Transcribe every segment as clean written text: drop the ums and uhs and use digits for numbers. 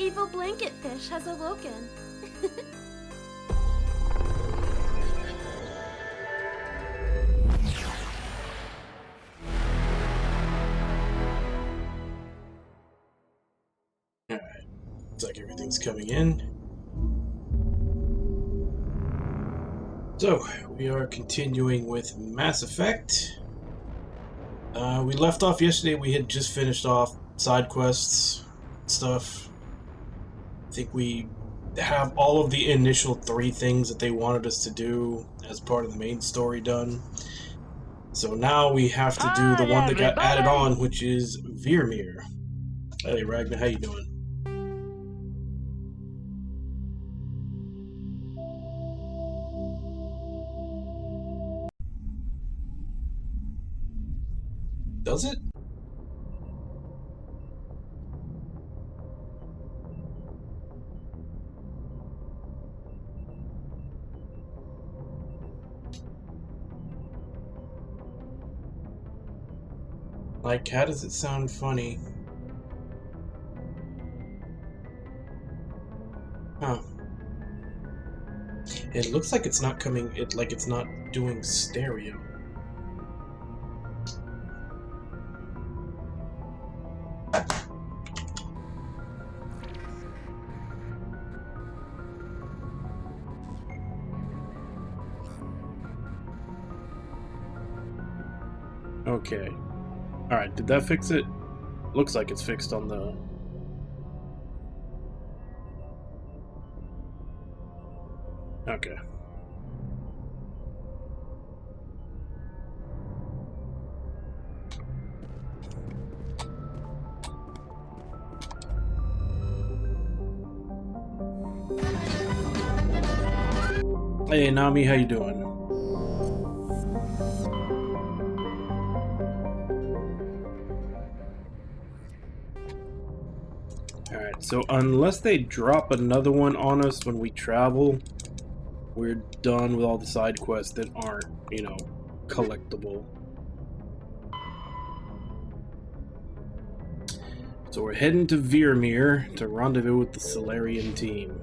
Evil blanket fish has awoken. Alright, looks like everything's coming in. So, we are continuing with Mass Effect. We left off yesterday, we had just finished off side quests stuff. I think we have all of the initial 3 things that they wanted us to do as part of the main story done. So now we have to do the one that got added on, which is VrrMrrr. Hey Ragnar, how you doing? Does it? Like, how does it sound funny? Huh. It looks like it's not coming, it's not doing stereo. Okay. Alright, did that fix it? Looks like it's fixed on the... Okay. Hey Nami, how you doing? Alright, so unless they drop another one on us when we travel, we're done with all the side quests that aren't, you know, collectible. So we're heading to VrrMrrr to rendezvous with the Solarian team.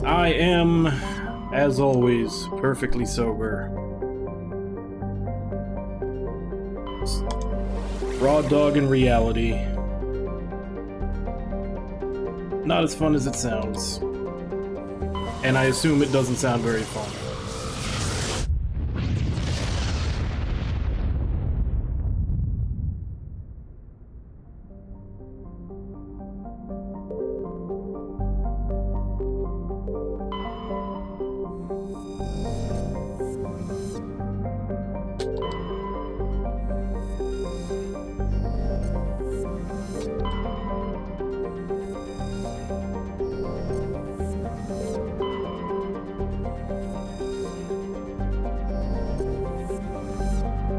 I am, as always, perfectly sober. Raw dog in reality. Not as fun as it sounds. And I assume it doesn't sound very fun.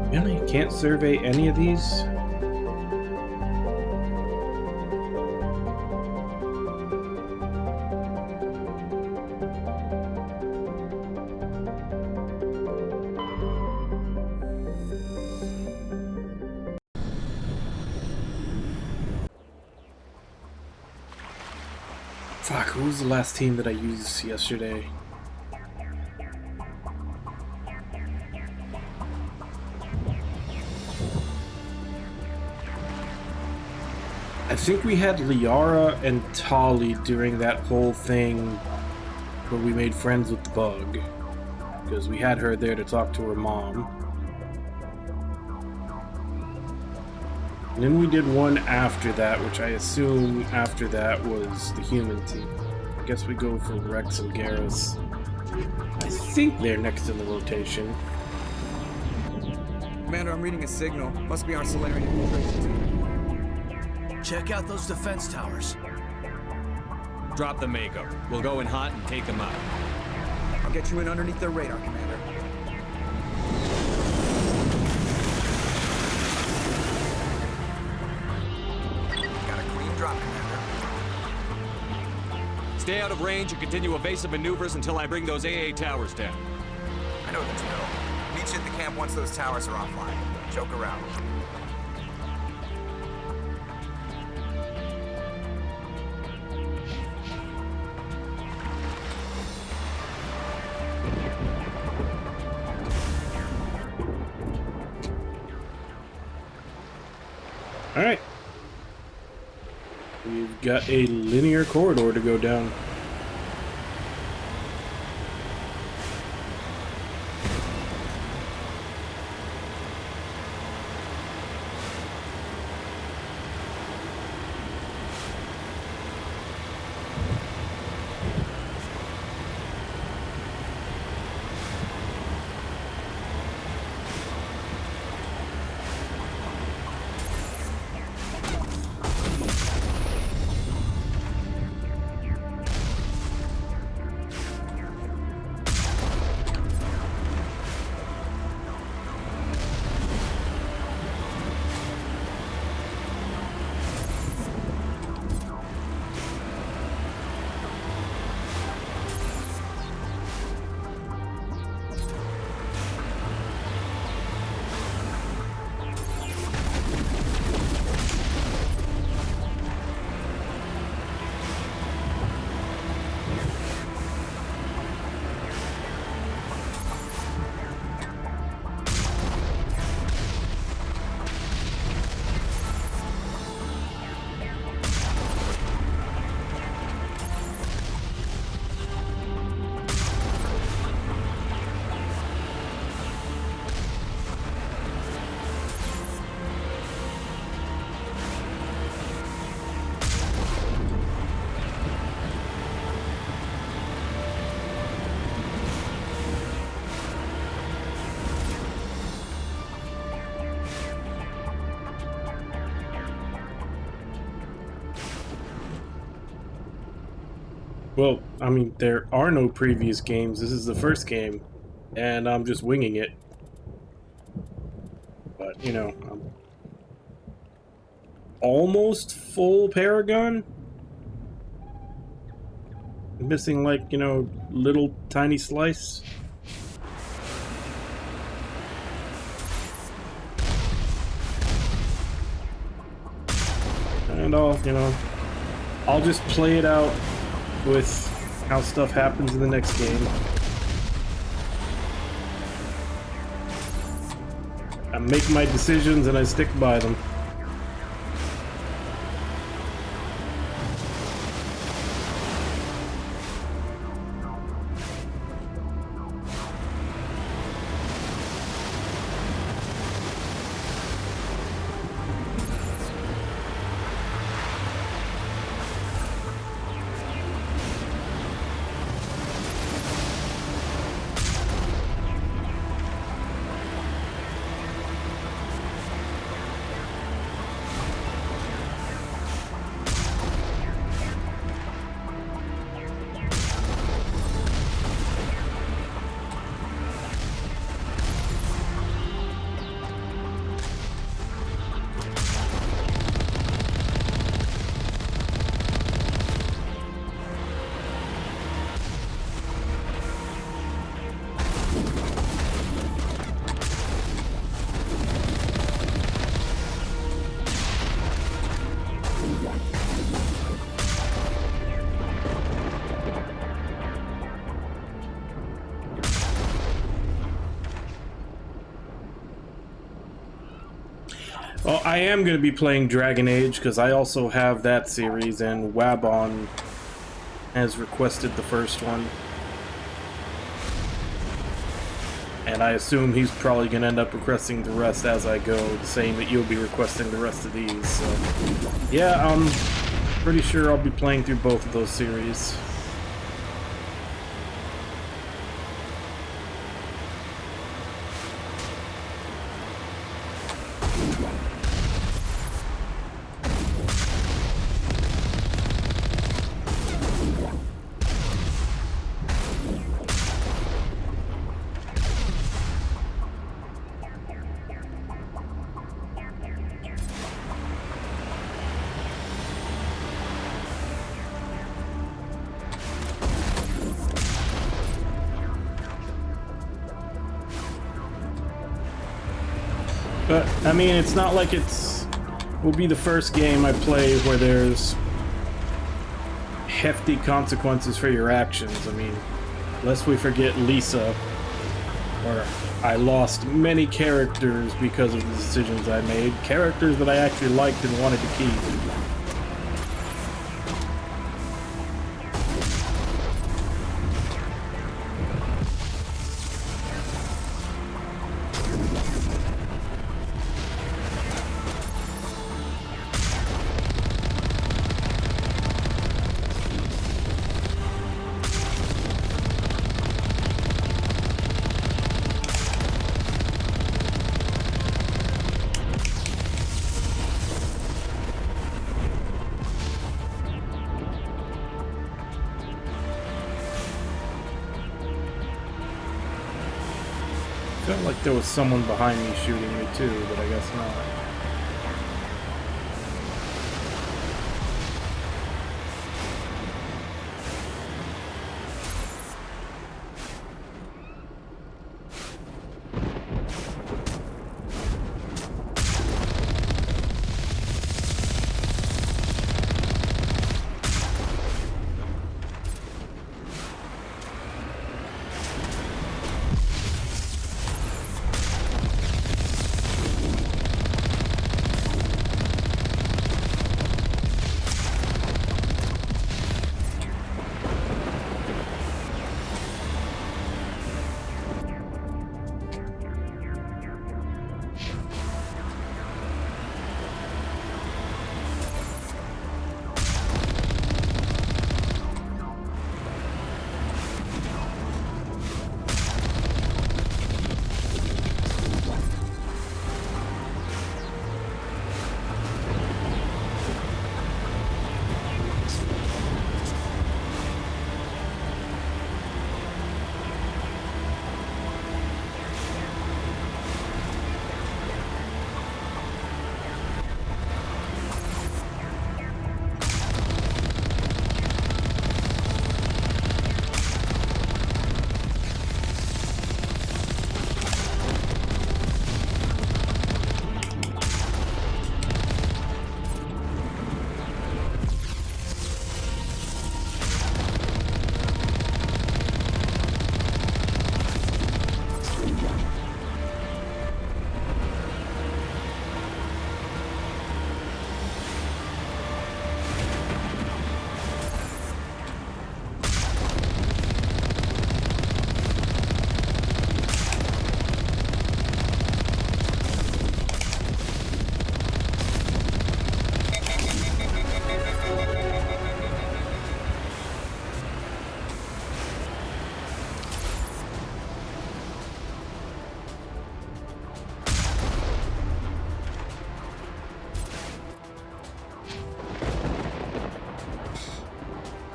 Really? Can't survey any of these? Fuck, who was the last team that I used yesterday? I think we had Liara and Tali during that whole thing where we made friends with the bug. Because we had her there to talk to her mom. And then we did one after that, which I assume after that was the human team. I guess we go for Rex and Garrus. I think they're next in the rotation. Commander, I'm reading a signal. Must be our Solarian infiltration team. Check out those defense towers. Drop the Mako. We'll go in hot and take them out. I'll get you in underneath their radar, Commander. Got a clean drop, Commander. Stay out of range and continue evasive maneuvers until I bring those AA towers down. I know the drill. Meet you at the camp once those towers are offline. Joke around. Alright. We've got a linear corridor to go down. Well, I mean, there are no previous games. This is the first game, and I'm just winging it. But, you know, I'm almost full Paragon. Missing, like, you know, little tiny slice. And I'll just play it out with how stuff happens in the next game. I make my decisions and I stick by them. Well, I am going to be playing Dragon Age because I also have that series, and Wabon has requested the first one. And I assume he's probably going to end up requesting the rest as I go, saying that you'll be requesting the rest of these. So, yeah, I'm pretty sure I'll be playing through both of those series. But, I mean, it's not like will be the first game I play where there's hefty consequences for your actions. I mean, lest we forget Lisa. Or I lost many characters because of the decisions I made. Characters that I actually liked and wanted to keep. Felt like there was someone behind me shooting me too, but I guess not.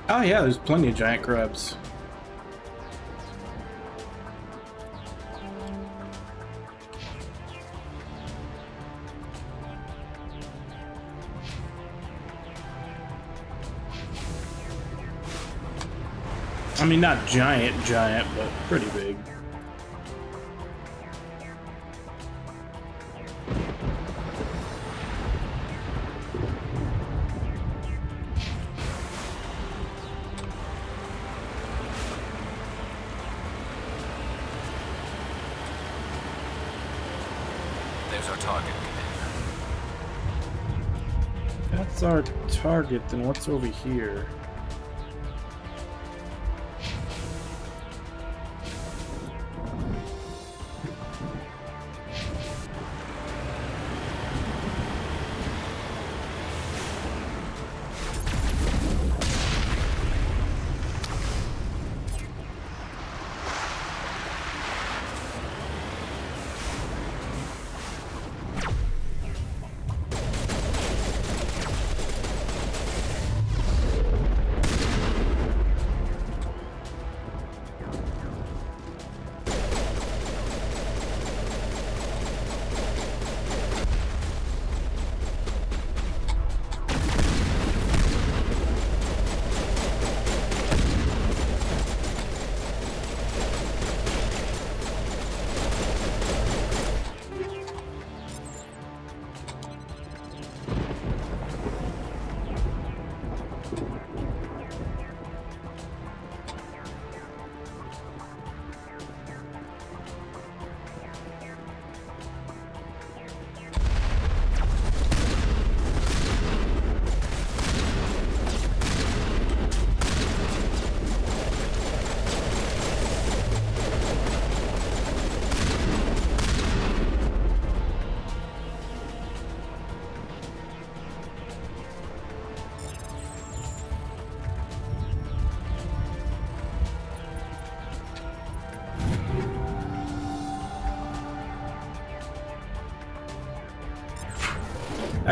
Oh yeah, there's plenty of giant crabs. I mean, not giant, but pretty big. There's our target, Commander. That's our target, then what's over here?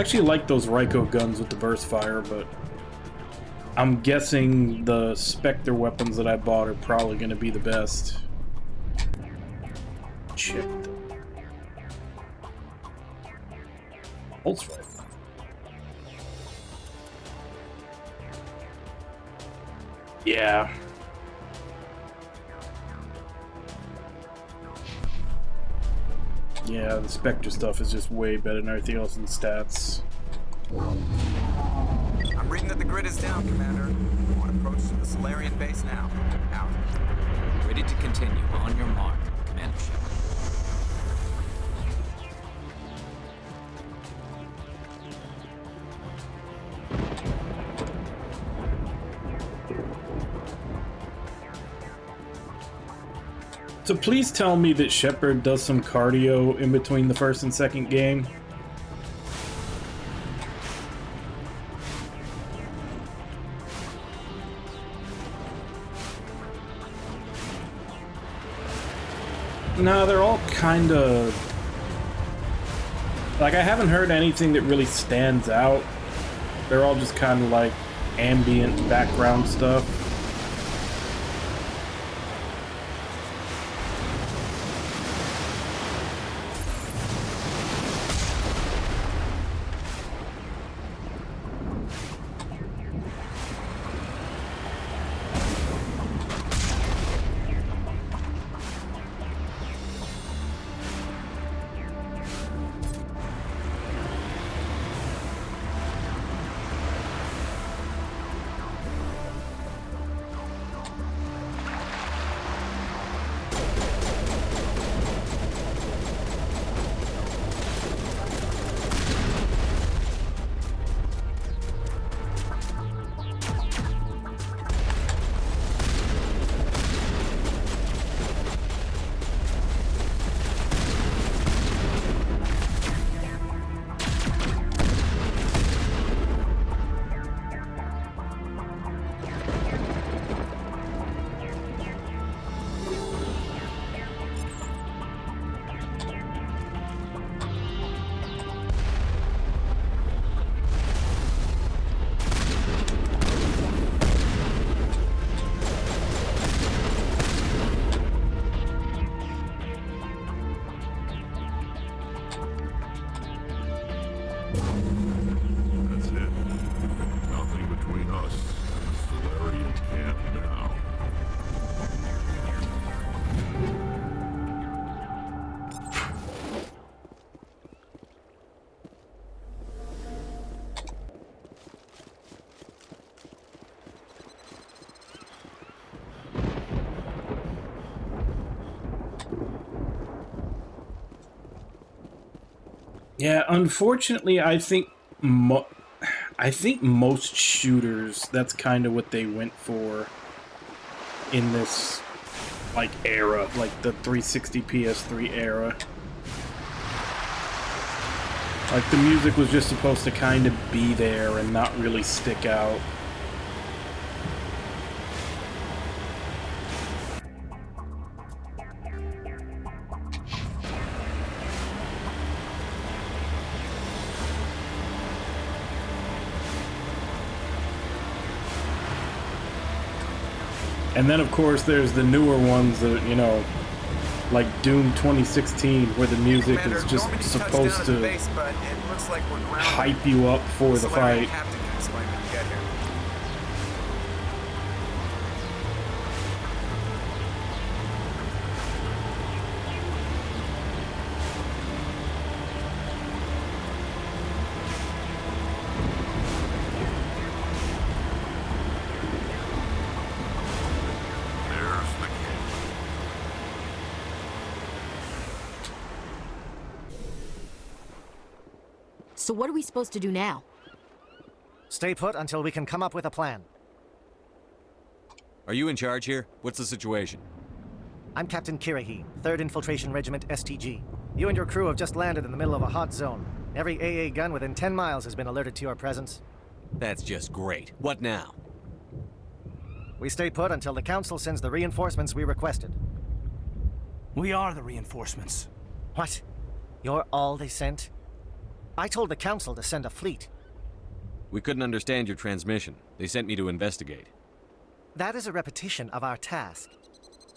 I actually like those Ryko guns with the burst fire, but I'm guessing the Spectre weapons that I bought are probably going to be the best. Shit. Pulse rifle. Yeah. Yeah, the Spectre stuff is just way better than everything else in the stats. I'm reading that the grid is down, Commander. We want to approach the Solarian base now. Out. Ready to continue. On your mark, Commander Shepard. So please tell me that Shepard does some cardio in between the first and second game. No, they're all kind of... Like, I haven't heard anything that really stands out. They're all just kind of like ambient background stuff. That's it. Nothing between us and the Solarian camp now. Yeah, unfortunately, I think most shooters, that's kind of what they went for in this, like, era, like the 360 PS3 era. Like, the music was just supposed to kind of be there and not really stick out. And then, of course, there's the newer ones that, you know, like Doom 2016, where the music Commander, is just Normandy's supposed touched down to at the base, but it looks like we're grounded. hype you up for the Solarian fight. captain can explain when we get here. There's the camp. So what are we supposed to do now? Stay put until we can come up with a plan. Are you in charge here? What's the situation? I'm Captain Kirahi, 3rd Infiltration Regiment STG. You and your crew have just landed in the middle of a hot zone. Every AA gun within 10 miles has been alerted to your presence. That's just great. What now? We stay put until the Council sends the reinforcements we requested. We are the reinforcements. What? You're all they sent? I told the Council to send a fleet. We couldn't understand your transmission. They sent me to investigate. That is a repetition of our task.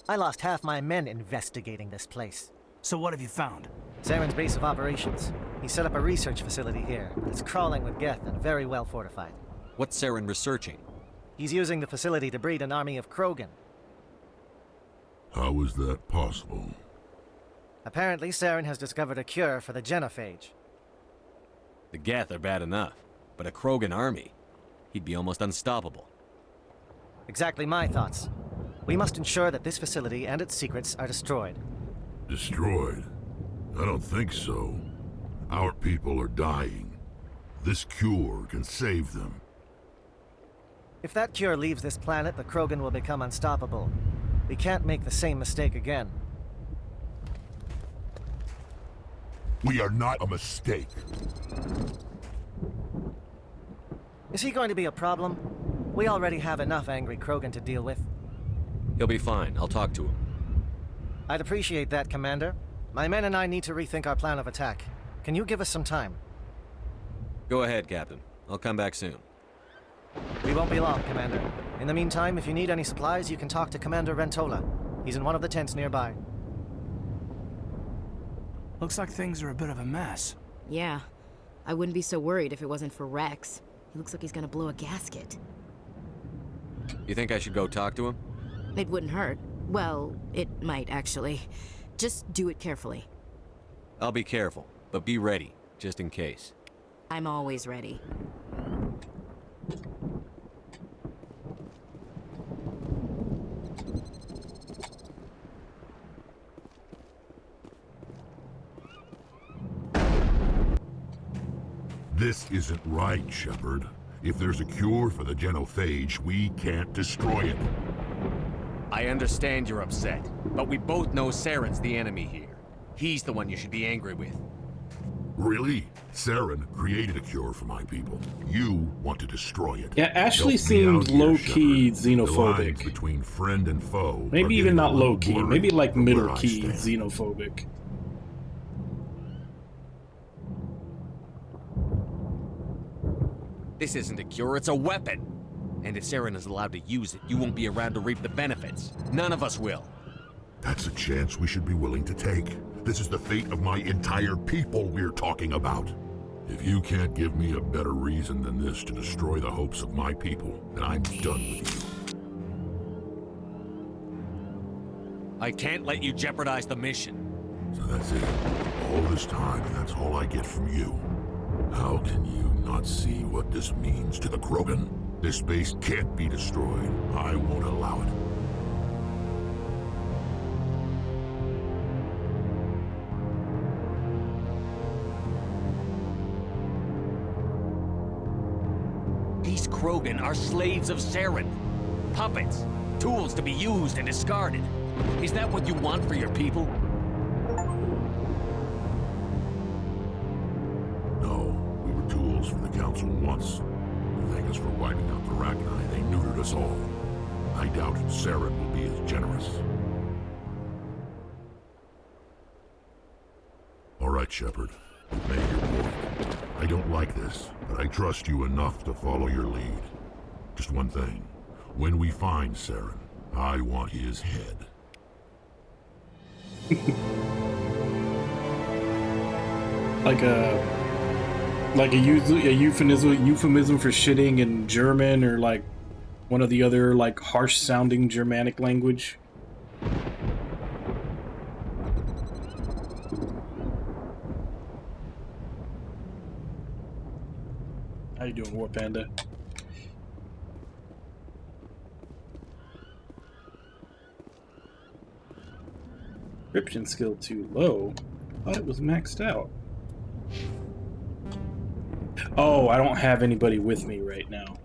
I lost half my men investigating this place. So what have you found? Saren's base of operations. He set up a research facility here, but it's crawling with Geth and very well fortified. What's Saren researching? He's using the facility to breed an army of Krogan. How is that possible? Apparently, Saren has discovered a cure for the genophage. The Geth are bad enough, but a Krogan army? He'd be almost unstoppable. Exactly my thoughts. We must ensure that this facility and its secrets are destroyed. Destroyed? I don't think so. Our people are dying. This cure can save them. If that cure leaves this planet, the Krogan will become unstoppable. We can't make the same mistake again. We are not a mistake. Is he going to be a problem? We already have enough angry Krogan to deal with. He'll be fine. I'll talk to him. I'd appreciate that, Commander. My men and I need to rethink our plan of attack. Can you give us some time? Go ahead, Captain. I'll come back soon. We won't be long, Commander. In the meantime, if you need any supplies, you can talk to Commander Rentola. He's in one of the tents nearby. Looks like things are a bit of a mess. Yeah. I wouldn't be so worried if it wasn't for Rex. He looks like he's gonna blow a gasket. You think I should go talk to him? It wouldn't hurt. Well, it might, actually. Just do it carefully. I'll be careful, but be ready, just in case. I'm always ready. This isn't right, Shepard. If there's a cure for the genophage, we can't destroy it. I understand you're upset, but we both know Saren's the enemy here. He's the one you should be angry with. Really? Saren created a cure for my people. You want to destroy it. Yeah, Ashley Help me seems out here, low-key Shepard. The lines xenophobic. between friend and foe. are Maybe even getting a not little low-key, blurry maybe like from where I middle-key stand. xenophobic. This isn't a cure, it's a weapon! And if Saren is allowed to use it, you won't be around to reap the benefits. None of us will. That's a chance we should be willing to take. This is the fate of my entire people we're talking about. If you can't give me a better reason than this to destroy the hopes of my people, then I'm done with you. I can't let you jeopardize the mission. So that's it. All this time, and that's all I get from you. How can you not see what this means to the Krogan? This base can't be destroyed. I won't allow it. These Krogan are slaves of Saren. Puppets. Tools to be used and discarded. Is that what you want for your people? No, we were tools for the Council once. To thank us for wiping out the Rachni, they neutered us all. I doubt Saren will be as generous. All right, Shepard. You've made your point. I don't like this, but I trust you enough to follow your lead. Just one thing. When we find Saren, I want his head. Like a euphemism for shitting in German, or like one of the other like harsh sounding Germanic language. How you doing, War Panda? Encryption skill too low. Thought it was maxed out. Oh, I don't have anybody with me right now.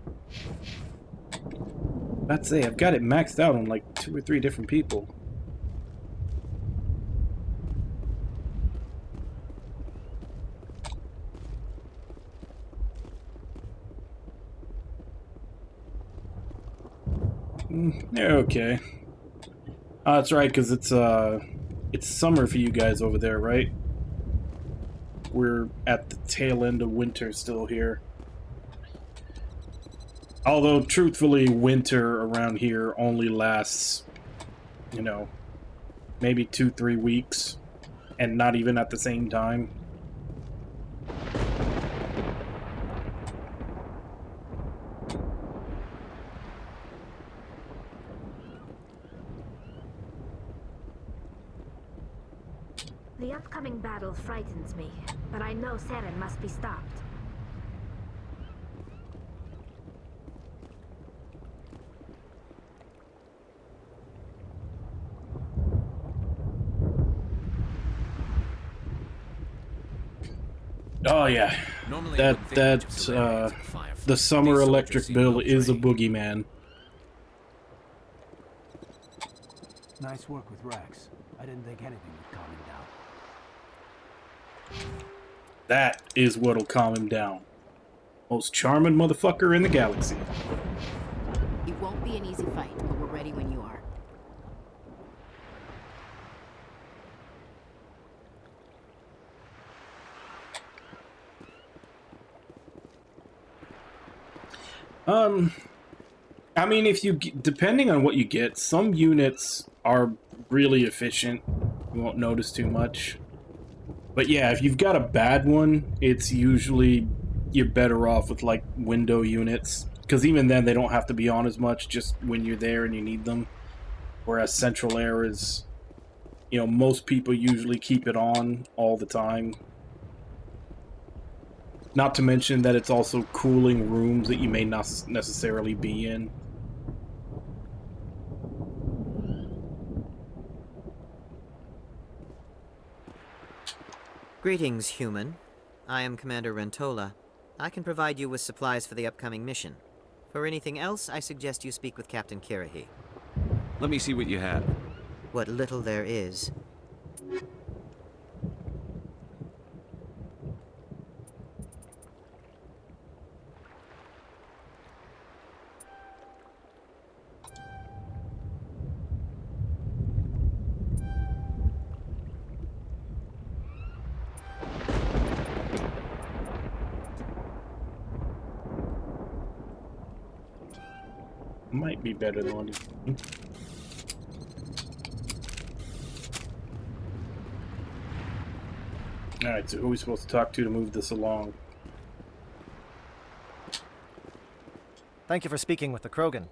I'd say I've got it maxed out on like 2 or 3 different people. Yeah, okay. That's right, because it's summer for you guys over there, right? we're at the tail end of winter still here. Although, truthfully, winter around here only lasts, you know, maybe 2-3 weeks, and not even at the same time. The upcoming battle frightens me, but I know Saren must be stopped. Oh yeah, Normally, the summer electric bill is a boogeyman. Nice work with Rex. I didn't think anything would calm him down. That is what'll calm him down. Most charming motherfucker in the galaxy. It won't be an easy fight, but we're ready when you are. I mean, depending on what you get, some units are really efficient. You won't notice too much. But yeah, if you've got a bad one, it's usually you're better off with like window units. Because even then, they don't have to be on as much, just when you're there and you need them. Whereas central air is, you know, most people usually keep it on all the time. Not to mention that it's also cooling rooms that you may not necessarily be in. Greetings, human. I am Commander Rentola. I can provide you with supplies for the upcoming mission. For anything else, I suggest you speak with Captain Kirahi. Let me see what you have. What little there is. Might be better than what he's doing. Alright, so who are we supposed to talk to move this along? Thank you for speaking with the Krogan.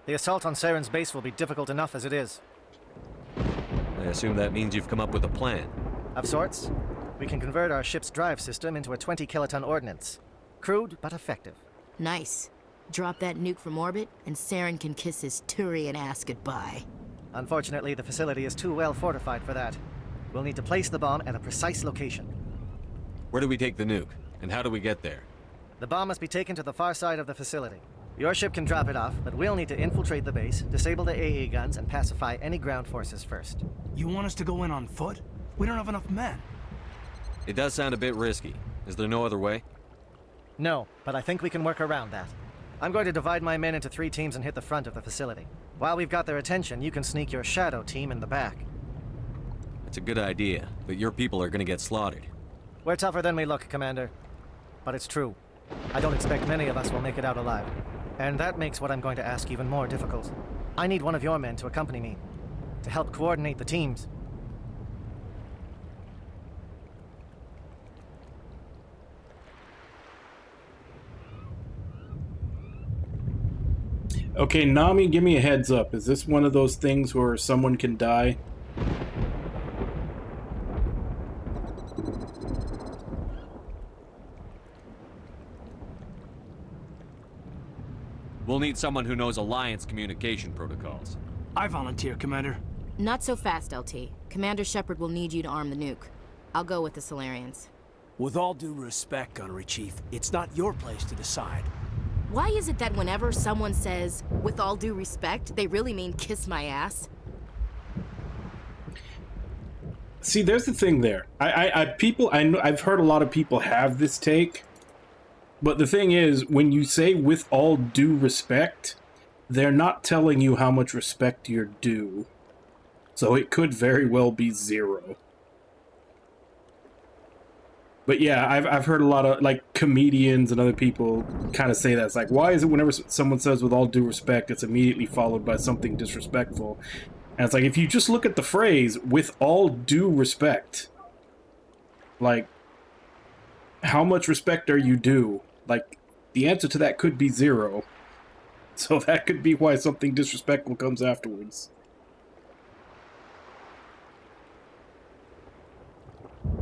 The assault on Saren's base will be difficult enough as it is. I assume that means you've come up with a plan. Of sorts. We can convert our ship's drive system into a 20-kiloton ordnance. Crude, but effective. Nice. Drop that nuke from orbit, and Saren can kiss his Turian ass goodbye. Unfortunately, the facility is too well fortified for that. We'll need to place the bomb at a precise location. Where do we take the nuke? And how do we get there? The bomb must be taken to the far side of the facility. Your ship can drop it off, but we'll need to infiltrate the base, disable the AA guns, and pacify any ground forces first. You want us to go in on foot? We don't have enough men. It does sound a bit risky. Is there no other way? No, but I think we can work around that. I'm going to divide my men into 3 teams and hit the front of the facility. While we've got their attention, you can sneak your shadow team in the back. It's a good idea, but your people are gonna get slaughtered. We're tougher than we look, Commander. But it's true. I don't expect many of us will make it out alive. And that makes what I'm going to ask even more difficult. I need one of your men to accompany me, to help coordinate the teams. Okay, Nami, give me a heads up. Is this one of those things where someone can die? We'll need someone who knows Alliance communication protocols. I volunteer, Commander. Not so fast, LT. Commander Shepard will need you to arm the nuke. I'll go with the Solarians. With all due respect, Gunnery Chief, it's not your place to decide. Why is it that whenever someone says, with all due respect, they really mean kiss my ass? See, there's the thing there. I've heard a lot of people have this take, but the thing is, when you say with all due respect, they're not telling you how much respect you're due. So it could very well be 0. But yeah, I've heard a lot of like comedians and other people kind of say that. It's like, why is it whenever someone says with all due respect, it's immediately followed by something disrespectful? And it's like, if you just look at the phrase with all due respect, like, how much respect are you due? Like, the answer to that could be 0. So that could be why something disrespectful comes afterwards.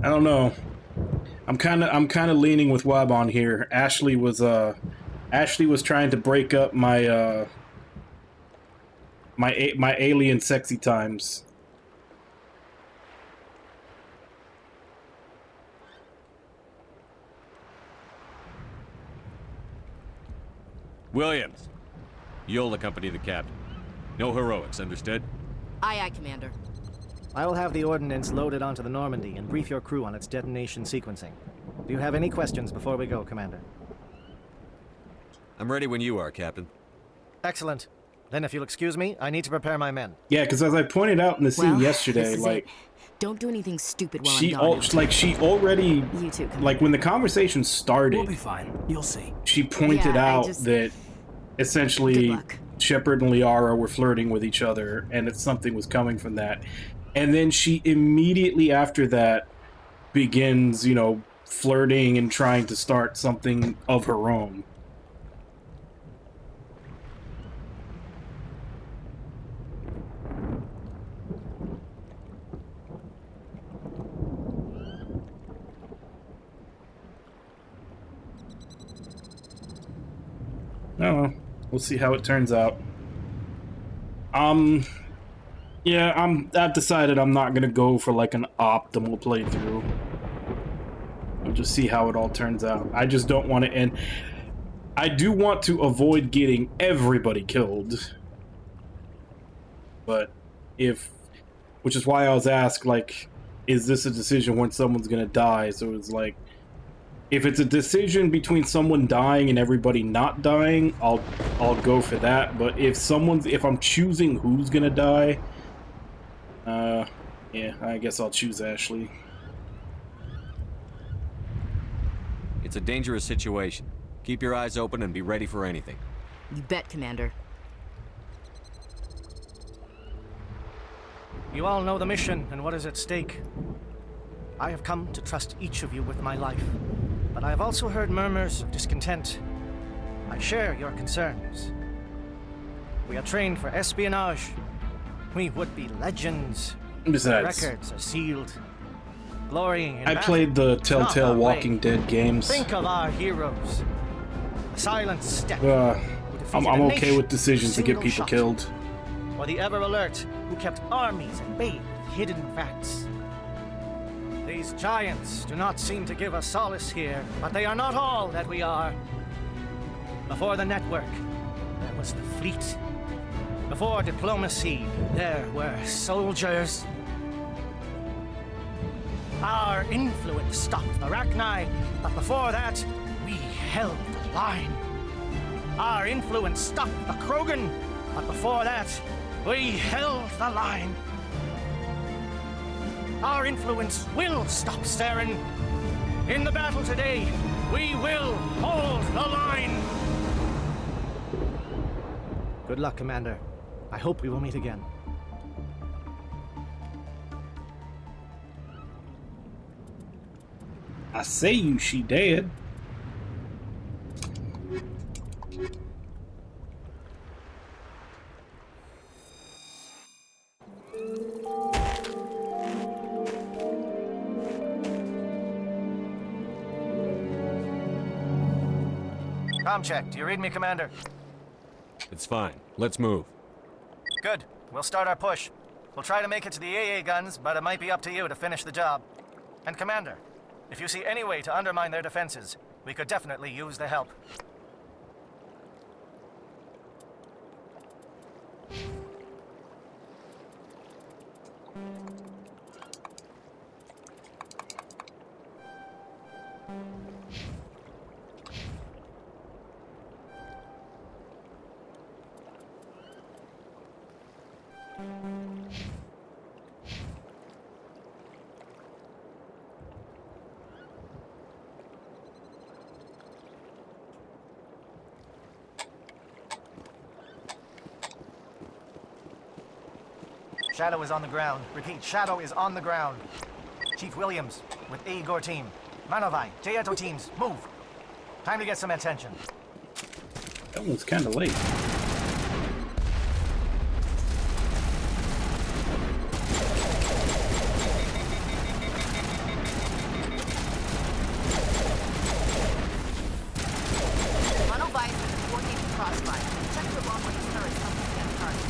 I don't know. I'm kind of leaning with Wab on here. Ashley was trying to break up my my alien sexy times. Williams, you'll accompany the captain. No heroics, understood? Aye, aye, Commander. I will have the ordnance loaded onto the Normandy and brief your crew on its detonation sequencing. Do you have any questions before we go, Commander? I'm ready when you are, Captain. Excellent. Then if you'll excuse me, I need to prepare my men. Yeah, because as I pointed out in the scene yesterday, like, don't do anything stupid while she I'm gone. she already, You too, Commander. like when the conversation started, We'll be fine. You'll see. she pointed out that essentially Shepard and Liara were flirting with each other, and that something was coming from that. And then she immediately after that begins, you know, flirting and trying to start something of her own. I don't know. We'll see how it turns out. Yeah, I've decided I'm not gonna go for like an optimal playthrough. I'll just see how it all turns out. I just don't want to end. I do want to avoid getting everybody killed. But which is why I was asked, like, is this a decision when someone's gonna die? So it's like, if it's a decision between someone dying and everybody not dying, I'll go for that. But if I'm choosing who's gonna die, yeah, I guess I'll choose Ashley. It's a dangerous situation. Keep your eyes open and be ready for anything. You bet, Commander. You all know the mission and what is at stake. I have come to trust each of you with my life, but I have also heard murmurs of discontent. I share your concerns. We are trained for espionage. We would be legends. Besides, Records are sealed. Glorying in I battle. played the It's not Telltale our Walking way. Dead games. Think of our heroes. The silent step. I'm okay with decisions to get people killed. Or the ever alert who kept armies at bay with hidden facts. These giants do not seem to give us solace here, but they are not all that we are. Before the network, there was the fleet. Before diplomacy, there were soldiers. Our influence stopped the Rachni, but before that, we held the line. Our influence stopped the Krogan, but before that, we held the line. Our influence will stop Saren. In the battle today, we will hold the line. Good luck, Commander. I hope we will meet again. I say you, she dead. Com check. Do you read me, Commander? It's fine. Let's move. Good. We'll start our push. We'll try to make it to the AA guns, but it might be up to you to finish the job. And Commander, if you see any way to undermine their defenses, we could definitely use the help. Shadow is on the ground. Repeat, Shadow is on the ground. Chief Williams, with Igor team. Manovai, Jayeto teams, move. Time to get some attention. That one's kind of late. Manovai is with coordinated crossfire. Check the long range turrets up to get target.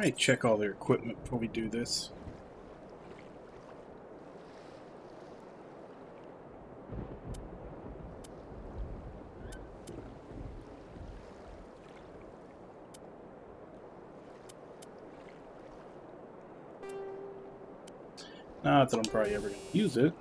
I check all their equipment before we do this. Not that I'm probably ever going to use it.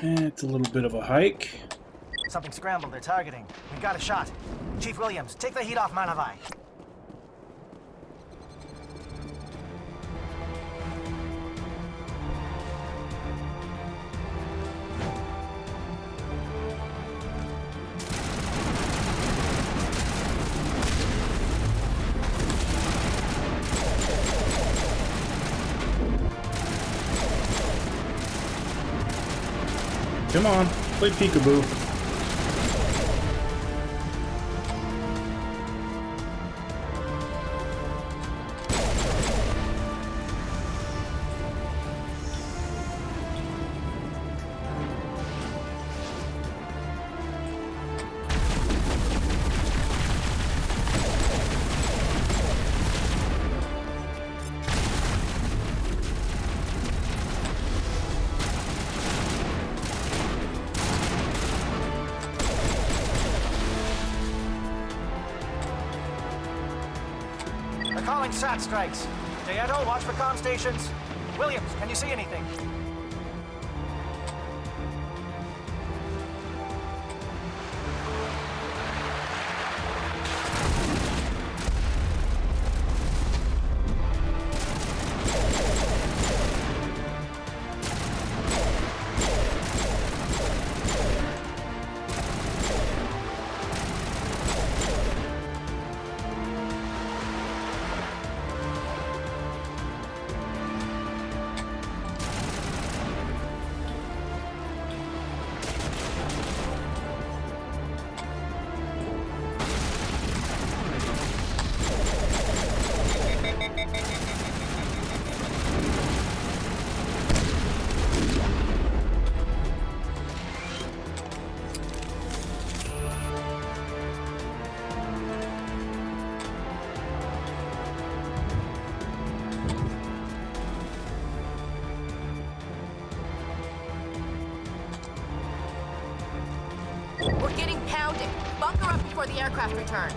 It's a little bit of a hike. Something scrambled. They're targeting. We got a shot. Chief Williams, take the heat off Manovai. Come on, play peekaboo. calling SAT strikes. Dieto, watch for comm stations. Williams, can you see anything? We're getting pounded. Bunker up before the aircraft return.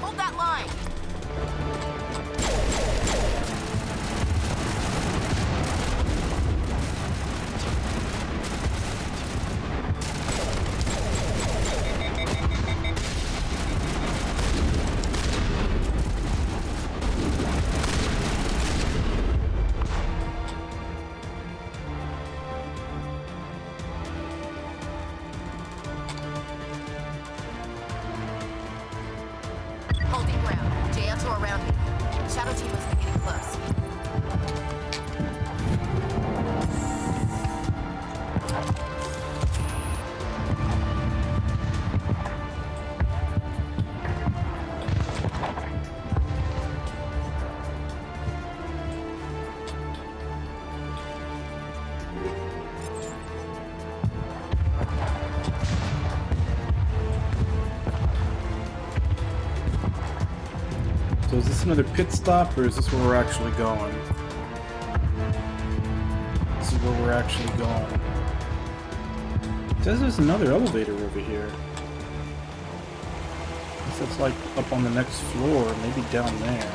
Hold that line. Holding ground. JLs are around me. Shadow team must be getting close. So is this another pit stop, or is this where we're actually going? This is where we're actually going. It says there's another elevator over here. I guess that's like up on the next floor, maybe down there.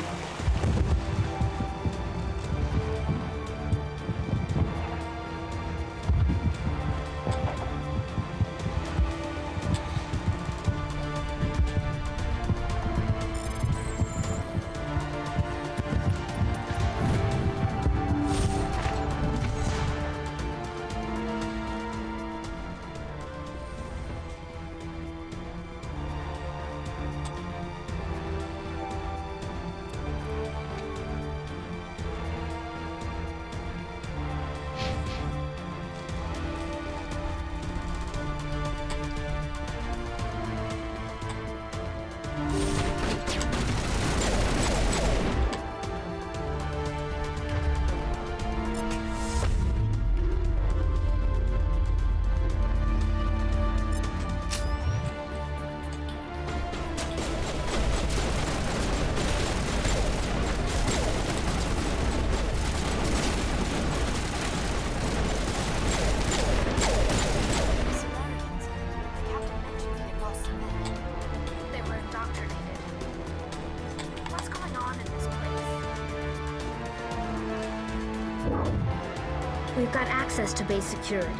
We've got access to base security.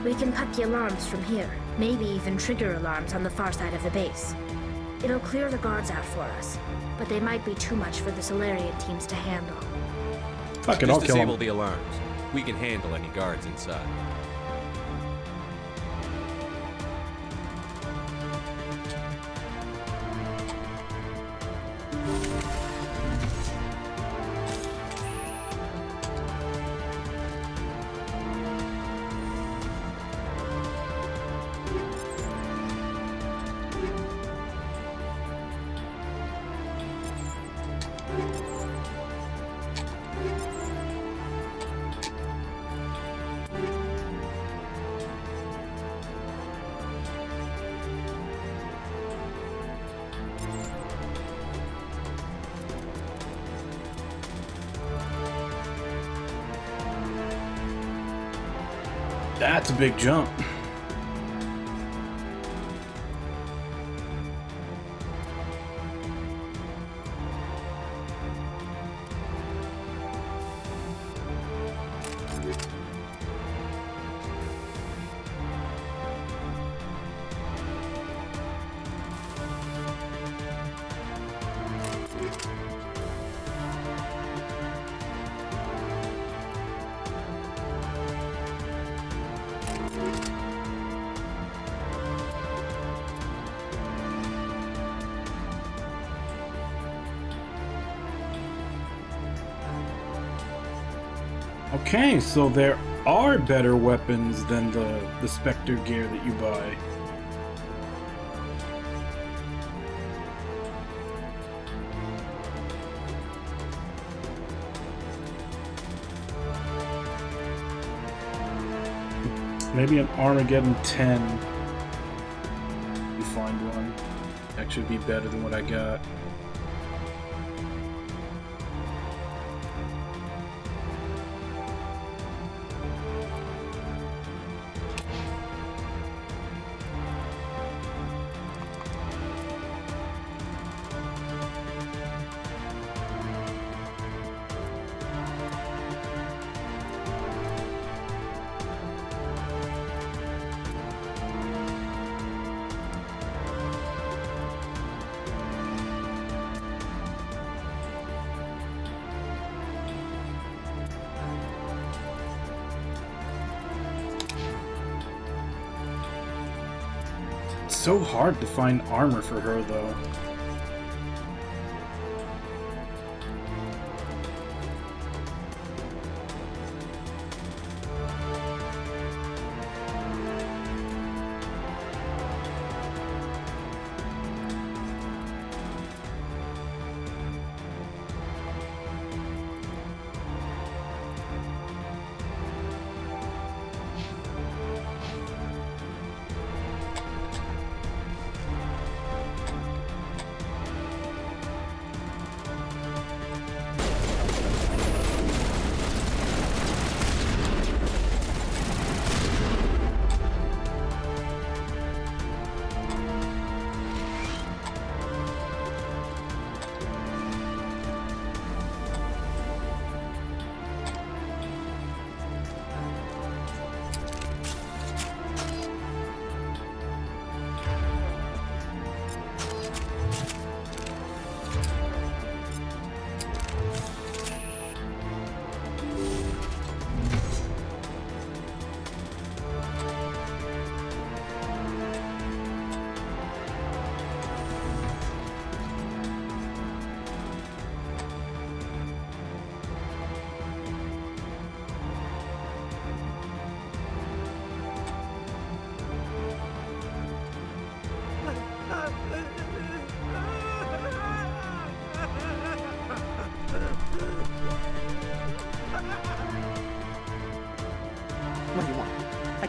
We can cut the alarms from here, maybe even trigger alarms on the far side of the base. It'll clear the guards out for us, but they might be too much for the Solarian teams to handle. Fuck it, I'll Just kill disable him. the alarms. We can handle any guards inside. That's a big jump. Okay, so there are better weapons than the Spectre gear that you buy. Maybe an Armageddon 10. You find one. That should be better than what I got. So hard to find armor for her, though.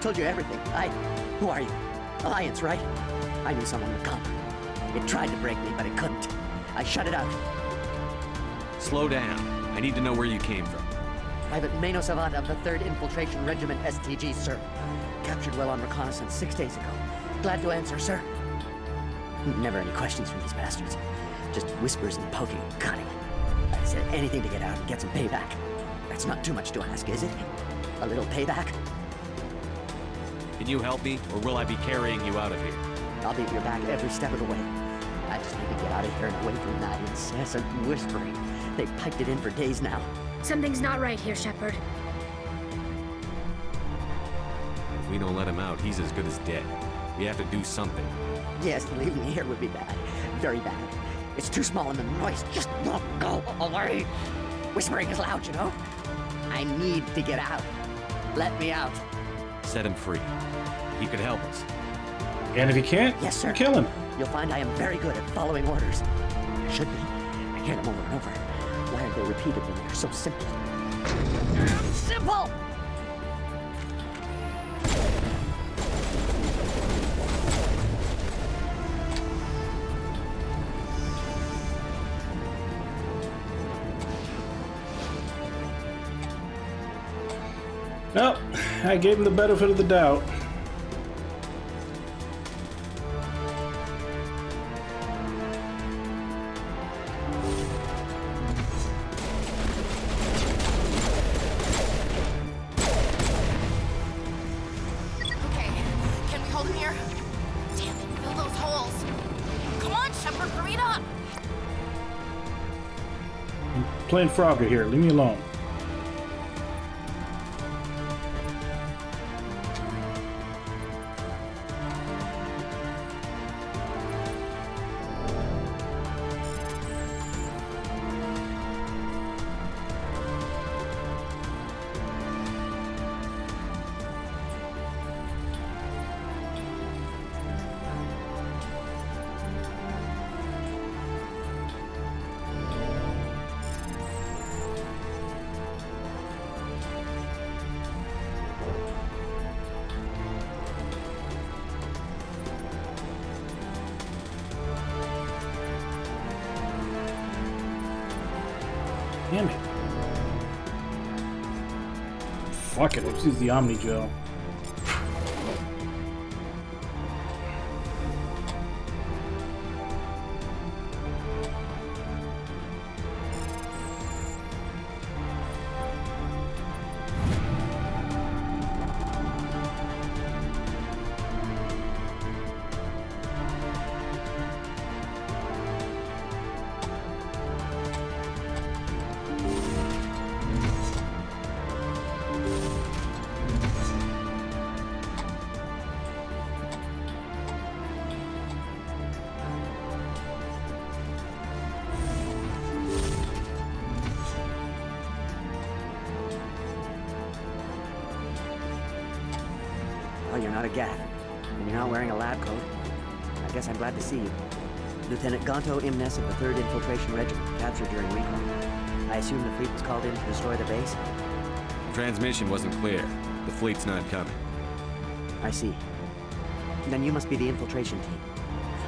told you everything. Who are you? Alliance, right? I knew someone would come. It tried to break me, but it couldn't. I shut it out. Slow down. I need to know where you came from. Private Mano Savant of the 3rd Infiltration Regiment STG, sir. Captured well on reconnaissance 6 days ago. Glad to answer, sir. Never any questions from these bastards. Just whispers and poking and cutting. I said anything to get out and get some payback. That's not too much to ask, is it? A little payback? Can you help me, or will I be carrying you out of here? I'll be at your back every step of the way. I just need to get out of here and away from that incessant whispering. They've piped it in for days now. Something's not right here, Shepard. If we don't let him out, he's as good as dead. We have to do something. Yes, leaving me here would be bad. Very bad. It's too small and the noise just won't go away. Whispering is loud, you know? I need to get out. Let me out. Set him free. He could help us. And if he can't, yes, sir. Kill him. You'll find I am very good at following orders. I should be. I hear them over and over. Why are they repeated when they're so simple? Simple! Nope, I gave him the benefit of the doubt. Okay, can we hold him here? Damn it, fill those holes. Come on, Shepard, hurry it up. I'm playing Frogger here, leave me alone. Damn it. Fuck it, let's use the Omni Gel. Oh, you're not a Gath, and you're not wearing a lab coat. I guess I'm glad to see you. Lieutenant Gonto Imnes of the 3rd Infiltration Regiment, captured during recon. I assume the fleet was called in to destroy the base? Transmission wasn't clear. The fleet's not coming. I see. Then you must be the infiltration team.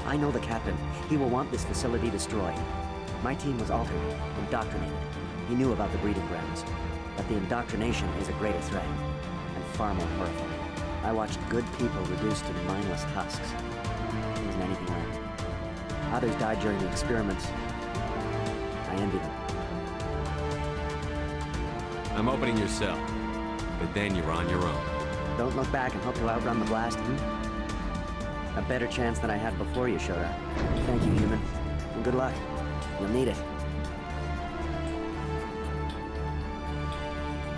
I know the captain. He will want this facility destroyed. My team was altered, indoctrinated. He knew about the breeding grounds. But the indoctrination is a greater threat, and far more horrifying. I watched good people reduced to mindless husks. There wasn't anything left. Others died during the experiments. I envy them. I'm opening your cell, but then you're on your own. Don't look back and hope to outrun the blast, A better chance than I had before you showed up. Thank you, human. And good luck. You'll need it.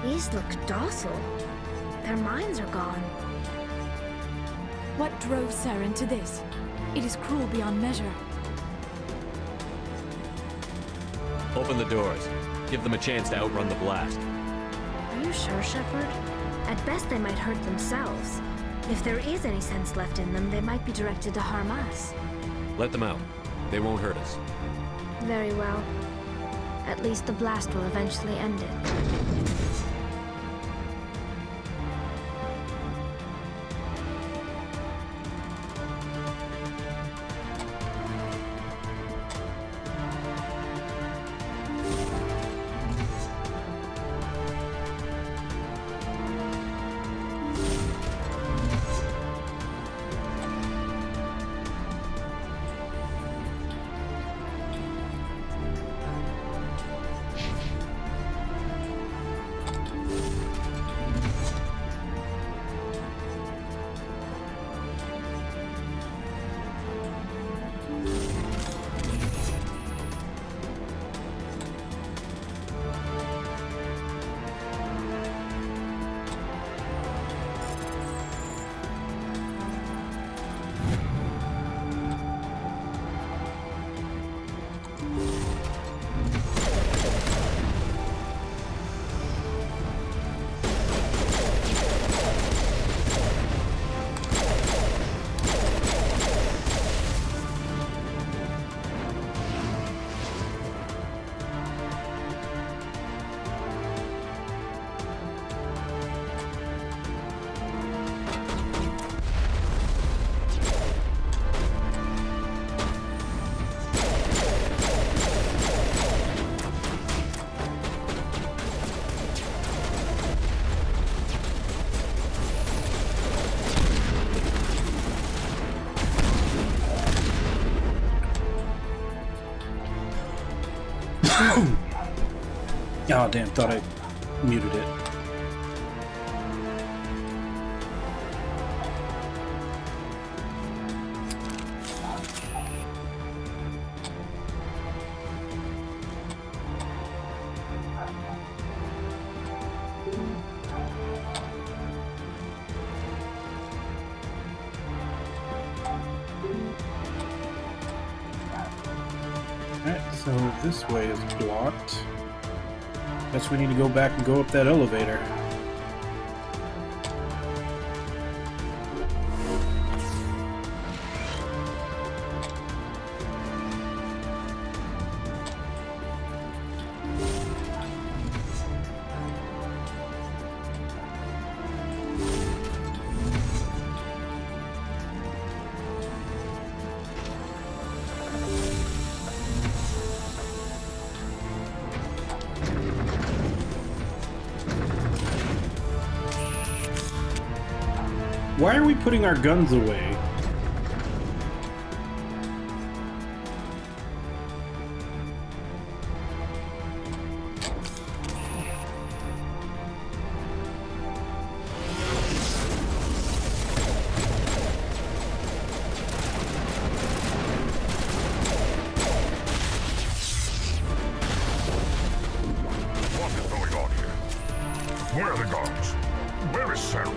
These look docile. Their minds are gone. What drove Saren to this? It is cruel beyond measure. Open the doors. Give them a chance to outrun the blast. Are you sure, Shepard? At best, they might hurt themselves. If there is any sense left in them, they might be directed to harm us. Let them out. They won't hurt us. Very well. At least the blast will eventually end it. Oh, damn, thought I muted it. Alright, so this way is blocked. Guess we need to go back and go up that elevator. Why are we putting our guns away? What is going on here? Where are the guards? Where is Sarah?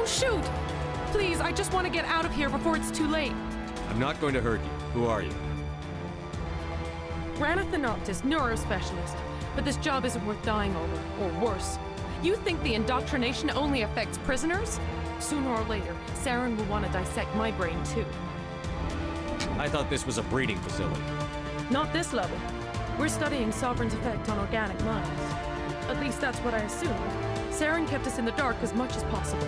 Shoot! Please, I just want to get out of here before it's too late. I'm not going to hurt you. Who are you? Ranathanoptis, neurospecialist. But this job isn't worth dying over, or worse. You think the indoctrination only affects prisoners? Sooner or later, Saren will want to dissect my brain too. I thought this was a breeding facility. Not this level. We're studying Sovereign's effect on organic minds. At least that's what I assumed. Saren kept us in the dark as much as possible.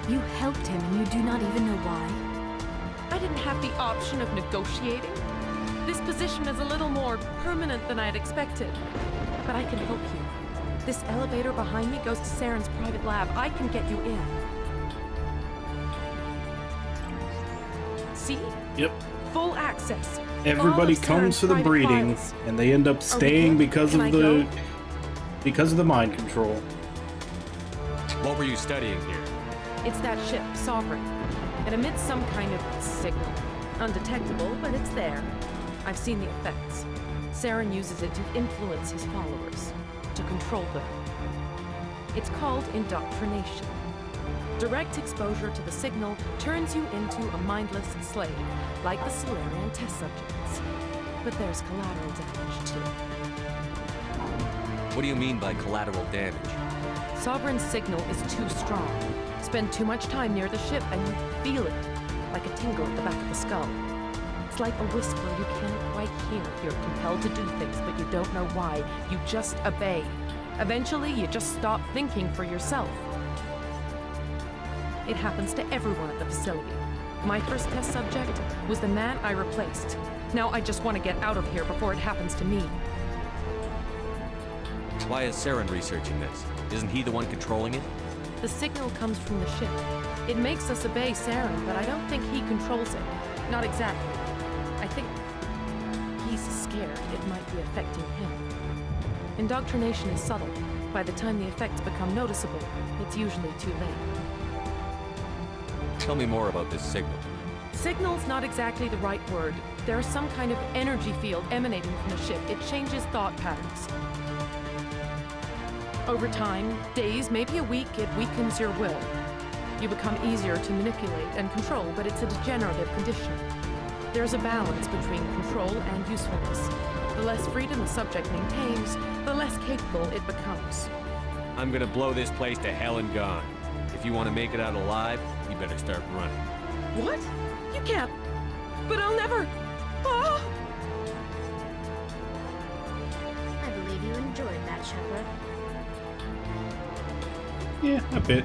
You helped him and you do not even know why? I didn't have the option of negotiating. This position is a little more permanent than I had expected. But I can help you. This elevator behind me goes to Saren's private lab. I can get you in. See? Yep. Full access. Everybody comes for the breeding, and they end up staying because of the mind control. What were you studying here? It's that ship, Sovereign. It emits some kind of signal. Undetectable, but it's there. I've seen the effects. Saren uses it to influence his followers, to control them. It's called indoctrination. Direct exposure to the signal turns you into a mindless slave, like the Solarian test subjects. But there's collateral damage, too. What do you mean by collateral damage? Sovereign's signal is too strong. Spend too much time near the ship and you feel it, like a tingle at the back of the skull. It's like a whisper you can't quite hear. You're compelled to do things, but you don't know why. You just obey. Eventually, you just stop thinking for yourself. It happens to everyone at the facility. My first test subject was the man I replaced. Now I just want to get out of here before it happens to me. Why is Saren researching this? Isn't he the one controlling it? The signal comes from the ship. It makes us obey Saren, but I don't think he controls it. Not exactly. I think he's scared it might be affecting him. Indoctrination is subtle. By the time the effects become noticeable, it's usually too late. Tell me more about this signal. Signal's not exactly the right word. There's some kind of energy field emanating from the ship. It changes thought patterns. Over time, days, maybe a week, it weakens your will. You become easier to manipulate and control, but it's a degenerative condition. There's a balance between control and usefulness. The less freedom the subject maintains, the less capable it becomes. I'm gonna blow this place to hell and gone. If you want to make it out alive, you better start running. What? You can't. But I'll never. Ah! I believe you enjoyed that, Shepard. Yeah, a bit.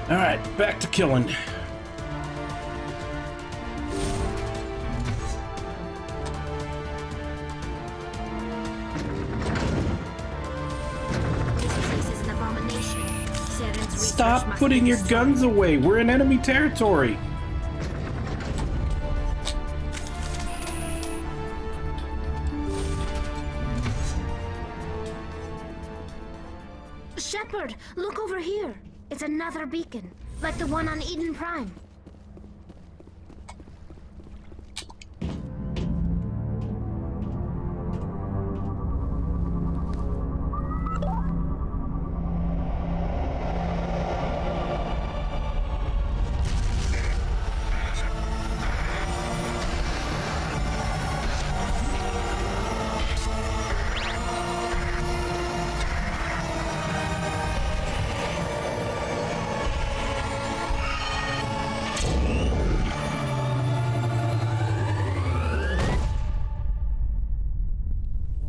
Alright, back to killing. Stop putting your guns away! We're in enemy territory! Shepard, look over here! It's another beacon, like the one on Eden Prime.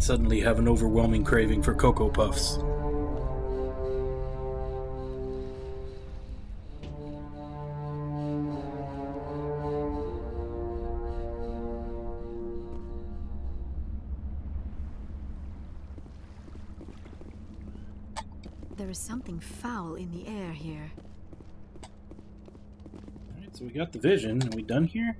Suddenly have an overwhelming craving for Cocoa Puffs. There is something foul in the air here. Alright, so we got the vision. Are we done here?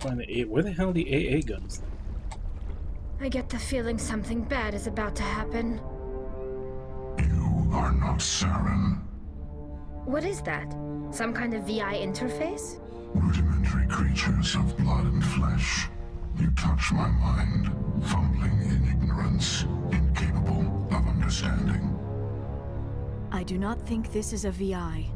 Find the where the hell are the AA guns? I get the feeling something bad is about to happen. You are not Saren. What is that? Some kind of VI interface? Rudimentary creatures of blood and flesh. You touch my mind, fumbling in ignorance, incapable of understanding. I do not think this is a VI.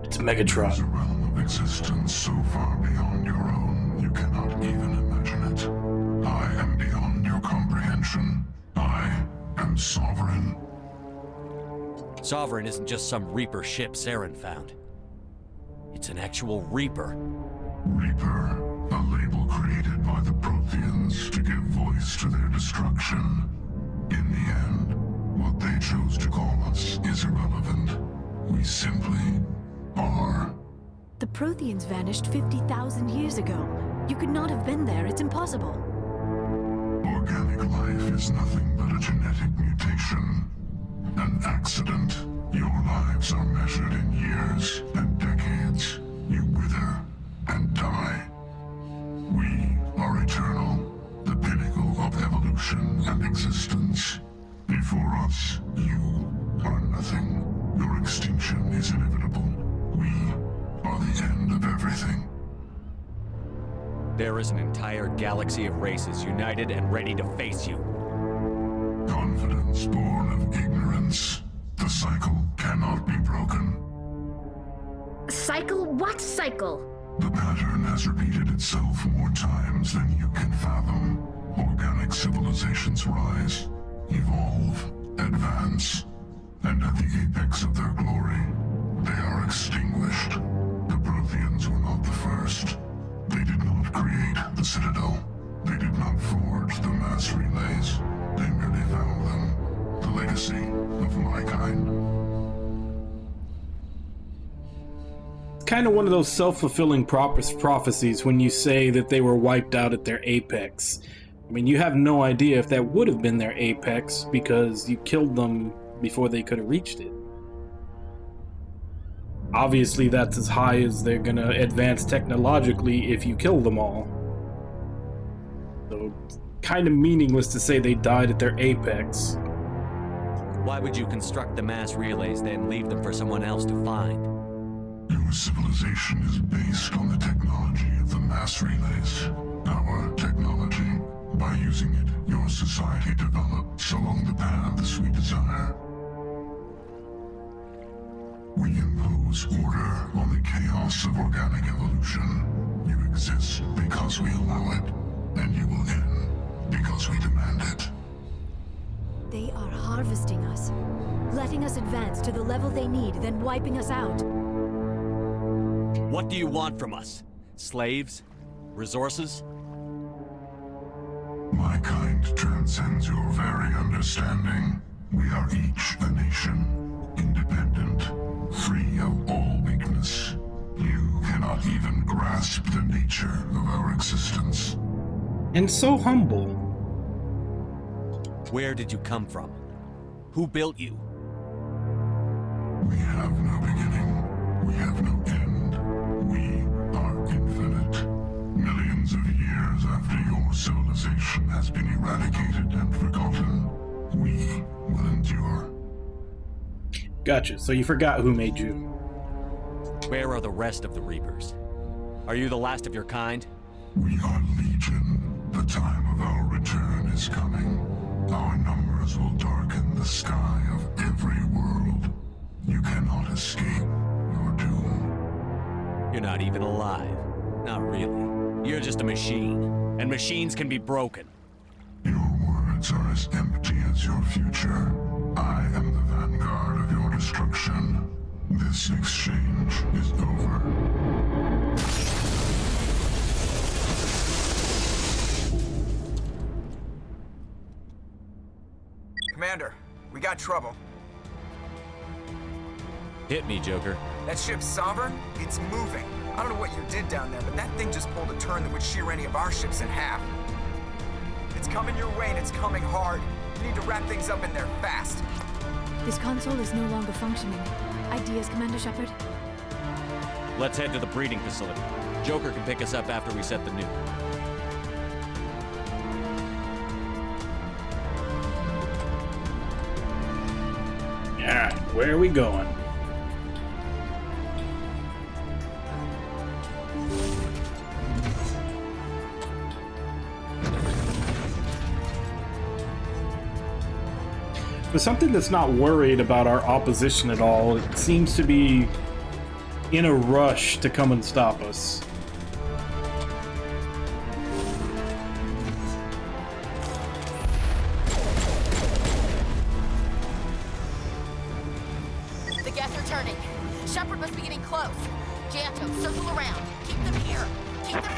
It's Megatron. It's a realm of existence so far beyond your own, you cannot even imagine it. I am beyond your comprehension. I am Sovereign. Sovereign isn't just some Reaper ship Saren found. It's an actual Reaper. Reaper, a label created by the Protheans to give voice to their destruction. In the end, what they chose to call us is irrelevant. We simply are. The Protheans vanished 50,000 years ago. You could not have been there. It's impossible. Organic life is nothing but a genetic mutation. An accident. Your lives are measured in years and decades. You wither and die. We are eternal, the pinnacle of evolution and existence. Before us, you are nothing. Your extinction is is inevitable. We are the end of everything. There is an entire galaxy of races united and ready to face you. Confidence born of ignorance. The cycle cannot be broken. Cycle? What cycle? The pattern has repeated itself more times than you can fathom. Organic civilizations rise, evolve, advance, and at the apex of their glory, they are extinguished. The Protheans were not the first. They did not create the Citadel. They did not forge the mass relays. They merely found them. The legacy of my kind. Kind of one of those self-fulfilling prophecies when you say that they were wiped out at their apex. I mean, you have no idea if that would have been their apex because you killed them before they could have reached it. Obviously, that's as high as they're gonna advance technologically if you kill them all. So, kind of meaningless to say they died at their apex. Why would you construct the mass relays, then leave them for someone else to find? Your civilization is based on the technology of the mass relays. Our technology. By using it, your society develops along the paths we desire. We impose order on the chaos of organic evolution. You exist because we allow it, and you will end because we demand it. They are harvesting us, letting us advance to the level they need, then wiping us out. What do you want from us? Slaves? Resources? My kind transcends your very understanding. We are each a nation, independent, free of all weakness. You cannot even grasp the nature of our existence. And so humble. Where did you come from? Who built you? We have no beginning. We have no end. We are infinite. Millions of years after your civilization has been eradicated and forgotten, we will endure. Gotcha, so you forgot who made you. Where are the rest of the Reapers? Are you the last of your kind? We are legion. The time of our return is coming. Our numbers will darken the sky of every world. You cannot escape your doom. You're not even alive. Not really. You're just a machine. And machines can be broken. Your words are as empty as your future. I am the vanguard of your destruction. This exchange is over. Commander, we got trouble. Hit me, Joker. That ship's Sovereign? It's moving. I don't know what you did down there, but that thing just pulled a turn that would shear any of our ships in half. It's coming your way and it's coming hard. You need to wrap things up in there fast. This console is no longer functioning. Ideas, Commander Shepard? Let's head to the breeding facility. Joker can pick us up after we set the nuke. Alright, where are we going? For something that's not worried about our opposition at all, it seems to be in a rush to come and stop us. The gas are turning. Shepard must be getting close. Janto, circle around. Keep them here. Keep them...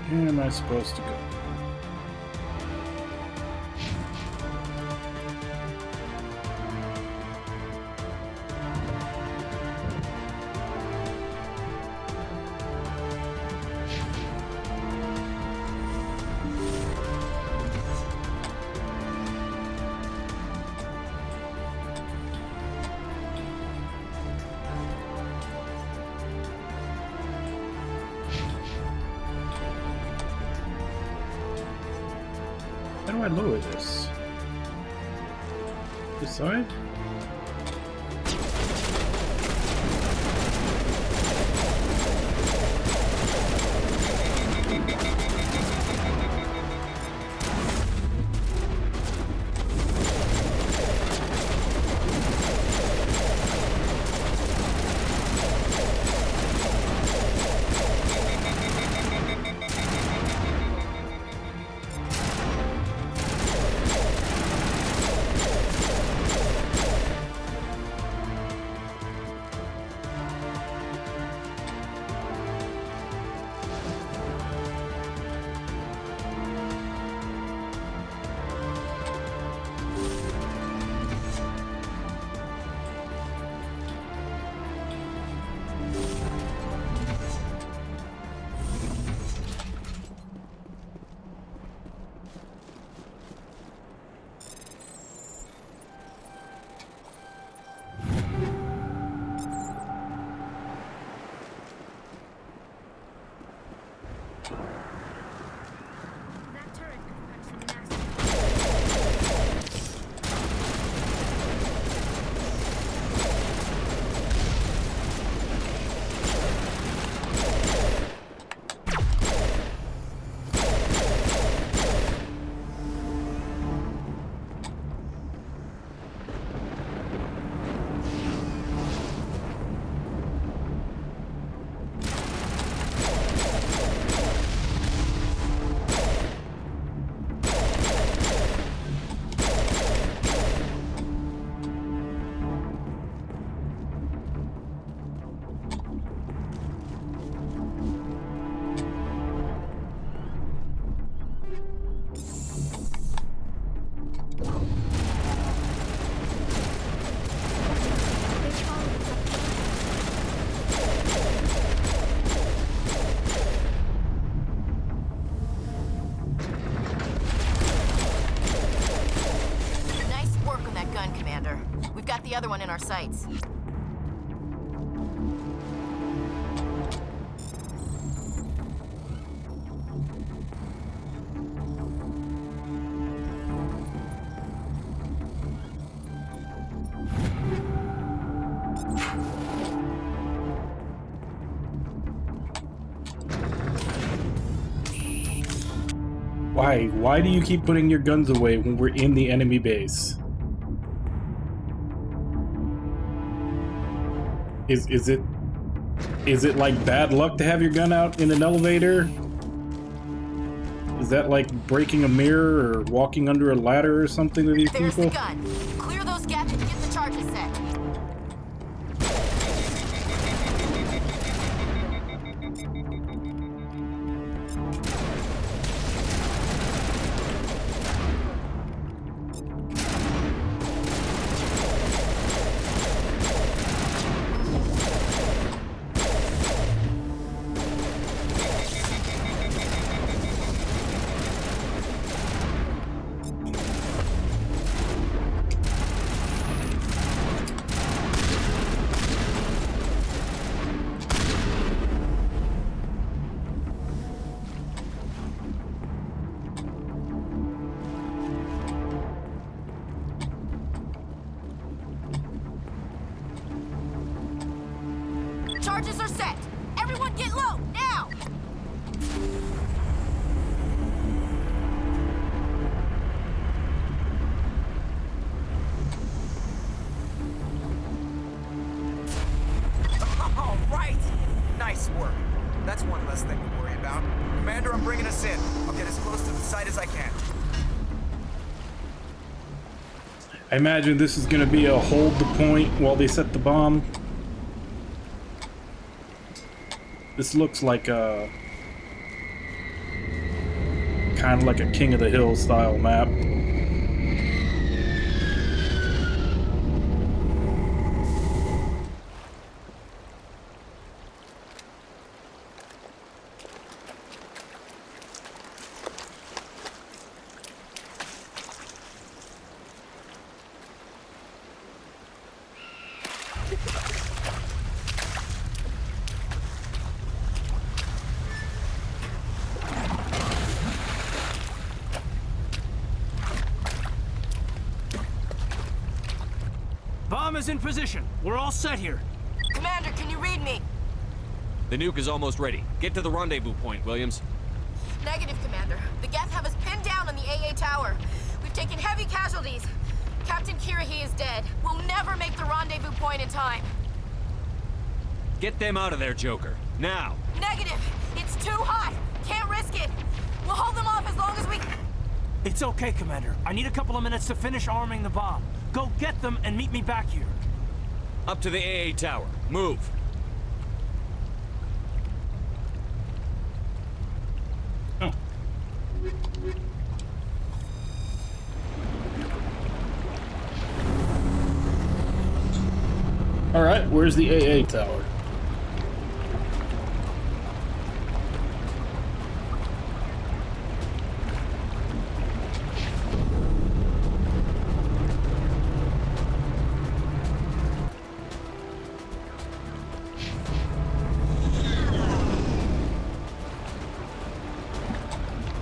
Where am I supposed to go? How do I lower this? This side? The other one in our sights. Why? Why do you keep putting your guns away when we're in the enemy base? Is it like bad luck to have your gun out in an elevator? Is that like breaking a mirror or walking under a ladder or something to these There's people? The gun. Clear those gaps and get the charges set. Charges are set! Everyone get low, now! All right! Nice work. That's one less thing to worry about. Commander, I'm bringing us in. I'll get as close to the site as I can. I imagine this is gonna be a hold the point while they set the bomb. This looks like a kind of like a King of the Hill style map. bomb is in position. We're all set here. Commander, can you read me? The nuke is almost ready. Get to the rendezvous point, Williams. Negative, Commander. The Geth have us pinned down on the AA tower. We've taken heavy casualties. Captain Kirahi is dead. We'll never make the rendezvous point in time. Get them out of there, Joker. Now! Negative! It's too hot! Can't risk it! We'll hold them off as long as we... It's okay, Commander. I need a couple of minutes to finish arming the bomb. Go get them and meet me back here. Up to the AA tower. Move! Alright, where's the AA tower?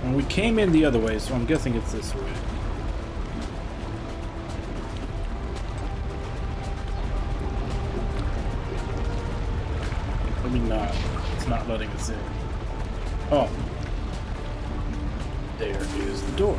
And we came in the other way, so I'm guessing it's this way. Maybe not. It's not letting us in. Oh. There is the door.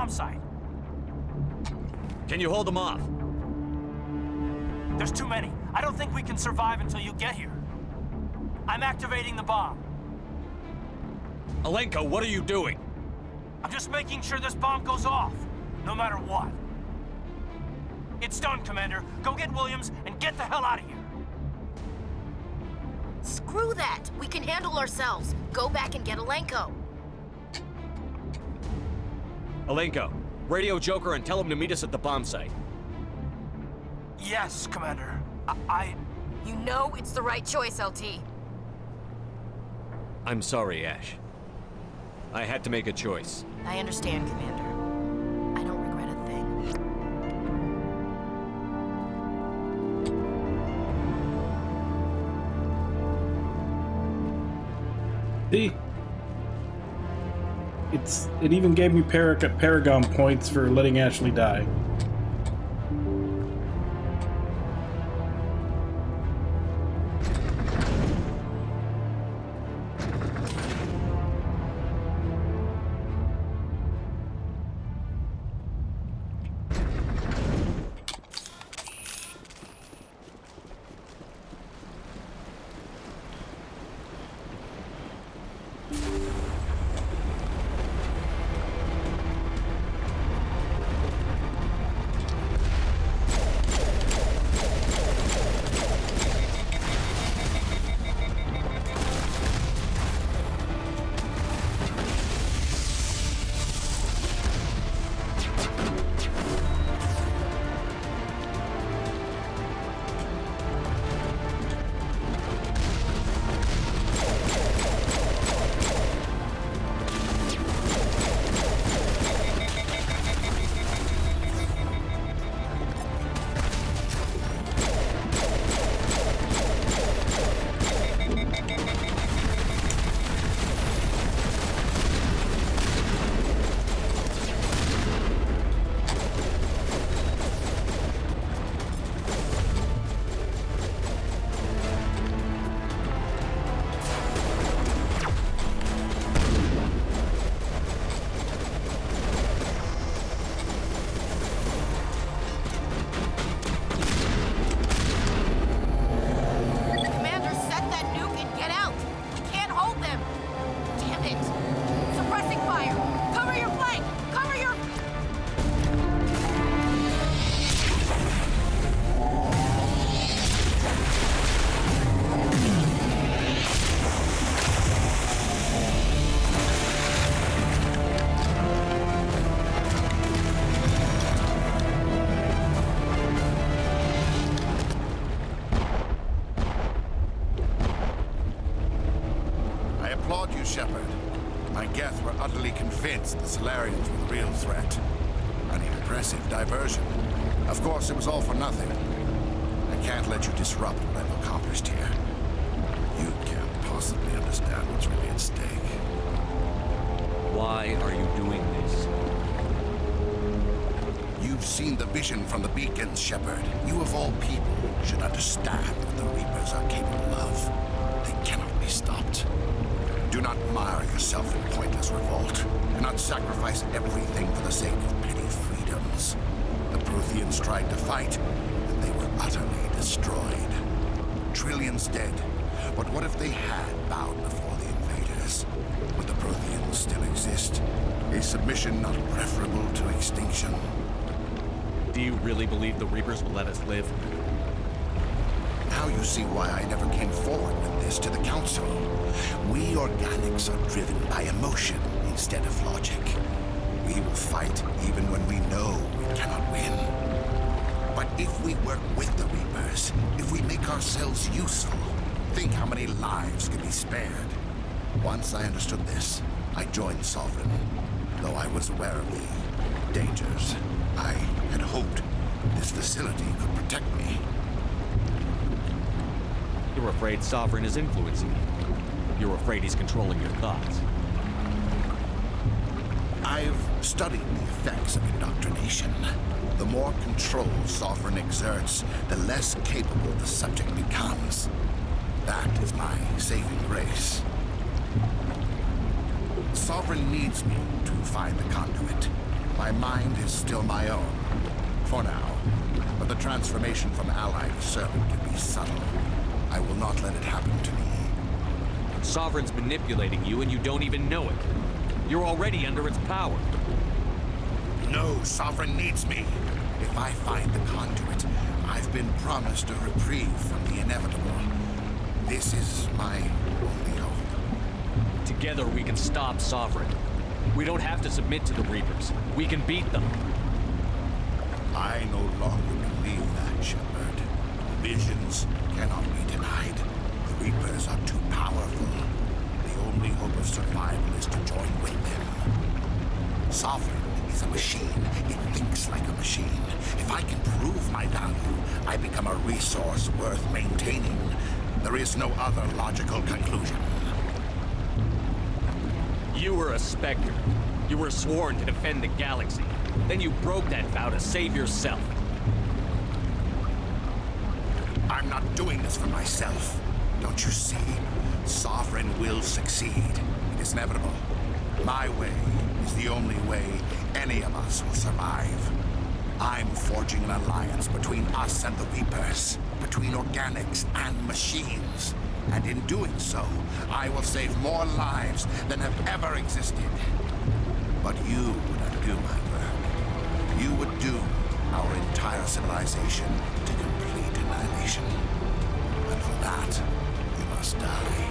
Site. Can you hold them off? There's too many. I don't think we can survive until you get here. I'm activating the bomb. Alenko, what are you doing? I'm just making sure this bomb goes off, no matter what. It's done, Commander. Go get Williams and get the hell out of here. Screw that. We can handle ourselves. Go back and get Alenko. Alenko, Radio Joker and tell him to meet us at the bomb site. Yes, Commander. You know it's the right choice, LT. I'm sorry, Ash. I had to make a choice. I understand, Commander. I don't regret a thing. See? It even gave me Paragon points for letting Ashley die. Shepard. My Geth were utterly convinced the Solarians were the real threat. An impressive diversion. Of course, it was all for nothing. I can't let you disrupt what I've accomplished here. You can't possibly understand what's really at stake. Why are you doing this? You've seen the vision from the beacons, Shepard. You of all people should understand what the Reapers are capable of. They cannot be stopped. Do not mire yourself in pointless revolt. Do not sacrifice everything for the sake of petty freedoms. The Protheans tried to fight, and they were utterly destroyed. Trillions dead. But what if they had bowed before the invaders? Would the Protheans still exist? A submission not preferable to extinction? Do you really believe the Reapers will let us live? Now you see why I never came forward with this to the Council. We organics are driven by emotion instead of logic. We will fight even when we know we cannot win. But if we work with the Reapers, if we make ourselves useful, think how many lives can be spared. Once I understood this, I joined Sovereign, though I was aware of the dangers. I had hoped this facility could protect me. You're afraid Sovereign is influencing you. You're afraid he's controlling your thoughts. I've studied the effects of indoctrination. The more control Sovereign exerts, the less capable the subject becomes. That is my saving grace. Sovereign needs me to find the conduit. My mind is still my own, for now. But the transformation from ally to servant can be subtle. I will not let it happen to me. Sovereign's manipulating you and you don't even know it. You're already under its power. No, Sovereign needs me. If I find the conduit, I've been promised a reprieve from the inevitable. This is my only hope. Together we can stop Sovereign. We don't have to submit to the Reapers. We can beat them. I no longer believe that, Shepard. Visions cannot be denied. The Reapers are too powerful. The only hope of survival is to join with them. Sovereign is a machine. It thinks like a machine. If I can prove my value, I become a resource worth maintaining. There is no other logical conclusion. You were a Spectre. You were sworn to defend the galaxy. Then you broke that vow to save yourself. I'm not doing this for myself. Don't you see? Sovereign will succeed. It is inevitable. My way is the only way any of us will survive. I'm forging an alliance between us and the Reapers, between organics and machines. And in doing so, I will save more lives than have ever existed. But you would undo my work. You would doom our entire civilization to complete annihilation. And for that, you must die.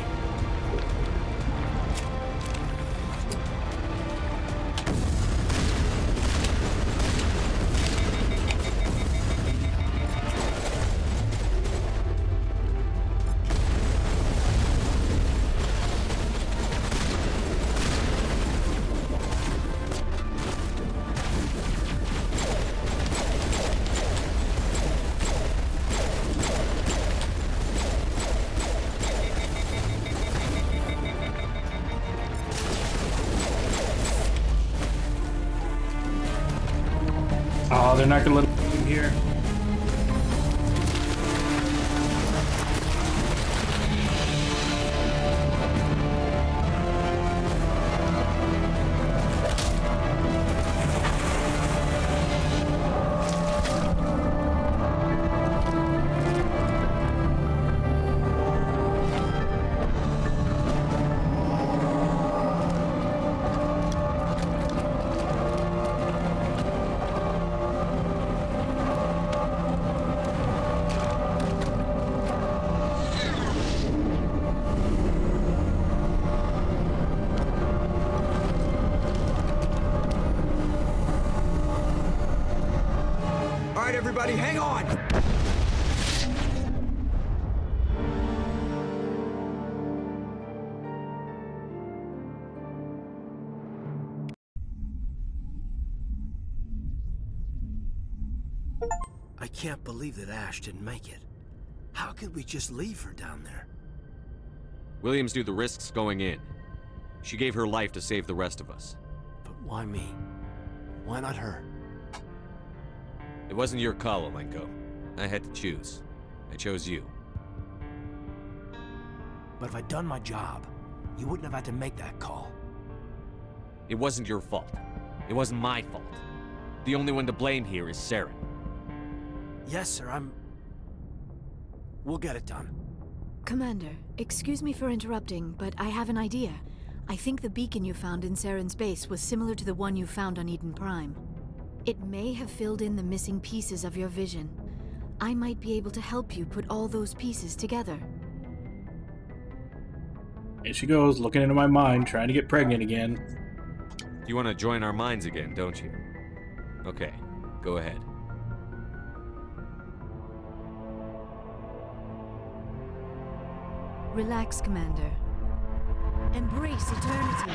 Oh, they're not gonna let him in here. Everybody, hang on! I can't believe that Ash didn't make it. How could we just leave her down there? Williams knew the risks going in. She gave her life to save the rest of us. But why me? Why not her? It wasn't your call, Olenko. I had to choose. I chose you. But if I'd done my job, you wouldn't have had to make that call. It wasn't your fault. It wasn't my fault. The only one to blame here is Saren. Yes, sir, We'll get it done. Commander, excuse me for interrupting, but I have an idea. I think the beacon you found in Saren's base was similar to the one you found on Eden Prime. It may have filled in the missing pieces of your vision. I might be able to help you put all those pieces together. Here she goes, looking into my mind, trying to get pregnant again. You want to join our minds again, don't you? Okay, go ahead. Relax, Commander. Embrace eternity.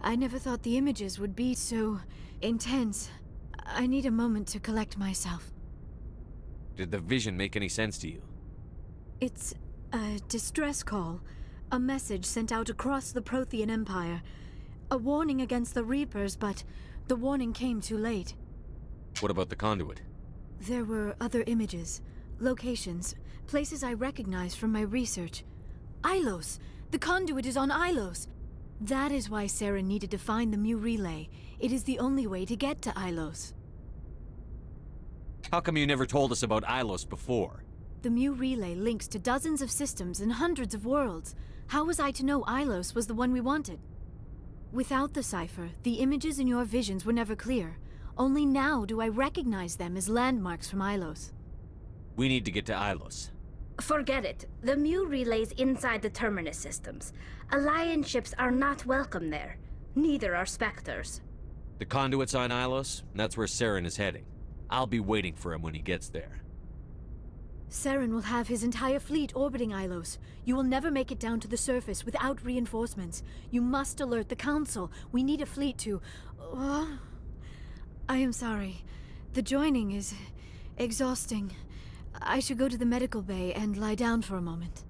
I never thought the images would be so intense. I need a moment to collect myself. Did the vision make any sense to you? It's a distress call. A message sent out across the Prothean Empire. A warning against the Reapers, but the warning came too late. What about the conduit? There were other images, locations, places I recognized from my research. Ilos! The conduit is on Ilos. That is why Saren needed to find the Mu relay. It is the only way to get to Ilos. How come you never told us about Ilos before? The Mu relay links to dozens of systems and hundreds of worlds. How was I to know Ilos was the one we wanted? Without the cipher, the images in your visions were never clear. Only now do I recognize them as landmarks from Ilos. We need to get to Ilos. Forget it. The Mu relay's inside the Terminus systems. Alliance ships are not welcome there. Neither are Spectres. The conduit's on Ilos, and that's where Saren is heading. I'll be waiting for him when he gets there. Saren will have his entire fleet orbiting Ilos. You will never make it down to the surface without reinforcements. You must alert the Council. We need a fleet to... I am sorry. The joining is exhausting. I should go to the medical bay and lie down for a moment.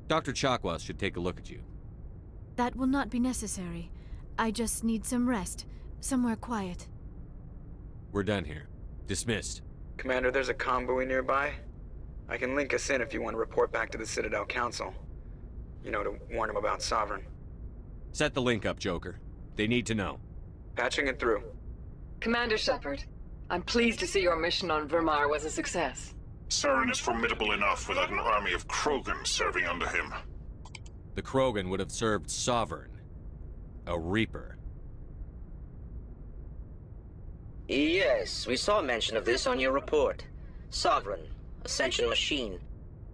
Dr. Chakwas should take a look at you. That will not be necessary. I just need some rest. Somewhere quiet. We're done here. Dismissed. Commander, there's a convoy nearby. I can link us in if you want to report back to the Citadel Council. You know, to warn them about Sovereign. Set the link up, Joker. They need to know. Patching it through. Commander Shepard, I'm pleased to see your mission on VrrMrrr was a success. Saren is formidable enough without an army of Krogan serving under him. The Krogan would have served Sovereign. A Reaper. Yes, we saw mention of this on your report. Sovereign, Ascension machine,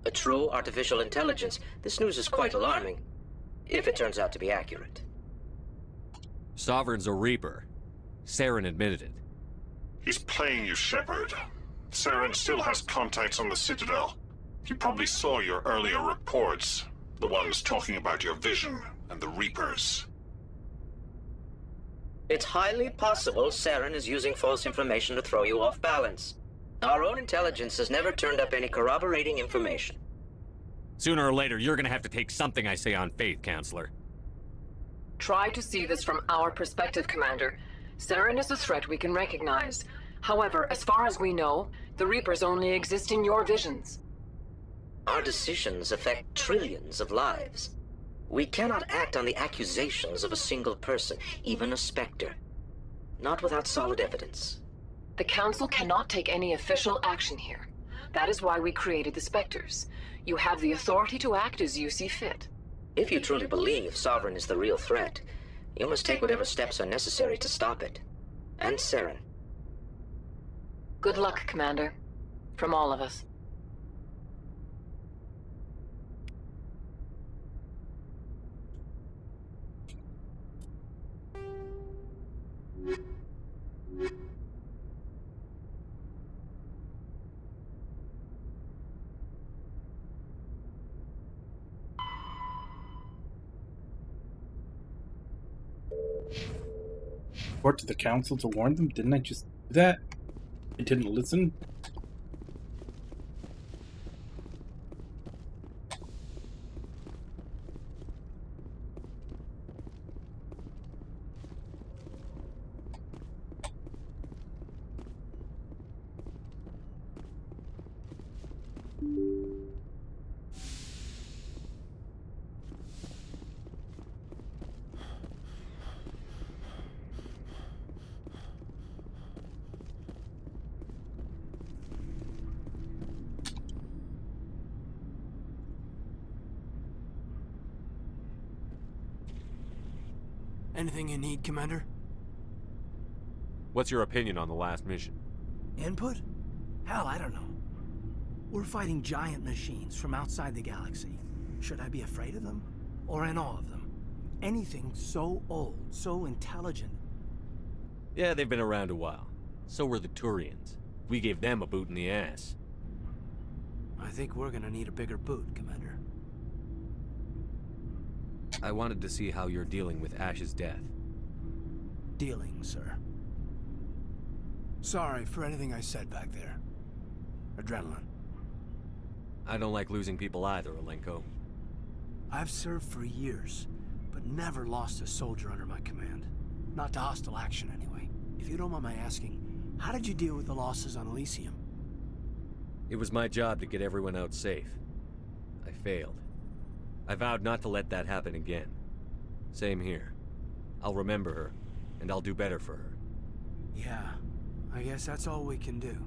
a true artificial intelligence. This news is quite alarming, if it turns out to be accurate. Sovereign's a Reaper. Saren admitted it. He's playing you, Shepard. Saren still has contacts on the Citadel. He probably saw your earlier reports, the ones talking about your vision and the Reapers. It's highly possible Saren is using false information to throw you off balance. Our own intelligence has never turned up any corroborating information. Sooner or later, you're gonna have to take something I say on faith, Counselor. Try to see this from our perspective, Commander. Saren is a threat we can recognize. However, as far as we know, the Reapers only exist in your visions. Our decisions affect trillions of lives. We cannot act on the accusations of a single person, even a Spectre. Not without solid evidence. The Council cannot take any official action here. That is why we created the Spectres. You have the authority to act as you see fit. If you truly believe Sovereign is the real threat, you must take whatever steps are necessary to stop it. And Saren. Good luck, Commander. From all of us. Report to the council to warn them? Didn't I just do that? I didn't listen? Anything you need, Commander? What's your opinion on the last mission? Input? Hell, I don't know. We're fighting giant machines from outside the galaxy. Should I be afraid of them? Or in awe of them? Anything so old, so intelligent. Yeah, they've been around a while. So were the Turians. We gave them a boot in the ass. I think we're gonna need a bigger boot, Commander. I wanted to see how you're dealing with Ash's death. Dealing, sir. Sorry for anything I said back there. Adrenaline. I don't like losing people either, Alenko. I've served for years, but never lost a soldier under my command. Not to hostile action, anyway. If you don't mind my asking, how did you deal with the losses on Elysium? It was my job to get everyone out safe. I failed. I vowed not to let that happen again. Same here. I'll remember her, and I'll do better for her. Yeah, I guess that's all we can do.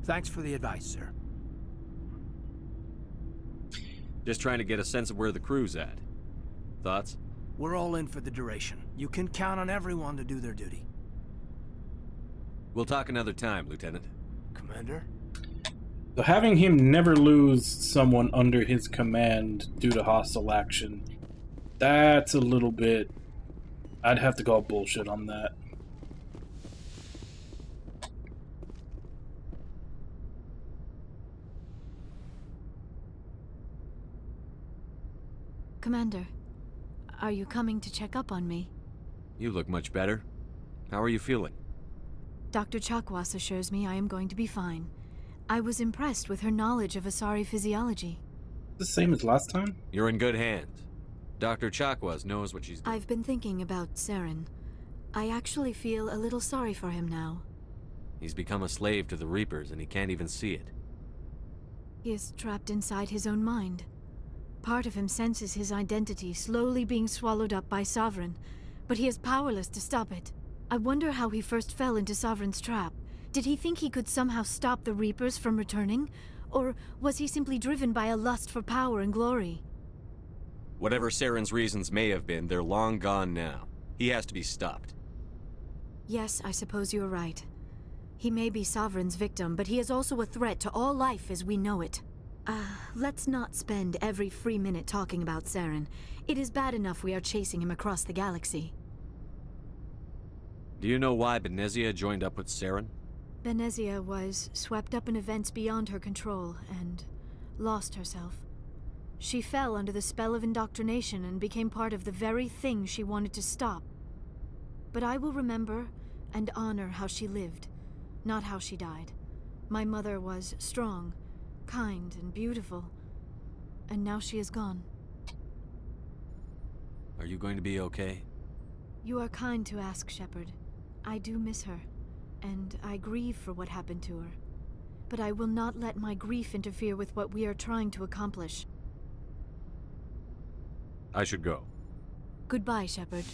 Thanks for the advice, sir. Just trying to get a sense of where the crew's at. Thoughts? We're all in for the duration. You can count on everyone to do their duty. We'll talk another time, Lieutenant. Commander? So having him never lose someone under his command due to hostile action, that's a little bit... I'd have to call bullshit on that. Commander, are you coming to check up on me? You look much better. How are you feeling? Dr. Chakwas assures me I am going to be fine. I was impressed with her knowledge of Asari physiology. The same as last time? You're in good hands. Dr. Chakwas knows what she's doing. I've been thinking about Saren. I actually feel a little sorry for him now. He's become a slave to the Reapers, and he can't even see it. He is trapped inside his own mind. Part of him senses his identity slowly being swallowed up by Sovereign, but he is powerless to stop it. I wonder how he first fell into Sovereign's trap. Did he think he could somehow stop the Reapers from returning? Or was he simply driven by a lust for power and glory? Whatever Saren's reasons may have been, they're long gone now. He has to be stopped. Yes, I suppose you're right. He may be Sovereign's victim, but he is also a threat to all life as we know it. Let's not spend every free minute talking about Saren. It is bad enough we are chasing him across the galaxy. Do you know why Benezia joined up with Saren? Benezia was swept up in events beyond her control and lost herself. She fell under the spell of indoctrination and became part of the very thing she wanted to stop. But I will remember and honor how she lived, not how she died. My mother was strong, kind, and beautiful, and now she is gone. Are you going to be okay? You are kind to ask, Shepard. I do miss her, and I grieve for what happened to her. But I will not let my grief interfere with what we are trying to accomplish. I should go. Goodbye, Shepard.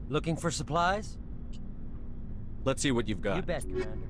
Looking for supplies? Let's see what you've got. You bet, Commander.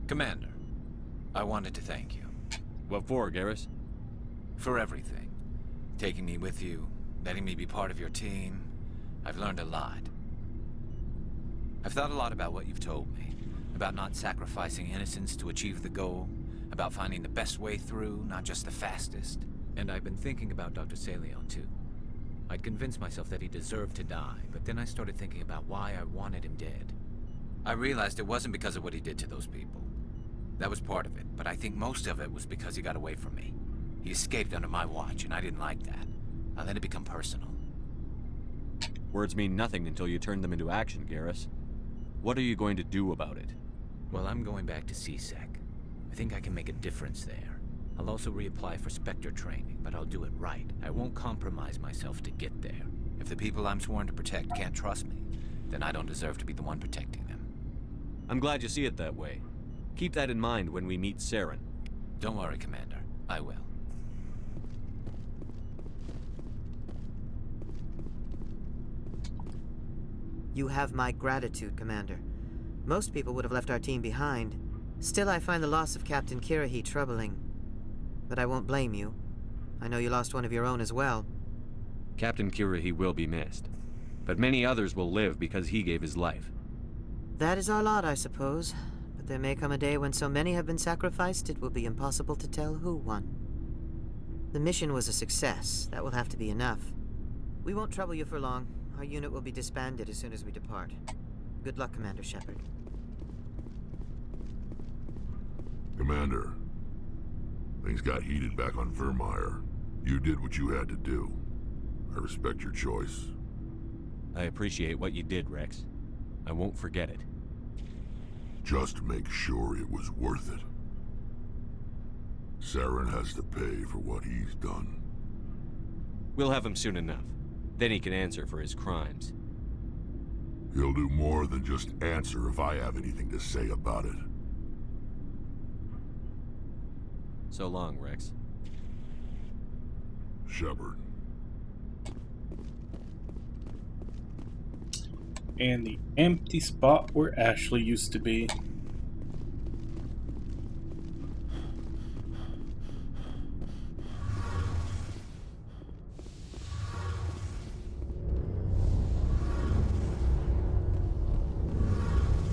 Commander, I wanted to thank you. What for, Garrus? For everything. Taking me with you, letting me be part of your team. I've learned a lot. I've thought a lot about what you've told me. About not sacrificing innocence to achieve the goal. About finding the best way through, not just the fastest. And I've been thinking about Dr. Saleon, too. I'd convinced myself that he deserved to die, but then I started thinking about why I wanted him dead. I realized it wasn't because of what he did to those people. That was part of it, but I think most of it was because he got away from me. He escaped under my watch, and I didn't like that. I let it become personal. Words mean nothing until you turn them into action, Garrus. What are you going to do about it? Well, I'm going back to CSEC. I think I can make a difference there. I'll also reapply for Spectre training, but I'll do it right. I won't compromise myself to get there. If the people I'm sworn to protect can't trust me, then I don't deserve to be the one protecting them. I'm glad you see it that way. Keep that in mind when we meet Saren. Don't worry, Commander. I will. You have my gratitude, Commander. Most people would have left our team behind. Still, I find the loss of Captain Kirahi troubling. But I won't blame you. I know you lost one of your own as well. Captain Kirahi will be missed, but many others will live because he gave his life. That is our lot, I suppose. But there may come a day when so many have been sacrificed, it will be impossible to tell who won. The mission was a success. That will have to be enough. We won't trouble you for long. Our unit will be disbanded as soon as we depart. Good luck, Commander Shepard. Commander, things got heated back on VrrMrrr. You did what you had to do. I respect your choice. I appreciate what you did, Rex. I won't forget it. Just make sure it was worth it. Saren has to pay for what he's done. We'll have him soon enough. Then he can answer for his crimes. He'll do more than just answer if I have anything to say about it. So long, Rex. Shepard. And the empty spot where Ashley used to be.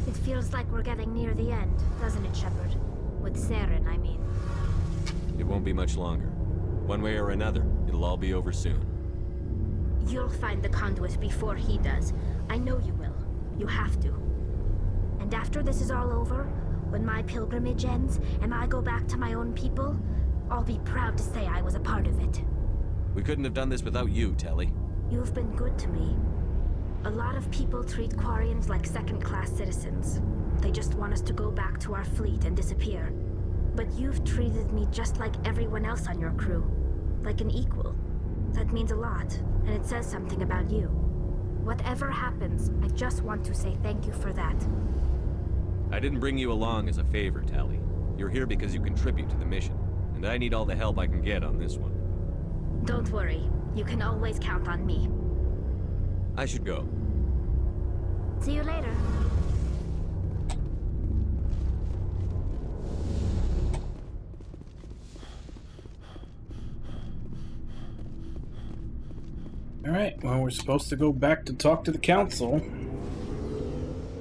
It feels like we're getting near the end, doesn't it, Shepard? With Saren, I mean. It won't be much longer. One way or another, it'll all be over soon. You'll find the conduit before he does. I know you will. You have to. And after this is all over, when my pilgrimage ends and I go back to my own people, I'll be proud to say I was a part of it. We couldn't have done this without you, Telly. You've been good to me. A lot of people treat Quarians like second-class citizens. They just want us to go back to our fleet and disappear. But you've treated me just like everyone else on your crew. Like an equal. That means a lot, and it says something about you. Whatever happens, I just want to say thank you for that. I didn't bring you along as a favor, Telly. You're here because you contribute to the mission, and I need all the help I can get on this one. Don't worry. You can always count on me. I should go. See you later. Alright, well, we're supposed to go back to talk to the council.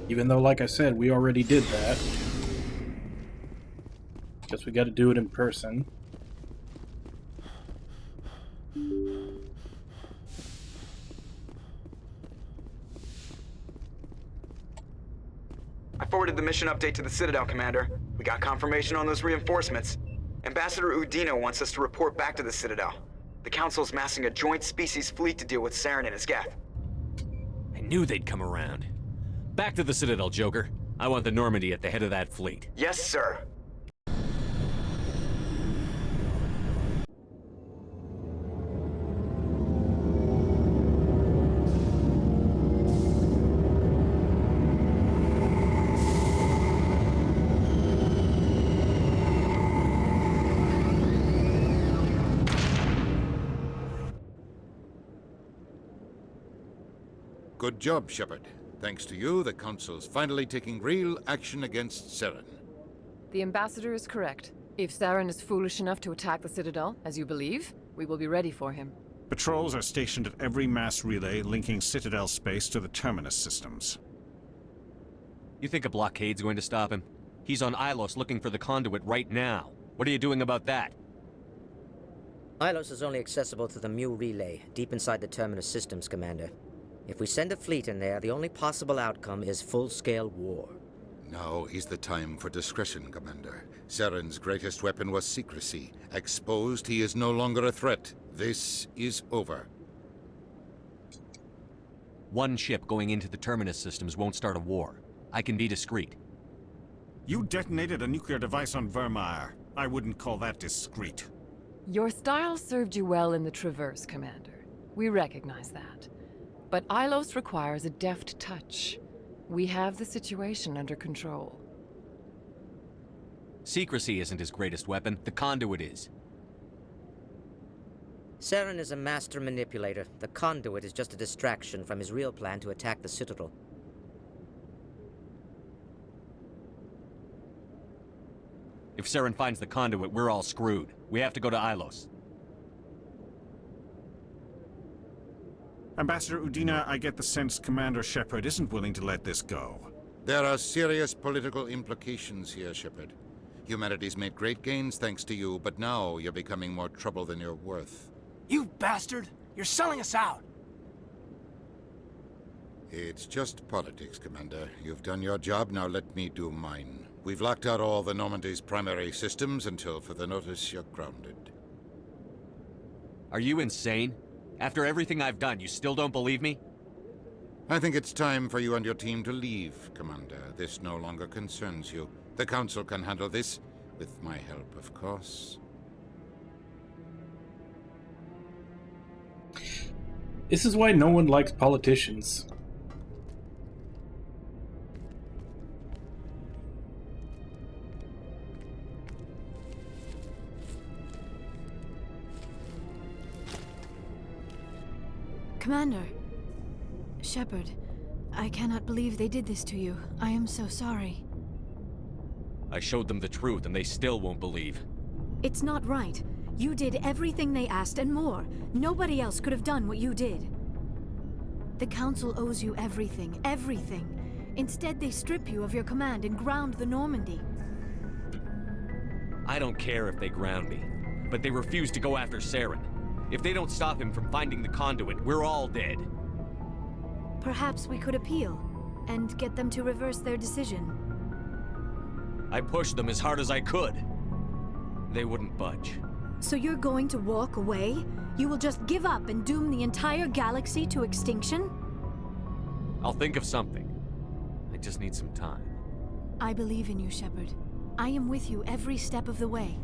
Even though, like I said, we already did that. Guess we gotta do it in person. I forwarded the mission update to the Citadel, Commander. We got confirmation on those reinforcements. Ambassador Udino wants us to report back to the Citadel. The Council's massing a joint species fleet to deal with Saren and his Geth. I knew they'd come around. Back to the Citadel, Joker. I want the Normandy at the head of that fleet. Yes, sir. Good job, Shepard. Thanks to you, the Council's finally taking real action against Saren. The Ambassador is correct. If Saren is foolish enough to attack the Citadel, as you believe, we will be ready for him. Patrols are stationed at every mass relay linking Citadel space to the Terminus systems. You think a blockade's going to stop him? He's on Ilos looking for the conduit right now. What are you doing about that? Ilos is only accessible to the Mu relay, deep inside the Terminus systems, Commander. If we send a fleet in there, the only possible outcome is full-scale war. Now is the time for discretion, Commander. Saren's greatest weapon was secrecy. Exposed, he is no longer a threat. This is over. One ship going into the Terminus systems won't start a war. I can be discreet. You detonated a nuclear device on VrrMrrr. I wouldn't call that discreet. Your style served you well in the Traverse, Commander. We recognize that. But Ilos requires a deft touch. We have the situation under control. Secrecy isn't his greatest weapon. The conduit is. Saren is a master manipulator. The conduit is just a distraction from his real plan to attack the Citadel. If Saren finds the conduit, we're all screwed. We have to go to Ilos. Ambassador Udina, I get the sense Commander Shepard isn't willing to let this go. There are serious political implications here, Shepard. Humanity's made great gains thanks to you, but now you're becoming more trouble than you're worth. You bastard! You're selling us out! It's just politics, Commander. You've done your job, now let me do mine. We've locked out all the Normandy's primary systems until further notice you're grounded. Are you insane? After everything I've done, you still don't believe me? I think it's time for you and your team to leave, Commander. This no longer concerns you. The Council can handle this, with my help, of course. This is why no one likes politicians. Commander. Shepard, I cannot believe they did this to you. I am so sorry. I showed them the truth and they still won't believe. It's not right. You did everything they asked and more. Nobody else could have done what you did. The Council owes you everything, everything. Instead, they strip you of your command and ground the Normandy. I don't care if they ground me, but they refuse to go after Saren. If they don't stop him from finding the conduit, we're all dead. Perhaps we could appeal, and get them to reverse their decision. I pushed them as hard as I could. They wouldn't budge. So you're going to walk away? You will just give up and doom the entire galaxy to extinction? I'll think of something. I just need some time. I believe in you, Shepard. I am with you every step of the way.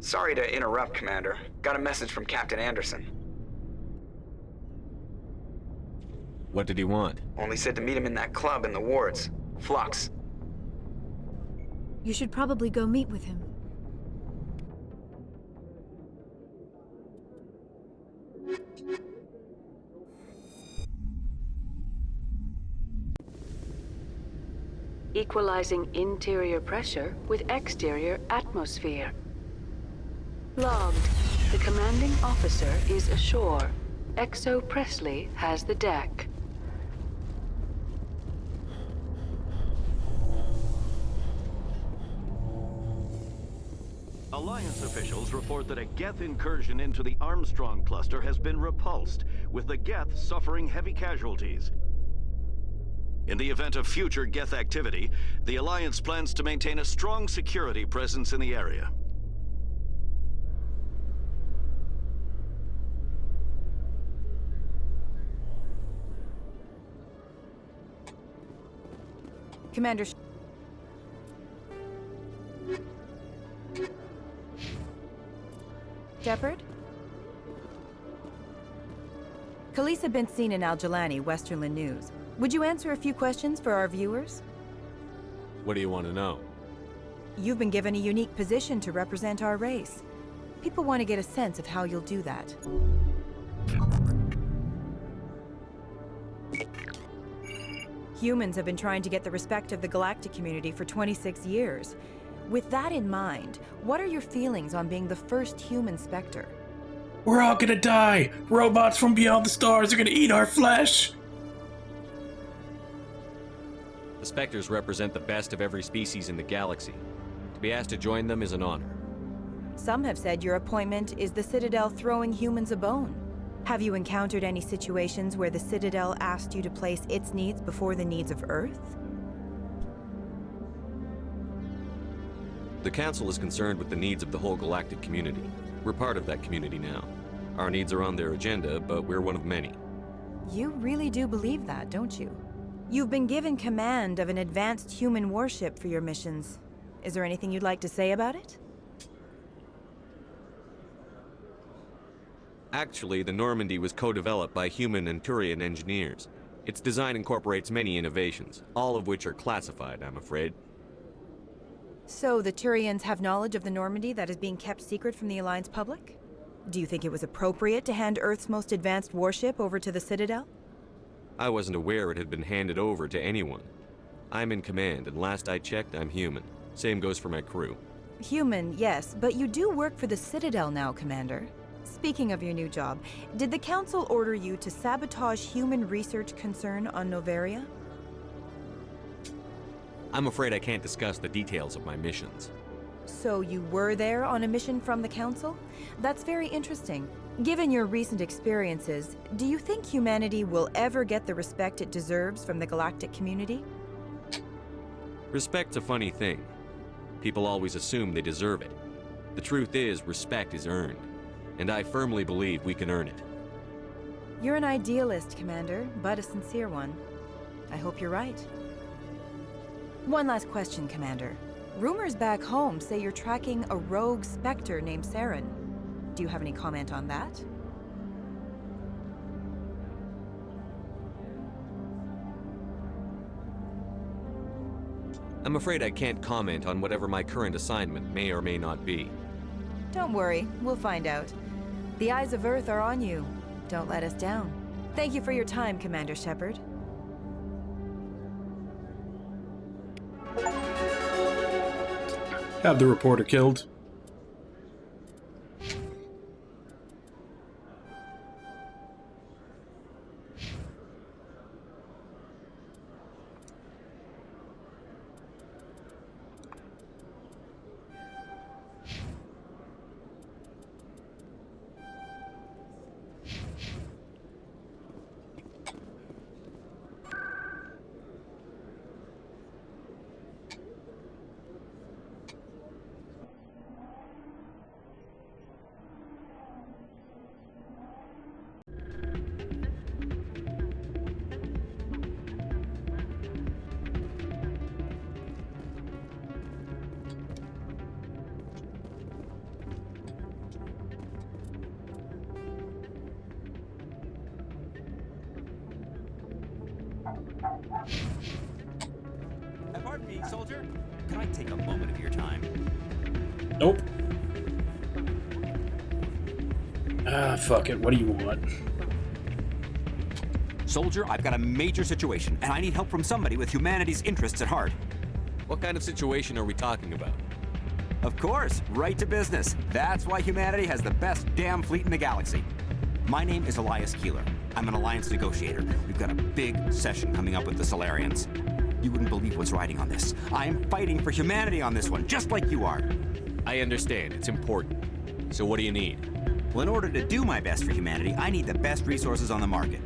Sorry to interrupt, Commander. Got a message from Captain Anderson. What did he want? Only said to meet him in that club in the wards. Flux. You should probably go meet with him. Equalizing interior pressure with exterior atmosphere. Logged. The commanding officer is ashore. Exo Presley has the deck. Alliance officials report that a Geth incursion into the Armstrong cluster has been repulsed, with the Geth suffering heavy casualties. In the event of future Geth activity, the Alliance plans to maintain a strong security presence in the area. Commander... Shepard? Khalees had been seen in Al-Jalani, Westerland News. Would you answer a few questions for our viewers? What do you want to know? You've been given a unique position to represent our race. People want to get a sense of how you'll do that. Humans have been trying to get the respect of the galactic community for 26 years. With that in mind, what are your feelings on being the first human Spectre? We're all gonna die! Robots from beyond the stars are gonna eat our flesh! The Spectres represent the best of every species in the galaxy. To be asked to join them is an honor. Some have said your appointment is the Citadel throwing humans a bone. Have you encountered any situations where the Citadel asked you to place its needs before the needs of Earth? The Council is concerned with the needs of the whole galactic community. We're part of that community now. Our needs are on their agenda, but we're one of many. You really do believe that, don't you? You've been given command of an advanced human warship for your missions. Is there anything you'd like to say about it? Actually, the Normandy was co-developed by human and Turian engineers. Its design incorporates many innovations, all of which are classified, I'm afraid. So the Turians have knowledge of the Normandy that is being kept secret from the Alliance public? Do you think it was appropriate to hand Earth's most advanced warship over to the Citadel? I wasn't aware it had been handed over to anyone. I'm in command, and last I checked, I'm human. Same goes for my crew. Human, yes, but you do work for the Citadel now, Commander. Speaking of your new job, did the Council order you to sabotage human research concern on Noveria? I'm afraid I can't discuss the details of my missions. So you were there on a mission from the Council? That's very interesting. Given your recent experiences, do you think humanity will ever get the respect it deserves from the galactic community? Respect's a funny thing. People always assume they deserve it. The truth is, respect is earned. And I firmly believe we can earn it. You're an idealist, Commander, but a sincere one. I hope you're right. One last question, Commander. Rumors back home say you're tracking a rogue Spectre named Saren. Do you have any comment on that? I'm afraid I can't comment on whatever my current assignment may or may not be. Don't worry, we'll find out. The eyes of Earth are on you. Don't let us down. Thank you for your time, Commander Shepard. Have the reporter killed. Pardon me, soldier. Can I take a moment of your time? Nope. Ah, fuck it. What do you want? Soldier, I've got a major situation, and I need help from somebody with humanity's interests at heart. What kind of situation are we talking about? Of course, right to business. That's why humanity has the best damn fleet in the galaxy. My name is Elias Keeler. I'm an Alliance negotiator. We've got a big session coming up with the Solarians. You wouldn't believe what's riding on this. I'm fighting for humanity on this one, just like you are. I understand. It's important. So what do you need? Well, in order to do my best for humanity, I need the best resources on the market.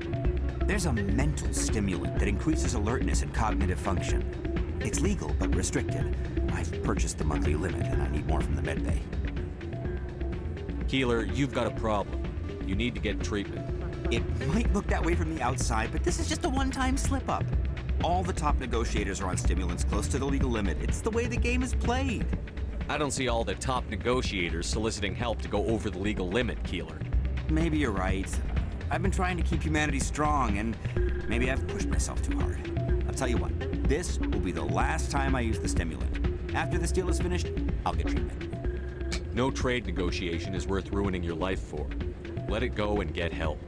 There's a mental stimulant that increases alertness and cognitive function. It's legal, but restricted. I've purchased the monthly limit, and I need more from the medbay. Keeler, you've got a problem. You need to get treatment. It might look that way from the outside, but this is just a one-time slip-up. All the top negotiators are on stimulants close to the legal limit. It's the way the game is played. I don't see all the top negotiators soliciting help to go over the legal limit, Keeler. Maybe you're right. I've been trying to keep humanity strong, and maybe I've pushed myself too hard. I'll tell you what, this will be the last time I use the stimulant. After this deal is finished, I'll get treatment. No trade negotiation is worth ruining your life for. Let it go and get help.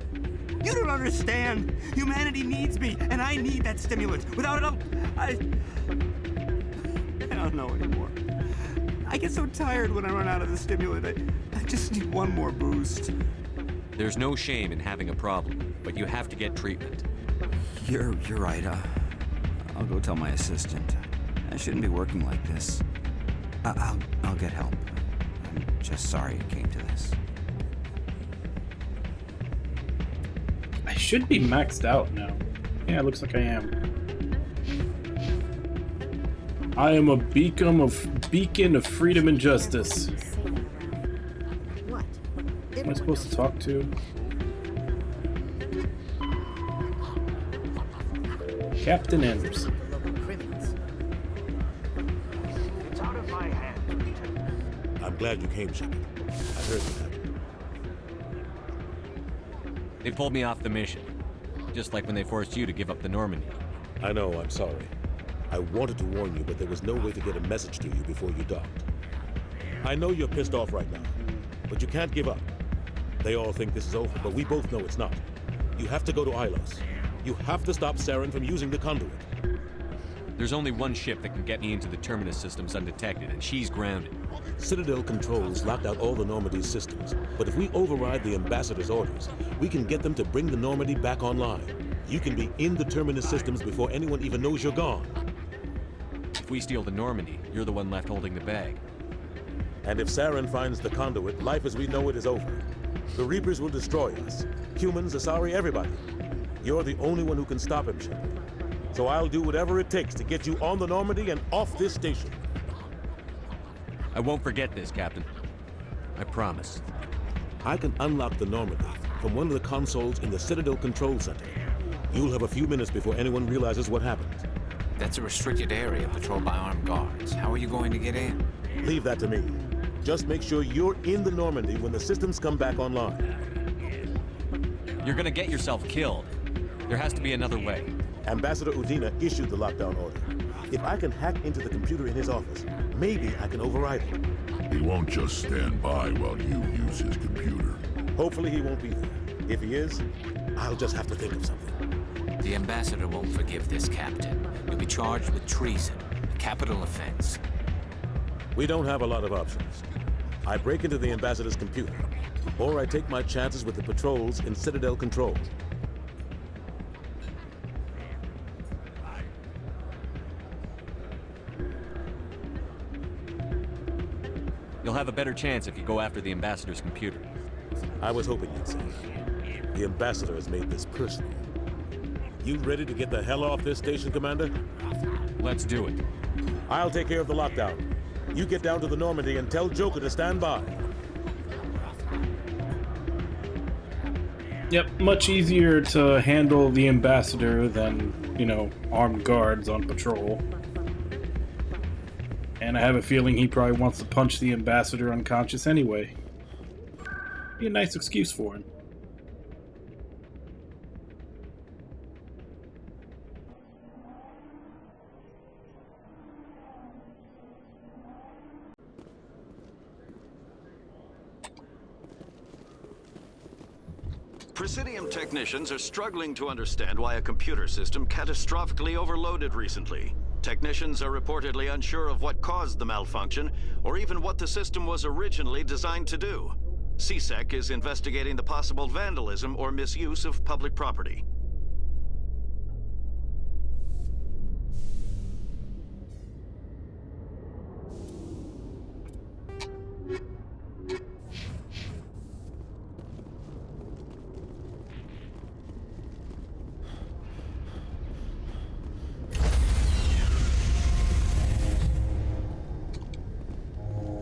You don't understand! Humanity needs me, and I need that stimulant. Without it, I don't know anymore. I get so tired when I run out of the stimulant. I just need one more boost. There's no shame in having a problem, but you have to get treatment. You're right. I'll go tell my assistant. I shouldn't be working like this. I'll get help. I'm just sorry it came to this. I should be maxed out now. Yeah, it looks like I am. I am a beacon of freedom and justice. What? Who am I supposed to talk to? Captain Anderson. It's out of my hands. I'm glad you came, Shepard. I heard that happened. They pulled me off the mission. Just like when they forced you to give up the Normandy. I know, I'm sorry. I wanted to warn you, but there was no way to get a message to you before you docked. I know you're pissed off right now, but you can't give up. They all think this is over, but we both know it's not. You have to go to Ilos. You have to stop Saren from using the conduit. There's only one ship that can get me into the Terminus systems undetected, and she's grounded. Citadel controls locked out all the Normandy's systems, but if we override the Ambassador's orders, we can get them to bring the Normandy back online. You can be in the Terminus systems before anyone even knows you're gone. If we steal the Normandy, you're the one left holding the bag. And if Saren finds the conduit, life as we know it is over. The Reapers will destroy us. Humans, Asari, everybody. You're the only one who can stop him, Shepard. So I'll do whatever it takes to get you on the Normandy and off this station. I won't forget this, Captain. I promise. I can unlock the Normandy from one of the consoles in the Citadel Control Center. You'll have a few minutes before anyone realizes what happened. That's a restricted area patrolled by armed guards. How are you going to get in? Leave that to me. Just make sure you're in the Normandy when the systems come back online. You're gonna get yourself killed. There has to be another way. Ambassador Udina issued the lockdown order. If I can hack into the computer in his office, maybe I can override it. He won't just stand by while you use his computer. Hopefully he won't be there. If he is, I'll just have to think of something. The Ambassador won't forgive this, Captain. You'll be charged with treason, a capital offense. We don't have a lot of options. I break into the Ambassador's computer, or I take my chances with the patrols in Citadel Control. You'll have a better chance if you go after the Ambassador's computer. I was hoping you'd say that. The Ambassador has made this personal. You ready to get the hell off this station, Commander? Let's do it. I'll take care of the lockdown. You get down to the Normandy and tell Joker to stand by. Yep, much easier to handle the Ambassador than, you know, armed guards on patrol. And I have a feeling he probably wants to punch the Ambassador unconscious anyway. Be a nice excuse for him. Presidium technicians are struggling to understand why a computer system catastrophically overloaded recently. Technicians are reportedly unsure of what caused the malfunction, or even what the system was originally designed to do. CSEC is investigating the possible vandalism or misuse of public property.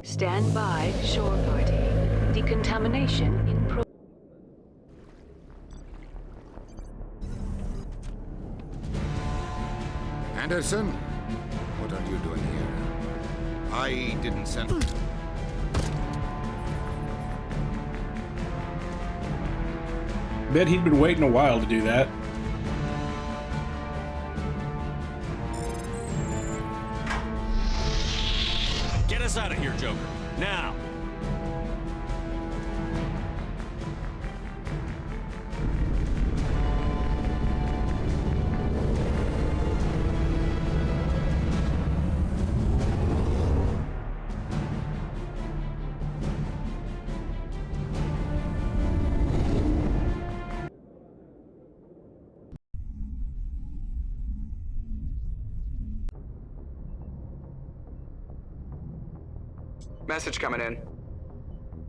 Stand by, shore party. Decontamination in pro... Anderson? What are you doing here? I didn't send... Bet he'd been waiting a while to do that. Get us out of here, Joker. Now! Message coming in.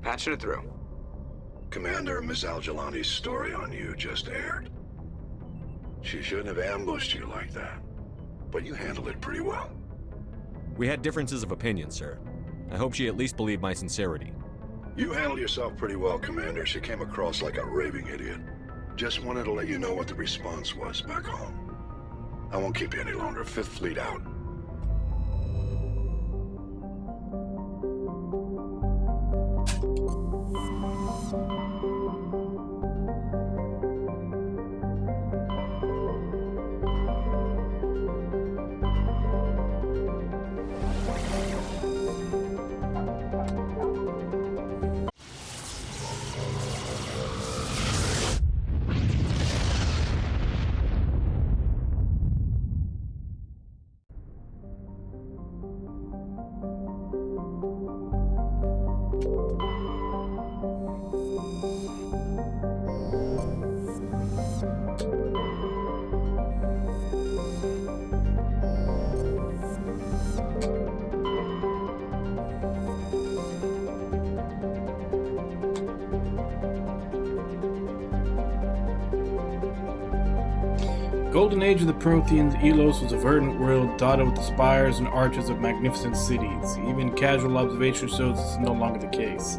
Patching it through. Commander, Ms. Al-Jalani's story on you just aired. She shouldn't have ambushed you like that, but you handled it pretty well. We had differences of opinion, sir. I hope she at least believed my sincerity. You handled yourself pretty well, Commander. She came across like a raving idiot. Just wanted to let you know what the response was back home. I won't keep you any longer. Fifth Fleet out. golden age of the Protheans, Elos was a verdant world dotted with the spires and arches of magnificent cities. Even casual observation shows this is no longer the case.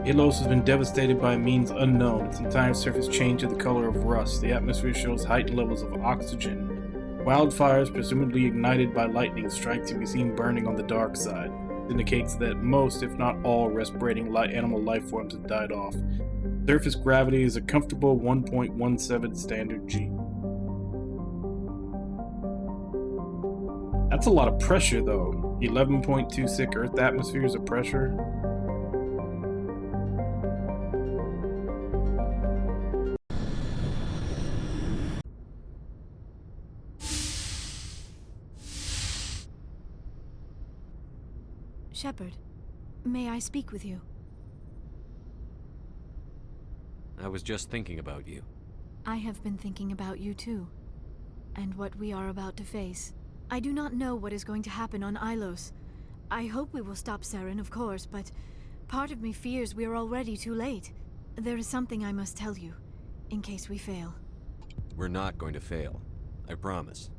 Elos has been devastated by means unknown. Its entire surface changed to the color of rust. The atmosphere shows heightened levels of oxygen. Wildfires, presumably ignited by lightning strikes, can be seen burning on the dark side. It indicates that most, if not all, respirating animal life forms have died off. Surface gravity is a comfortable 1.17 standard G. That's a lot of pressure, though. 11.26 Earth atmospheres of pressure. Shepard, may I speak with you? I was just thinking about you. I have been thinking about you too, and what we are about to face. I do not know what is going to happen on Ilos. I hope we will stop Saren, of course, but part of me fears we are already too late. There is something I must tell you, in case we fail. We're not going to fail. I promise.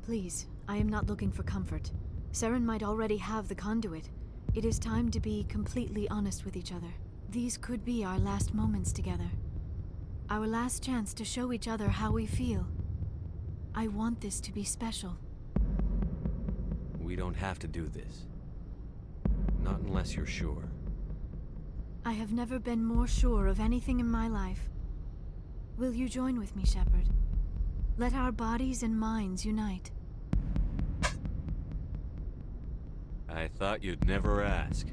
Please, I am not looking for comfort. Saren might already have the conduit. It is time to be completely honest with each other. These could be our last moments together. Our last chance to show each other how we feel. I want this to be special. We don't have to do this. Not unless you're sure. I have never been more sure of anything in my life. Will you join with me, Shepard? Let our bodies and minds unite. I thought you'd never ask.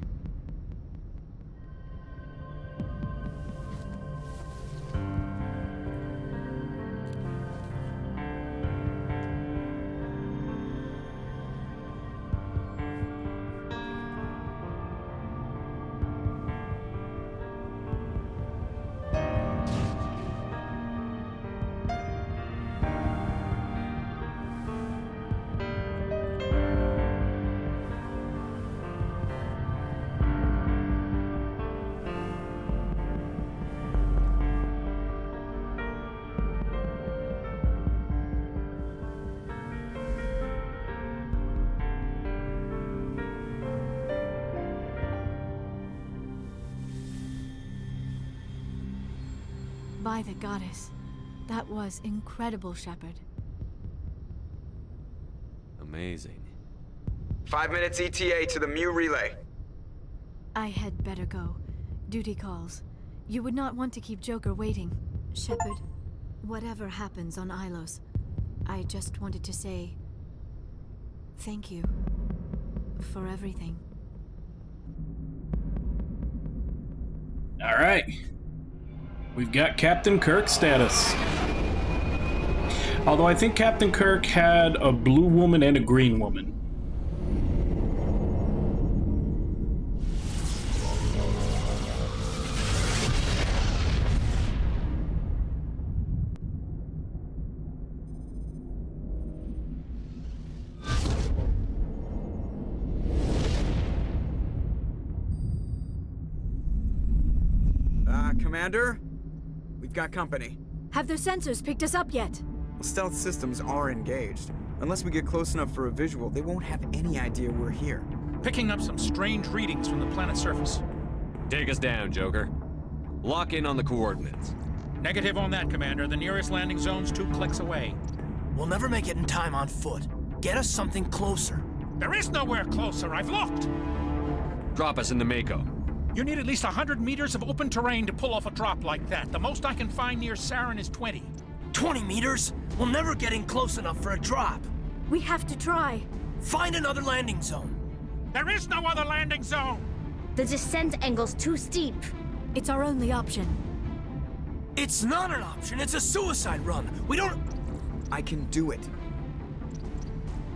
By the goddess. That was incredible, Shepard. Amazing. 5 minutes ETA to the Mu relay. I had better go. Duty calls. You would not want to keep Joker waiting. Shepard, whatever happens on Ilos, I just wanted to say thank you for everything. All right. We've got Captain Kirk status. Although I think Captain Kirk had a blue woman and a green woman. Commander? We've got company. Have their sensors picked us up yet? Well, stealth systems are engaged. Unless we get close enough for a visual, they won't have any idea we're here. Picking up some strange readings from the planet's surface. Take us down, Joker. Lock in on the coordinates. Negative on that, Commander. The nearest landing zone's 2 clicks away. We'll never make it in time on foot. Get us something closer. There is nowhere closer. I've looked. Drop us in the Mako. You need at least 100 meters of open terrain to pull off a drop like that. The most I can find near Saren is 20. 20 meters? We'll never get in close enough for a drop. We have to try. Find another landing zone. There is no other landing zone! The descent angle's too steep. It's our only option. It's not an option. It's a suicide run. We don't... I can do it.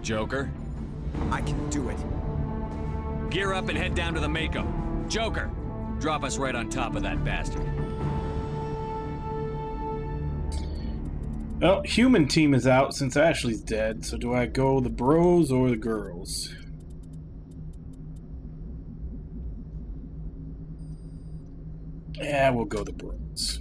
Joker? I can do it. Gear up and head down to the Mako. Joker, drop us right on top of that bastard. Well, human team is out since Ashley's dead, so do I go the bros or the girls? Yeah, we'll go the bros.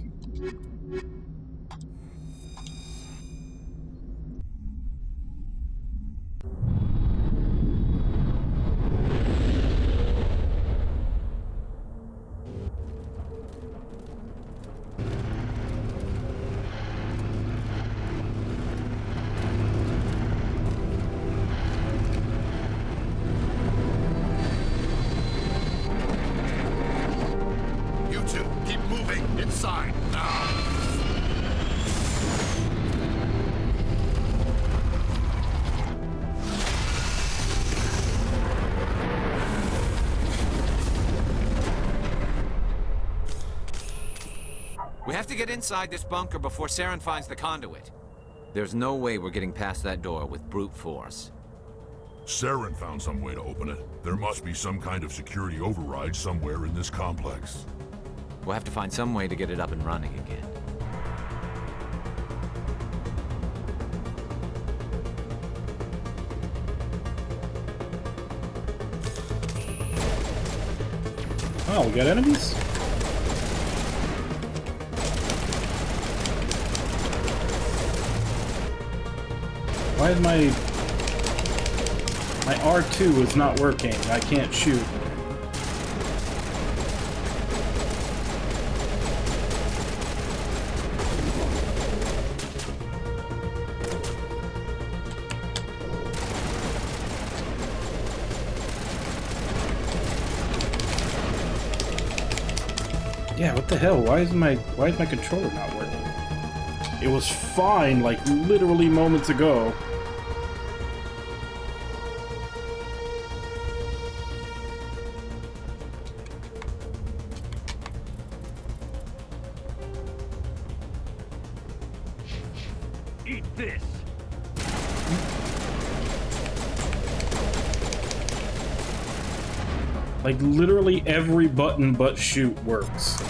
inside now! We have to get inside this bunker before Saren finds the conduit. There's no way we're getting past that door with brute force. Saren found some way to open it. There must be some kind of security override somewhere in this complex. We'll have to find some way to get it up and running again. Oh, we got enemies? Why is my R2 is not working? I can't shoot. Yeah, what the hell? Why is my controller not working? It was fine like literally moments ago. Eat this! Like literally every button but shoot works.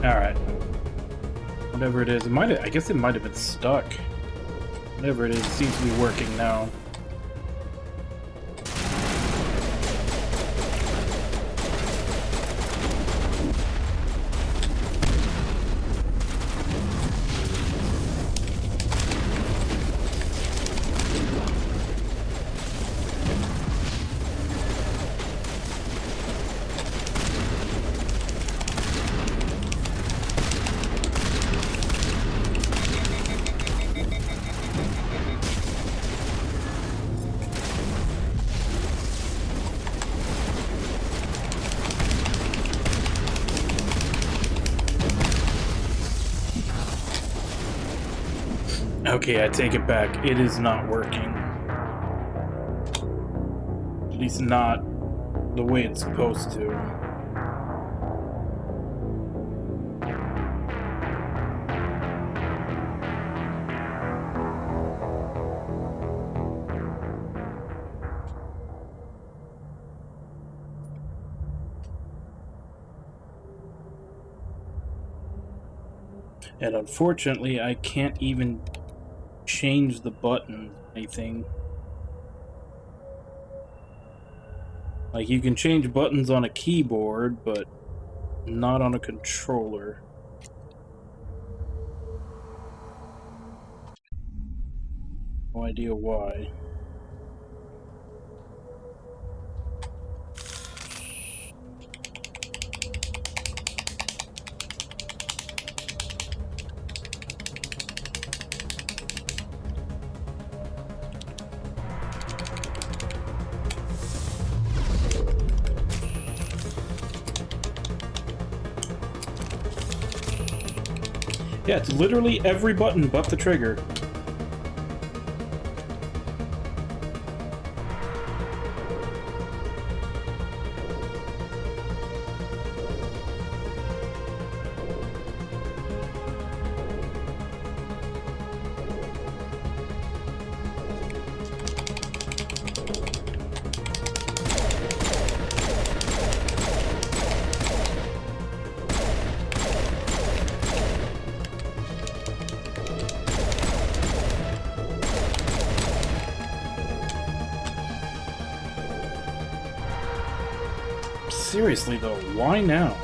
Alright. Whatever it is, I guess it might have been stuck. Whatever it is, it seems to be working now. Okay, I take it back. It is not working. At least not the way it's supposed to. And unfortunately, I can't even change the button anything. Like, you can change buttons on a keyboard, but not on a controller. No idea why. Yeah, it's literally every button but the trigger. Seriously though, why now?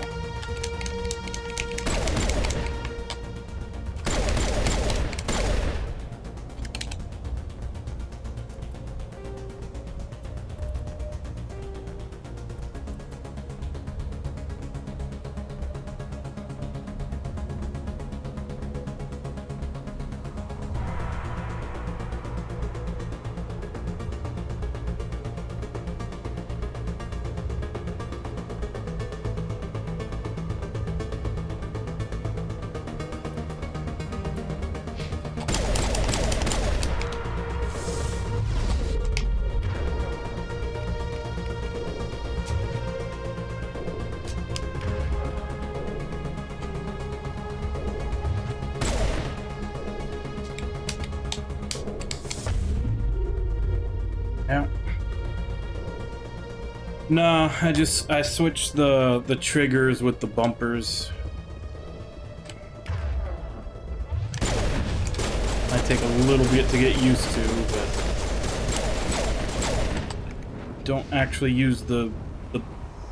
No, I switched the triggers with the bumpers. I take a little bit to get used to, but don't actually use you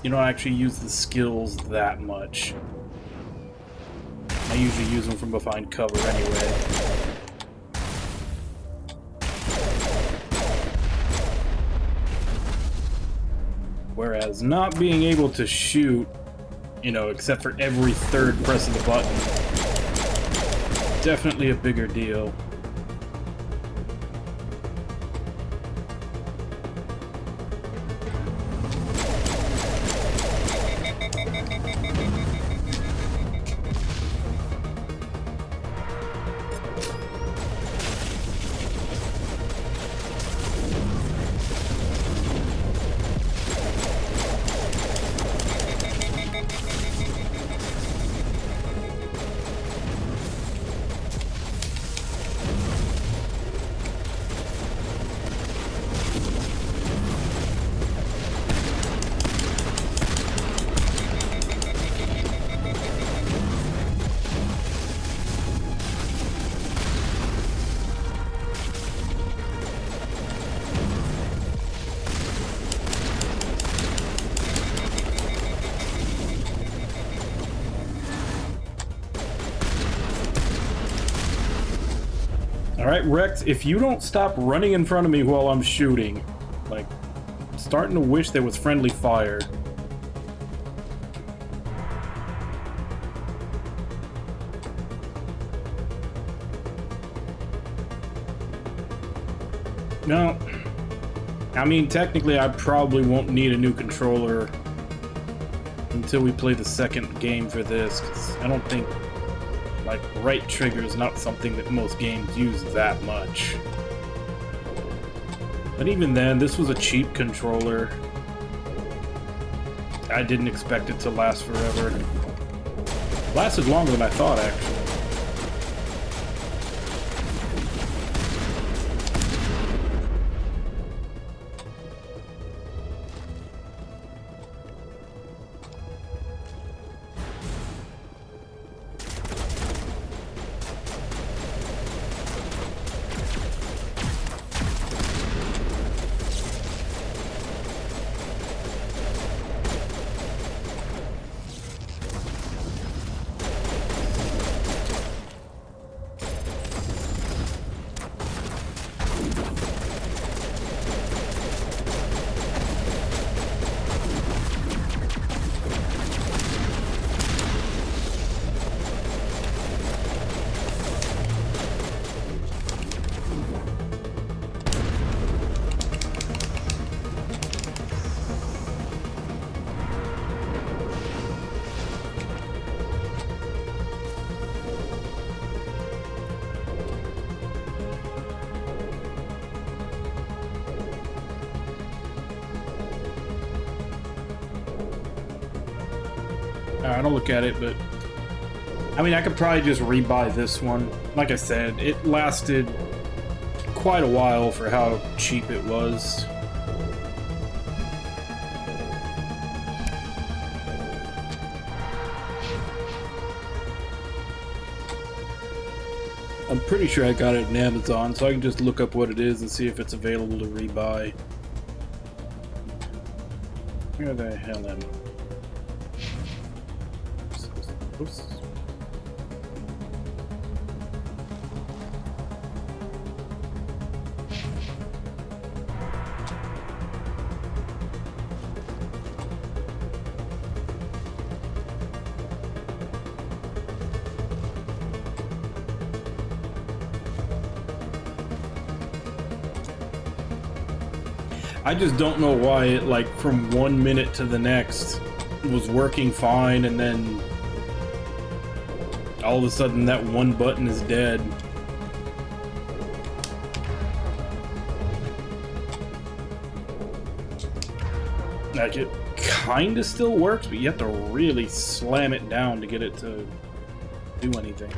don't actually use the skills that much. I usually use them from behind cover anyway. Whereas not being able to shoot, you know, except for every third press of the button, definitely a bigger deal. Alright, Rex, if you don't stop running in front of me while I'm shooting, like, I'm starting to wish there was friendly fire. No. I mean, technically, I probably won't need a new controller until we play the second game for this, because I don't think, like, right trigger is not something that most games use that much. But even then, this was a cheap controller. I didn't expect it to last forever. It lasted longer than I thought, actually. I don't look at it, but I mean, I could probably just rebuy this one. Like I said, it lasted quite a while for how cheap it was. I'm pretty sure I got it on Amazon, so I can just look up what it is and see if it's available to rebuy. Where the hell am I? Oops. I just don't know why it, like, from 1 minute to the next was working fine, and then all of a sudden that one button is dead. Like, it kinda still works, but you have to really slam it down to get it to do anything.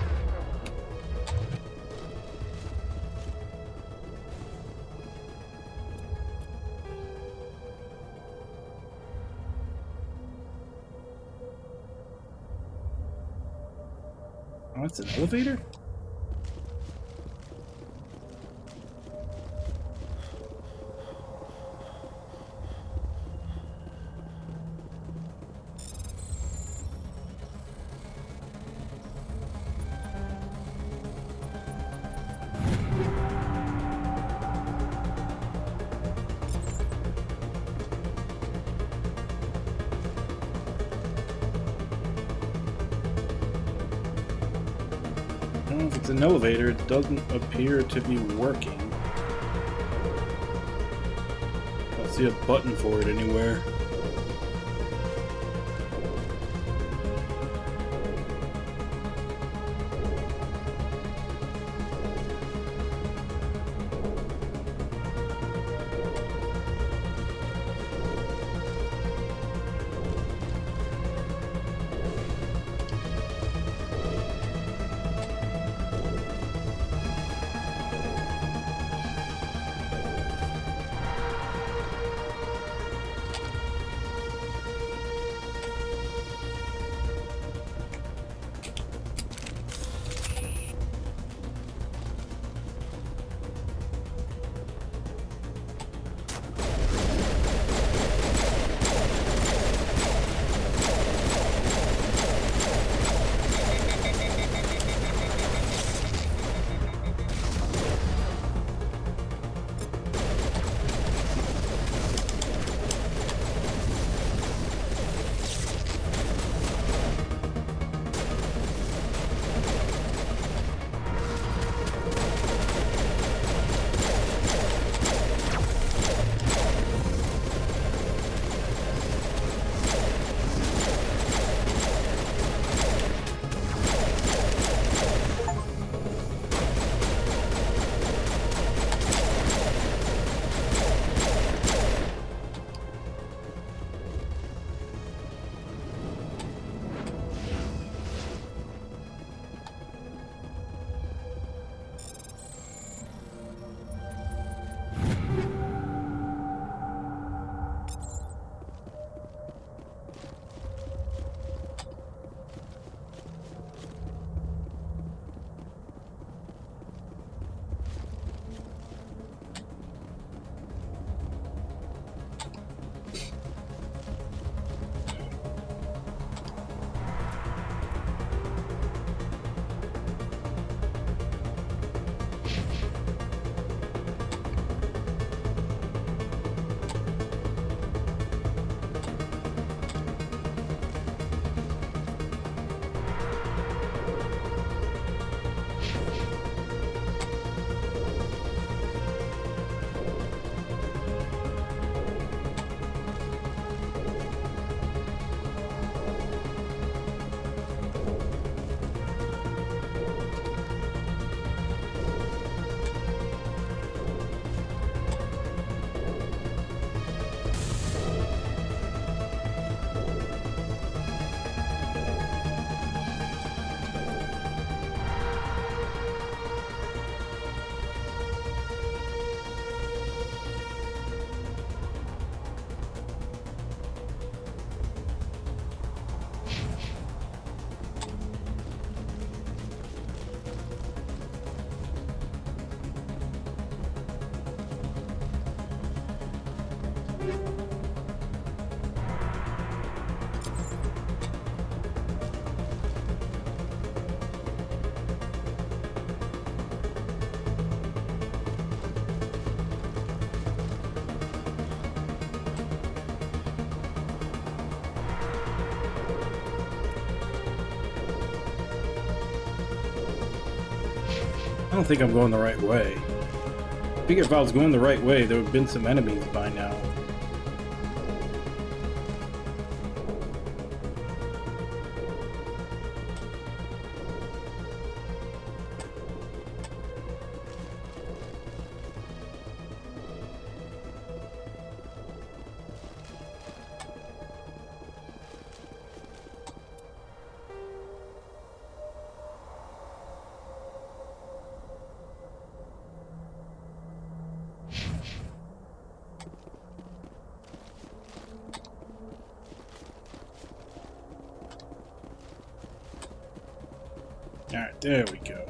Oh, it's an elevator? Well, if it's an elevator, it doesn't appear to be working. I don't see a button for it anywhere. I don't think I'm going the right way. I figure if I was going the right way, there would have been some enemies by now. Alright, there we go.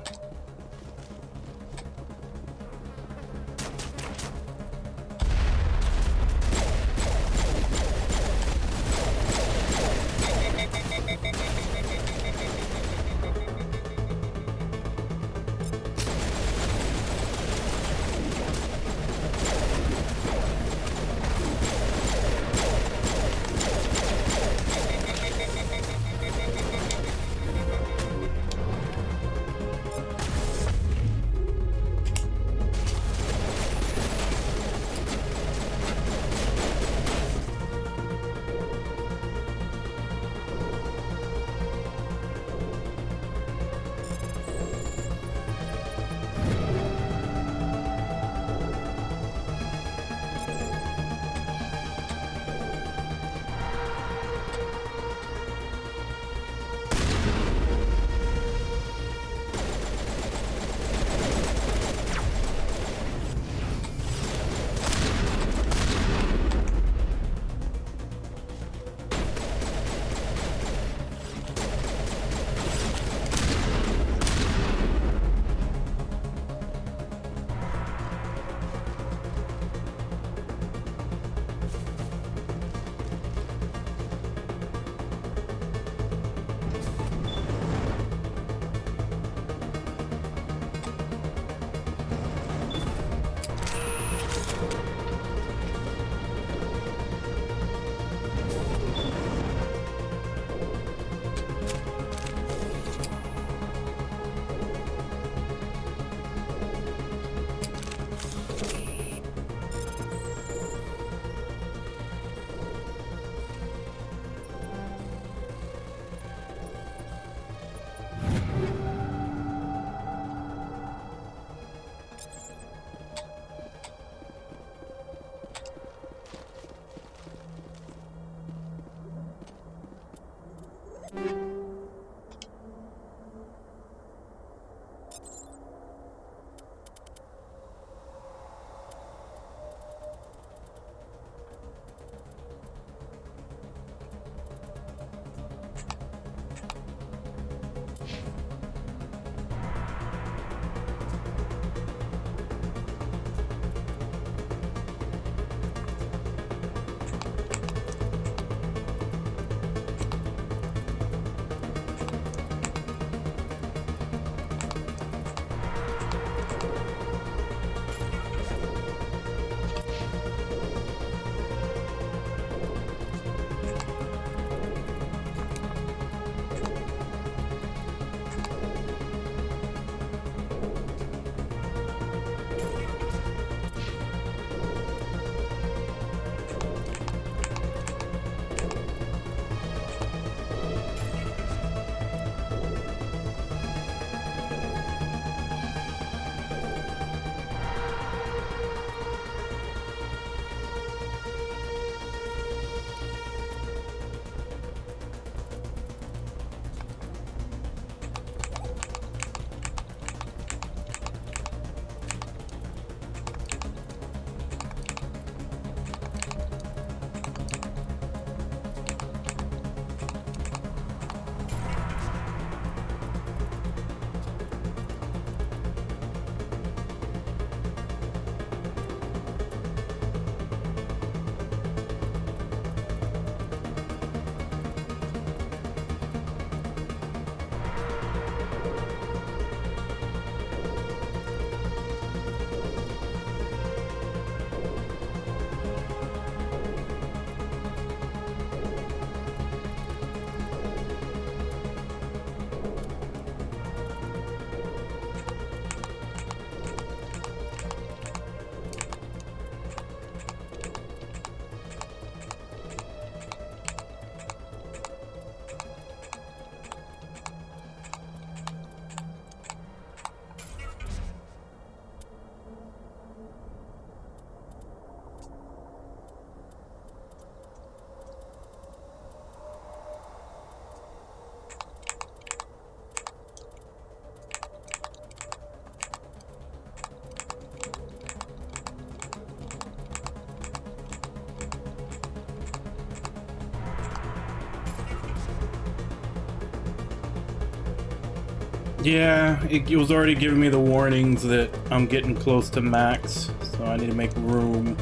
Yeah, it was already giving me the warnings that I'm getting close to max, so I need to make room.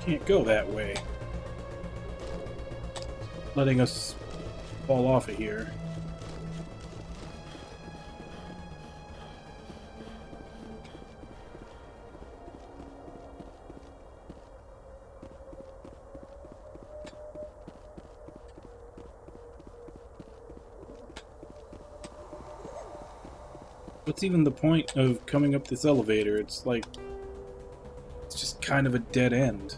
Can't go that way. Letting us fall off of here. What's even the point of coming up this elevator? It's like, it's just kind of a dead end.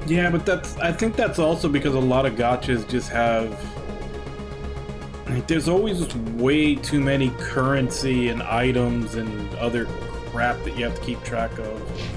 Yeah, but I think that's also because a lot of gotchas just have, like, there's always way too many currency and items and other crap that you have to keep track of.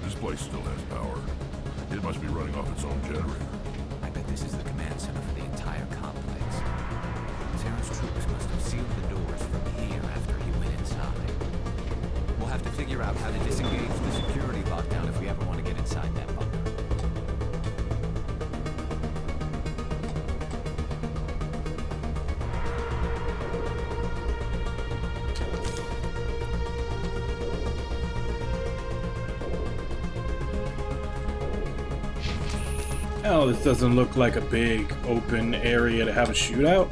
This place still has power. It must be running off its own generator. I bet this is the command center for the entire complex. Terran's troops must have sealed the doors from here after he went inside. We'll have to figure out how to disengage the security lockdown if we ever want to get inside that bunker. Oh, this doesn't look like a big open area to have a shootout.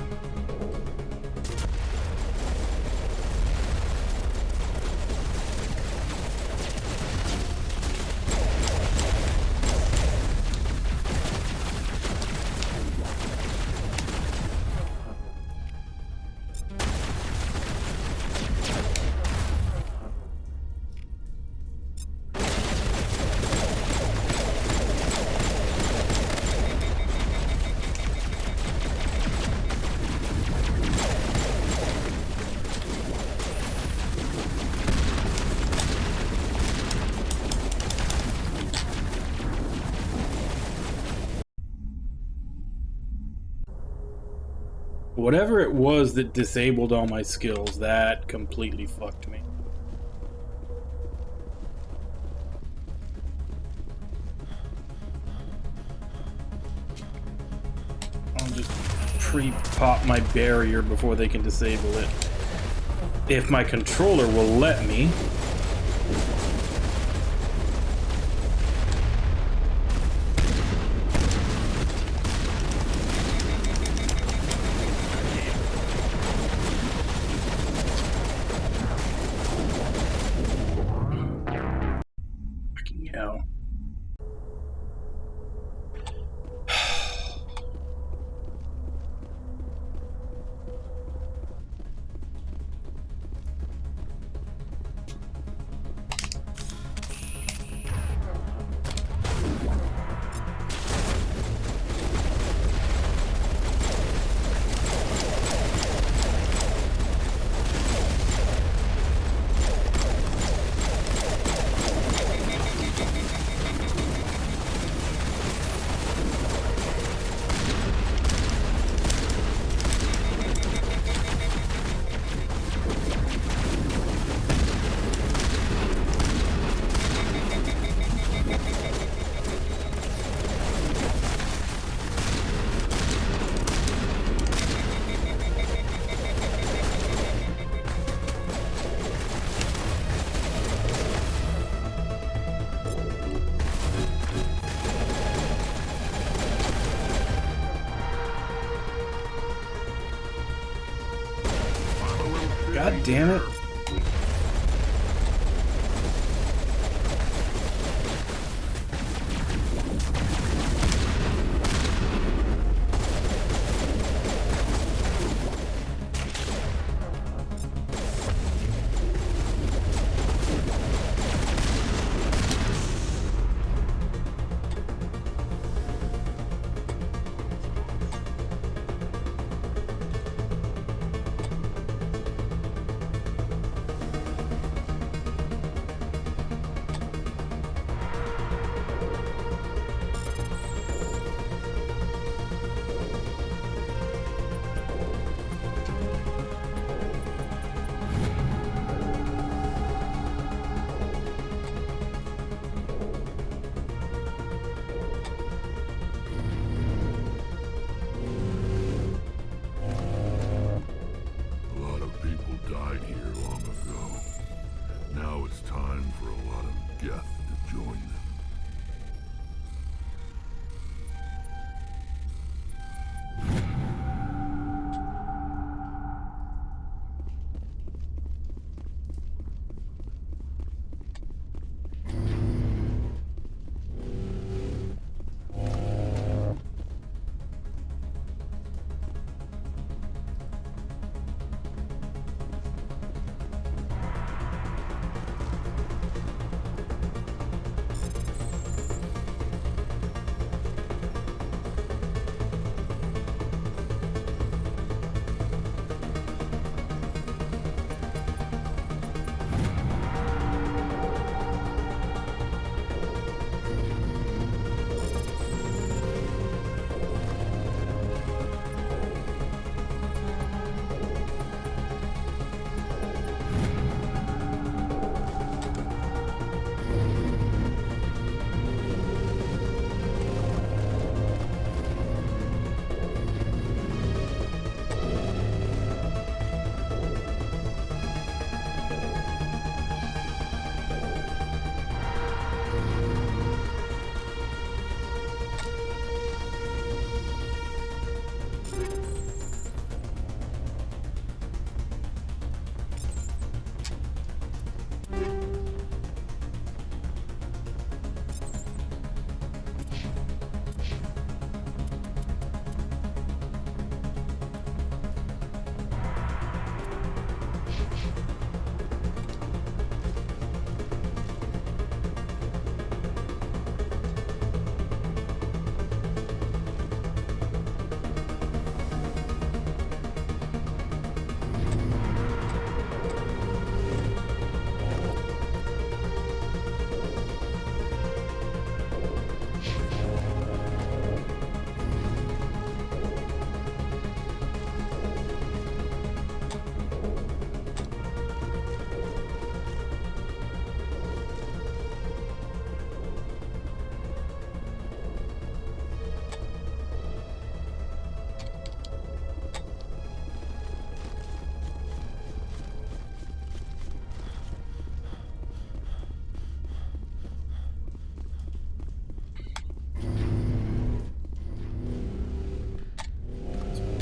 Whatever it was that disabled all my skills, that completely fucked me. I'll just creep pop my barrier before they can disable it. If my controller will let me. Fucking hell. God damn it.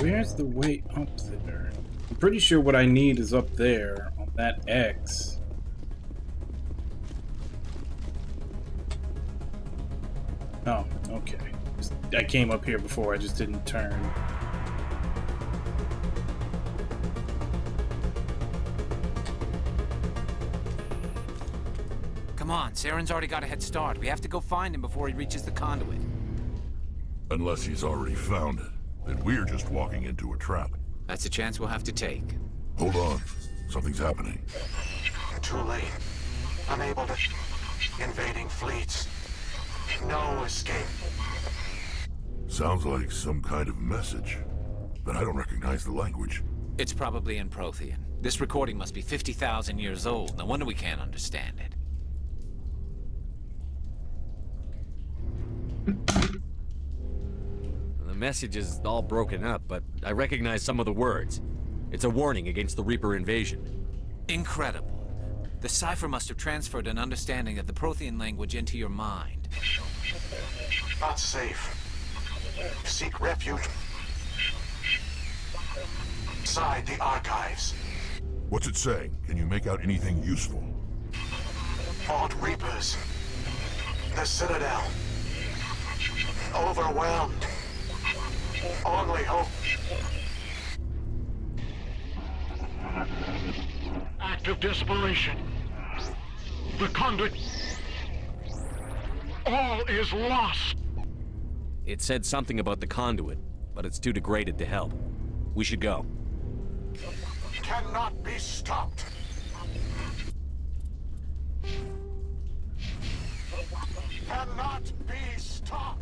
Where's the way up there? I'm pretty sure what I need is up there on that X. Oh, okay. I came up here before, I just didn't turn. Come on, Saren's already got a head start. We have to go find him before he reaches the conduit. Unless he's already found it, then we're just walking into a trap. That's a chance we'll have to take. Hold on. Something's happening. Too late. Unable to... Invading fleets. No escape. Sounds like some kind of message, but I don't recognize the language. It's probably in Prothean. This recording must be 50,000 years old. No wonder we can't understand it. The message is all broken up, but I recognize some of the words. It's a warning against the Reaper invasion. Incredible. The cipher must have transferred an understanding of the Prothean language into your mind. Not safe. Seek refuge inside the archives. What's it saying? Can you make out anything useful? Fought Reapers. The Citadel. Overwhelmed. Only hope. Act of desperation. The conduit. All is lost. It said something about the conduit, but it's too degraded to help. We should go. Cannot be stopped. Cannot be stopped.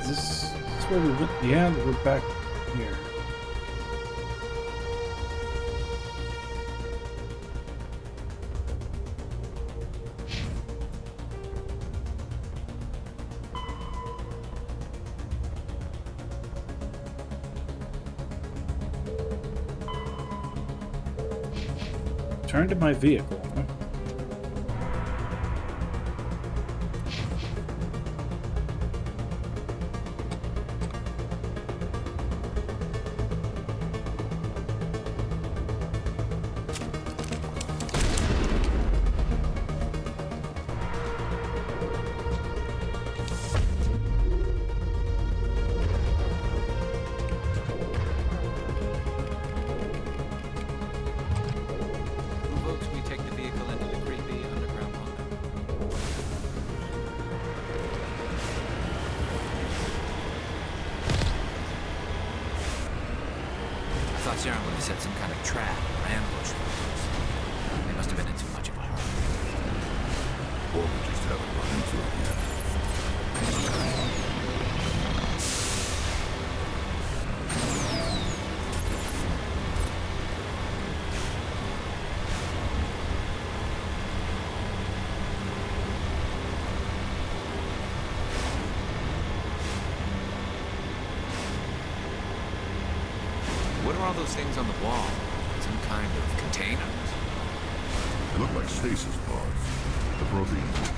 Is this where we went? Yeah, we're back here. Turn to my vehicle. Huh? Saren would have set some kind of trap or ambush for us. They must have been in too much of a hurry. Or we just haven't run into it yet. What are all those things on the wall? Some kind of containers? They look like stasis pods. The Protheans.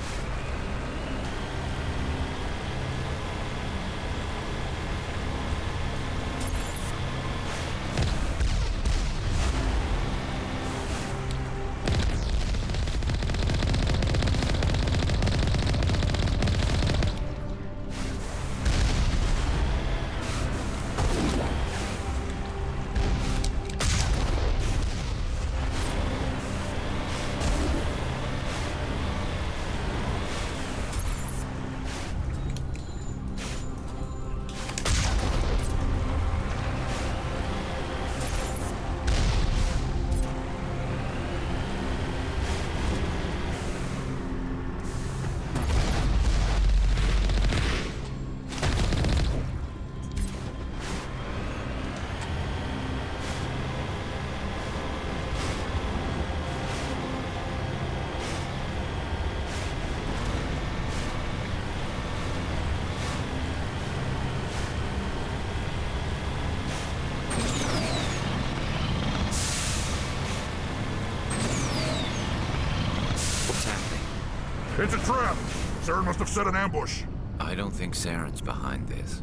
It's a trap! Saren must have set an ambush. I don't think Saren's behind this.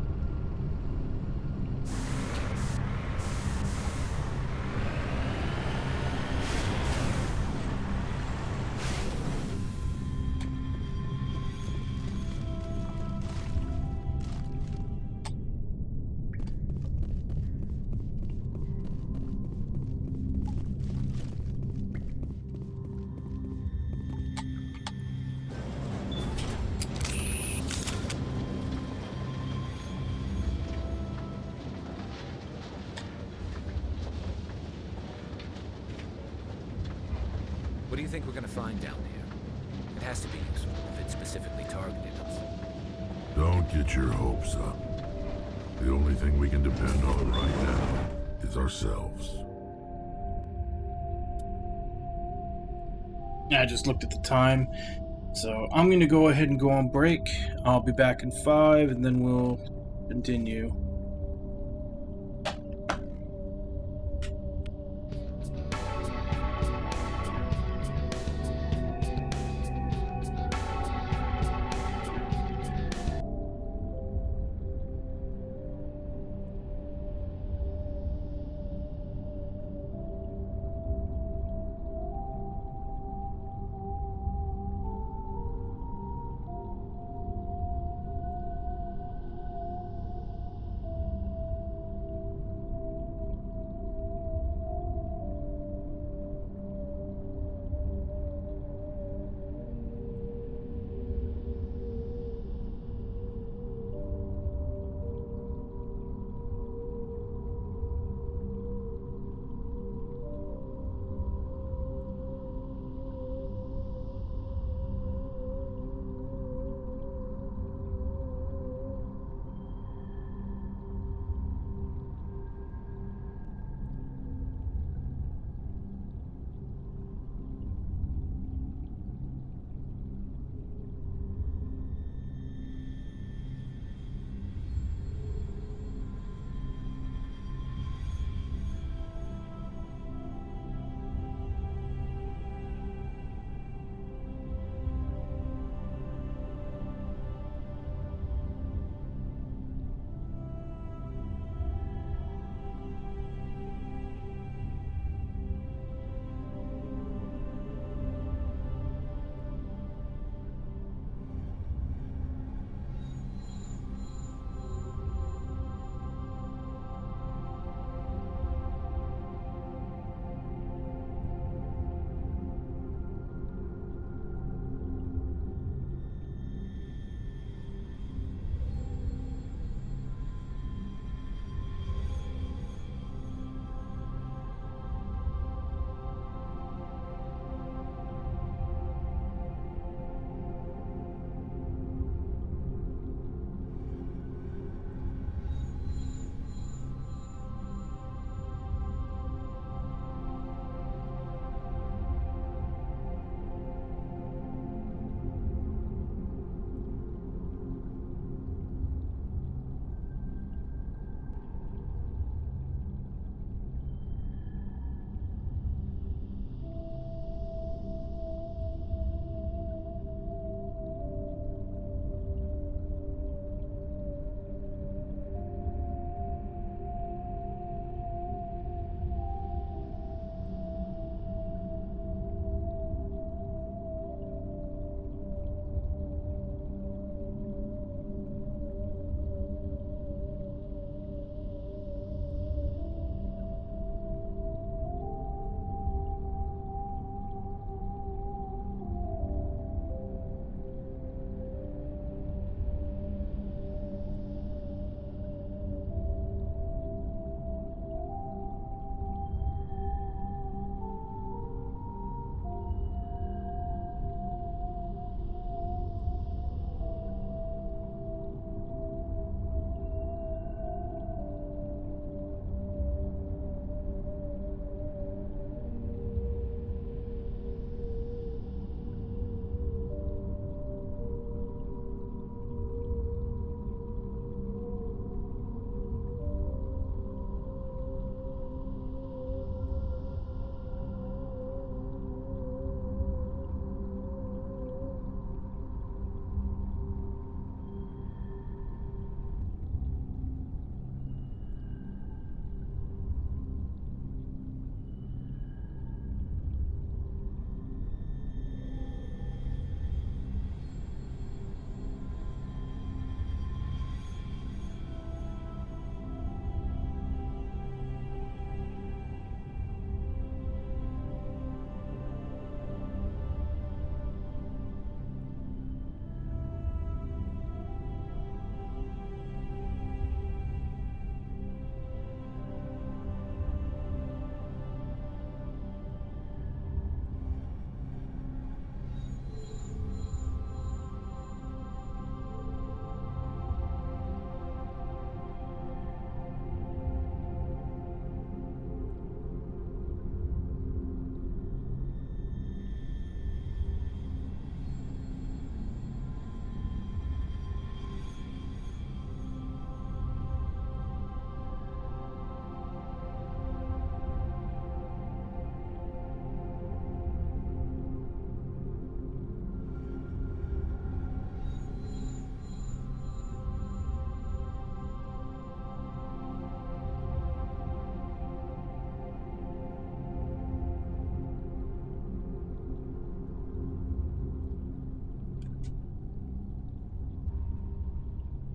What do you think we're gonna find down here? It has to be useful if it specifically targeted us. Don't get your hopes up. The only thing we can depend on right now is ourselves. I just looked at the time. So I'm going to go ahead and go on break. I'll be back in 5 and then we'll continue.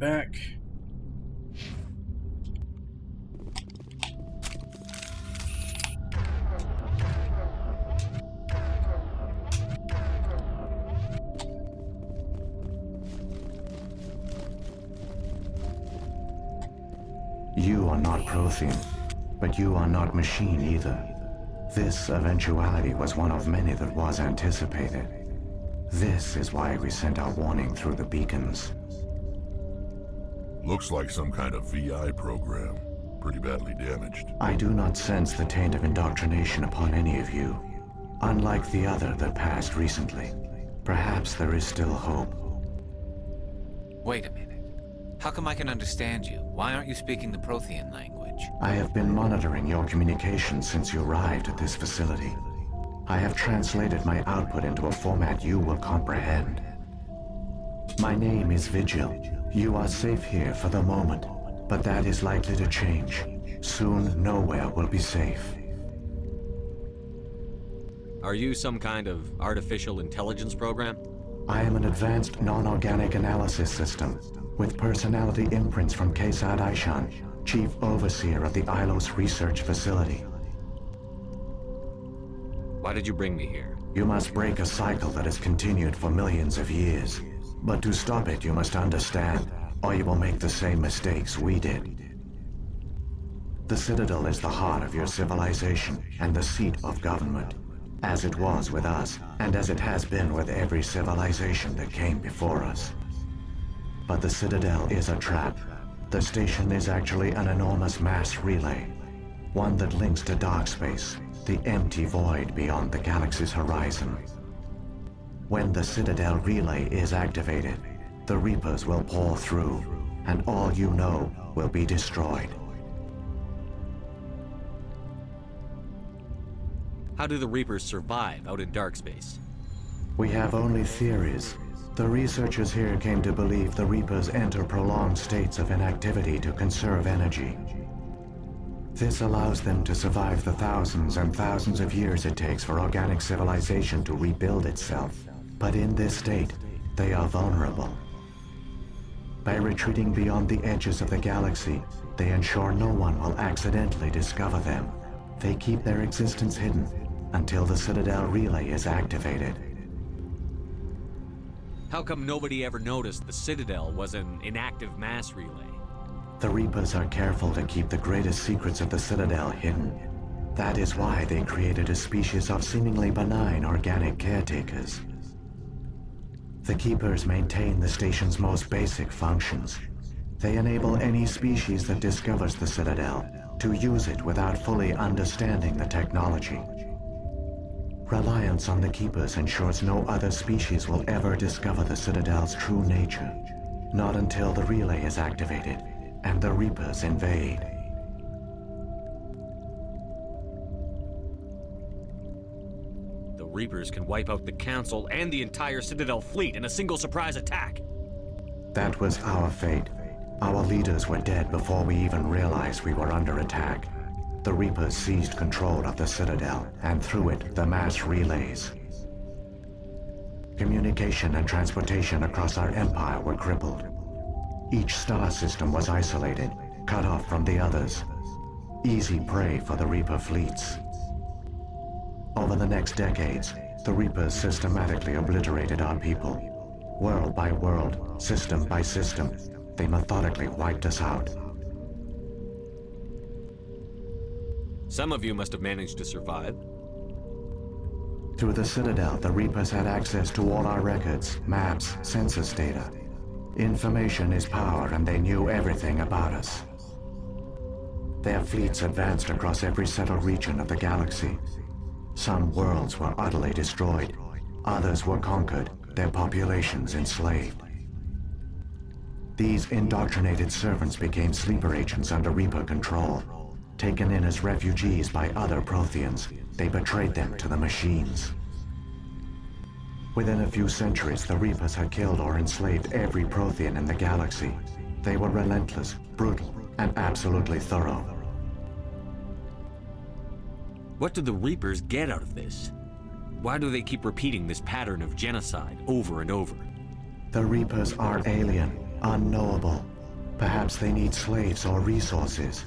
back. You are not Prothean, but you are not machine either. This eventuality was one of many that was anticipated. This is why we sent our warning through the beacons. Looks like some kind of VI program. Pretty badly damaged. I do not sense the taint of indoctrination upon any of you. Unlike the other that passed recently. Perhaps there is still hope. Wait a minute. How come I can understand you? Why aren't you speaking the Prothean language? I have been monitoring your communications since you arrived at this facility. I have translated my output into a format you will comprehend. My name is Vigil. You are safe here for the moment, but that is likely to change. Soon, nowhere will be safe. Are you some kind of artificial intelligence program? I am an advanced non-organic analysis system, with personality imprints from Kesad Aishan, Chief Overseer of the Ilos Research Facility. Why did you bring me here? You must break a cycle that has continued for millions of years. But to stop it, you must understand, or you will make the same mistakes we did. The Citadel is the heart of your civilization and the seat of government, as it was with us, and as it has been with every civilization that came before us. But the Citadel is a trap. The station is actually an enormous mass relay, one that links to dark space, the empty void beyond the galaxy's horizon. When the Citadel relay is activated, the Reapers will pour through, and all you know will be destroyed. How do the Reapers survive out in dark space? We have only theories. The researchers here came to believe the Reapers enter prolonged states of inactivity to conserve energy. This allows them to survive the thousands and thousands of years it takes for organic civilization to rebuild itself. But in this state, they are vulnerable. By retreating beyond the edges of the galaxy, they ensure no one will accidentally discover them. They keep their existence hidden until the Citadel relay is activated. How come nobody ever noticed the Citadel was an inactive mass relay? The Reapers are careful to keep the greatest secrets of the Citadel hidden. That is why they created a species of seemingly benign organic caretakers. The Keepers maintain the station's most basic functions. They enable any species that discovers the Citadel to use it without fully understanding the technology. Reliance on the Keepers ensures no other species will ever discover the Citadel's true nature. Not until the relay is activated and the Reapers invade. The Reapers can wipe out the Council and the entire Citadel fleet in a single surprise attack. That was our fate. Our leaders were dead before we even realized we were under attack. The Reapers seized control of the Citadel, and through it, the mass relays. Communication and transportation across our empire were crippled. Each star system was isolated, cut off from the others. Easy prey for the Reaper fleets. Over the next decades, the Reapers systematically obliterated our people. World by world, system by system, they methodically wiped us out. Some of you must have managed to survive. Through the Citadel, the Reapers had access to all our records, maps, census data. Information is power, and they knew everything about us. Their fleets advanced across every settled region of the galaxy. Some worlds were utterly destroyed. Others were conquered, their populations enslaved. These indoctrinated servants became sleeper agents under Reaper control. Taken in as refugees by other Protheans, they betrayed them to the machines. Within a few centuries, the Reapers had killed or enslaved every Prothean in the galaxy. They were relentless, brutal, and absolutely thorough. What do the Reapers get out of this? Why do they keep repeating this pattern of genocide over and over? The Reapers are alien, unknowable, Perhaps they need slaves or resources.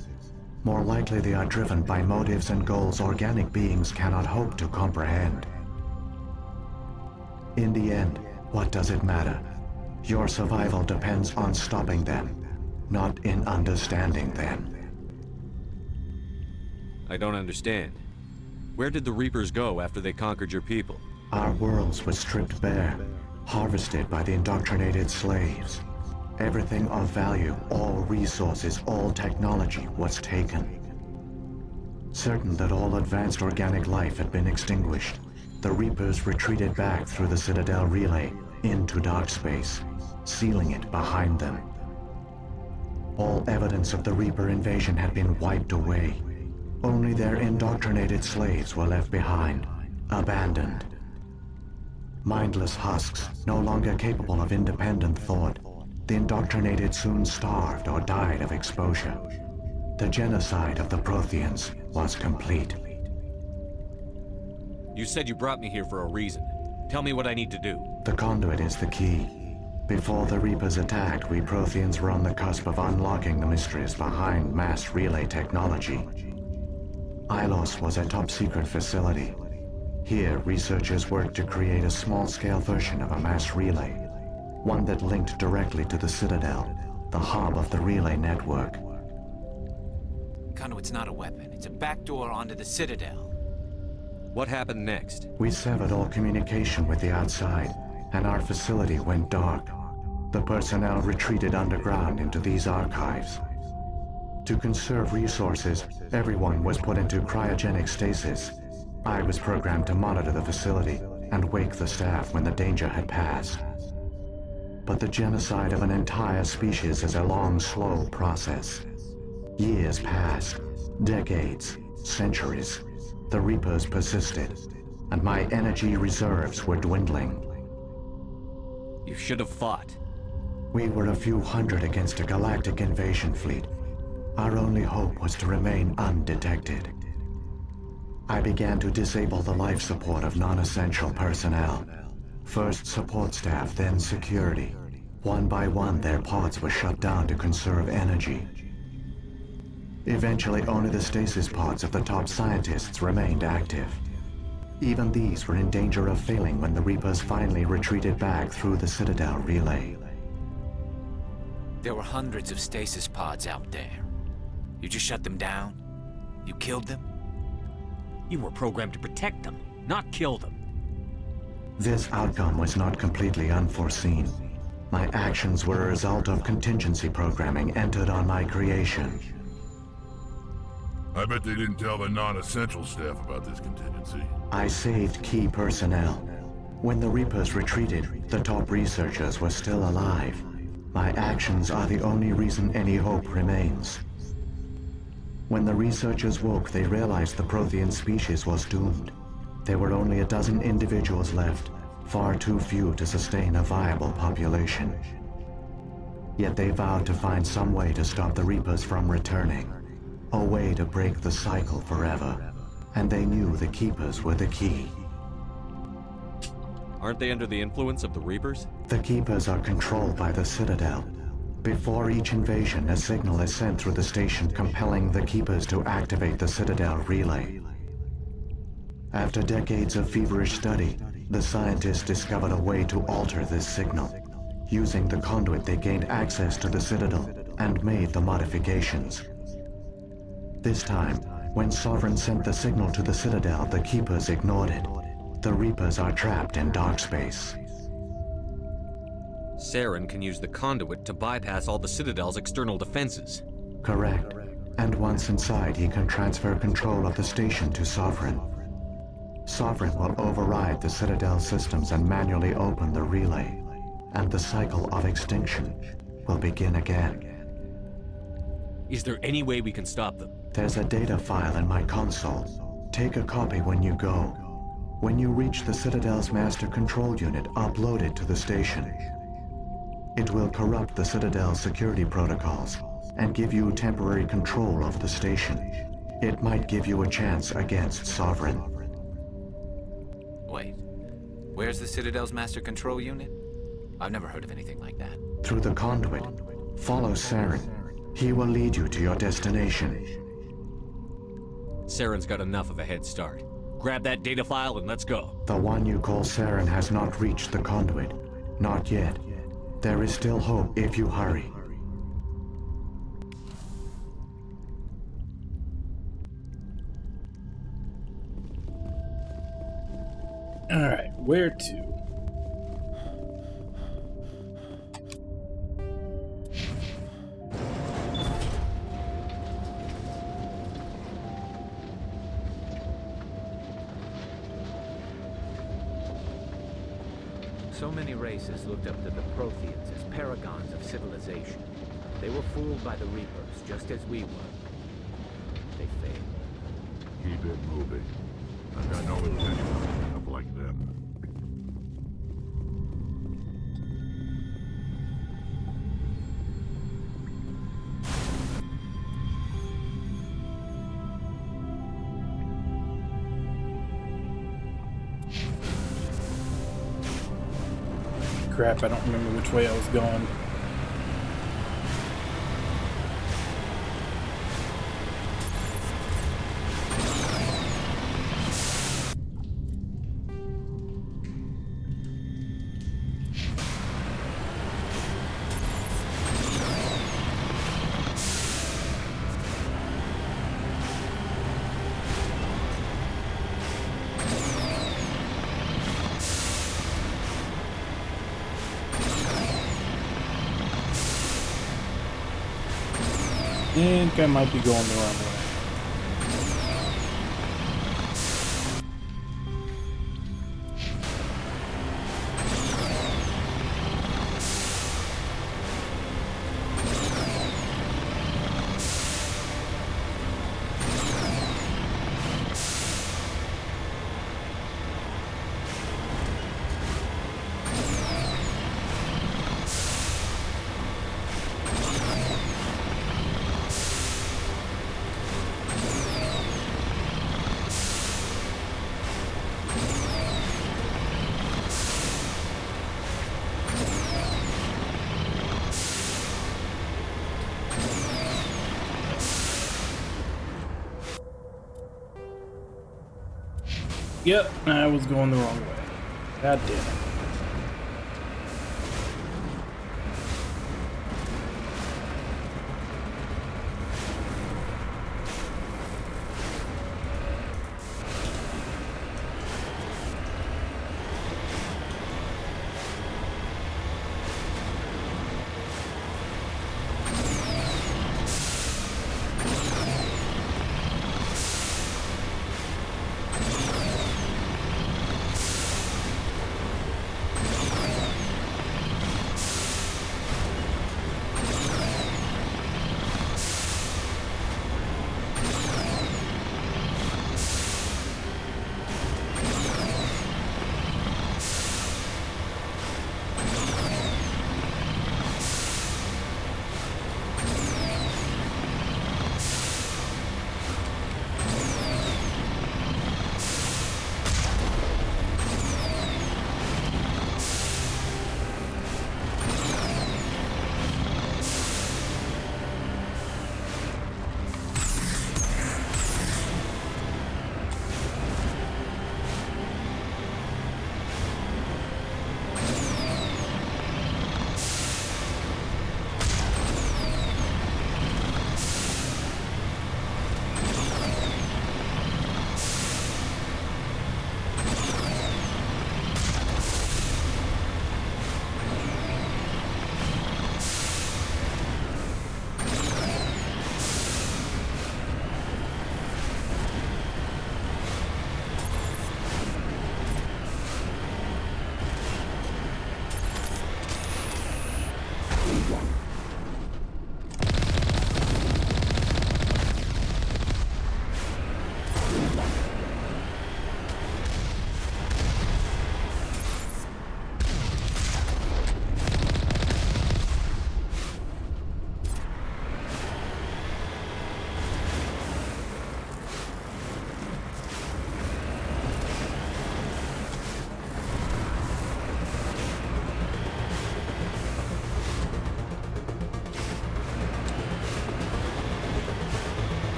More likely they are driven by motives and goals organic beings cannot hope to comprehend. In the end, what does it matter? Your survival depends on stopping them, not in understanding them. I don't understand. Where did the Reapers go after they conquered your people? Our worlds were stripped bare, harvested by the indoctrinated slaves. Everything of value, all resources, all technology was taken. Certain that all advanced organic life had been extinguished, the Reapers retreated back through the Citadel relay into dark space, sealing it behind them. All evidence of the Reaper invasion had been wiped away. Only their indoctrinated slaves were left behind, abandoned. Mindless husks, no longer capable of independent thought, the indoctrinated soon starved or died of exposure. The genocide of the Protheans was complete. You said you brought me here for a reason. Tell me what I need to do. The conduit is the key. Before the Reapers attacked, we Protheans were on the cusp of unlocking the mysteries behind mass relay technology. Ilos was a top-secret facility. Here, researchers worked to create a small-scale version of a mass relay, one that linked directly to the Citadel, the hub of the relay network. Conduit's not a weapon. It's a backdoor onto the Citadel. What happened next? We severed all communication with the outside, and our facility went dark. The personnel retreated underground into these archives. To conserve resources, everyone was put into cryogenic stasis. I was programmed to monitor the facility and wake the staff when the danger had passed. But the genocide of an entire species is a long, slow process. Years passed, decades, centuries. The Reapers persisted, and my energy reserves were dwindling. You should have fought. We were a few hundred against a galactic invasion fleet. Our only hope was to remain undetected. I began to disable the life support of non-essential personnel. First support staff, then security. One by one, their pods were shut down to conserve energy. Eventually, only the stasis pods of the top scientists remained active. Even these were in danger of failing when the Reapers finally retreated back through the Citadel relay. There were hundreds of stasis pods out there. You just shut them down? You killed them? You were programmed to protect them, not kill them. This outcome was not completely unforeseen. My actions were a result of contingency programming entered on my creation. I bet they didn't tell the non-essential staff about this contingency. I saved key personnel. When the Reapers retreated, the top researchers were still alive. My actions are the only reason any hope remains. When the researchers woke, they realized the Prothean species was doomed. There were only a dozen individuals left, far too few to sustain a viable population. Yet they vowed to find some way to stop the Reapers from returning. A way to break the cycle forever. And they knew the Keepers were the key. Aren't they under the influence of the Reapers? The Keepers are controlled by the Citadel. Before each invasion, a signal is sent through the station compelling the Keepers to activate the Citadel relay. After decades of feverish study, the scientists discovered a way to alter this signal. Using the conduit, they gained access to the Citadel and made the modifications. This time, when Sovereign sent the signal to the Citadel, the Keepers ignored it. The Reapers are trapped in dark space. Saren can use the conduit to bypass all the Citadel's external defenses. Correct. And once inside, he can transfer control of the station to Sovereign. Sovereign will override the Citadel systems and manually open the relay. And the cycle of extinction will begin again. Is there any way we can stop them? There's a data file in my console. Take a copy when you go. When you reach the Citadel's master control unit, upload it to the station. It will corrupt the Citadel's security protocols and give you temporary control of the station. It might give you a chance against Sovereign. Wait, where's the Citadel's master control unit? I've never heard of anything like that. Through the conduit, Follow Saren. He will lead you to your destination. Saren's got enough of a head start. Grab that data file and let's go. The one you call Saren has not reached the conduit. Not yet. There is still hope if you hurry. Alright, where to? So many races looked up to the Protheans as paragons of civilization. They were fooled by the Reapers, just as we were. They failed. Keep it moving. I've got no intention of ending up like them. Crap, I don't remember which way I was going. I think I might be going the wrong way. Yep, I was going the wrong way. God damn it.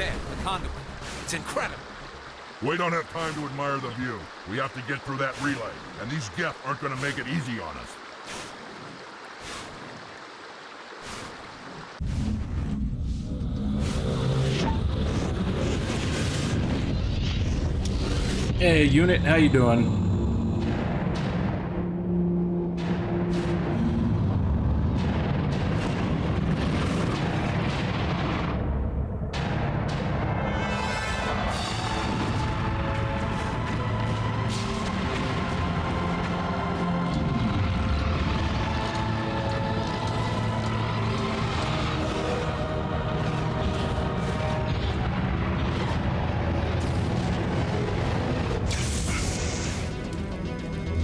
There, the conduit. It's incredible. We don't have time to admire the view. We have to get through that relay, and these Geth aren't gonna make it easy on us. Hey, unit, how you doing?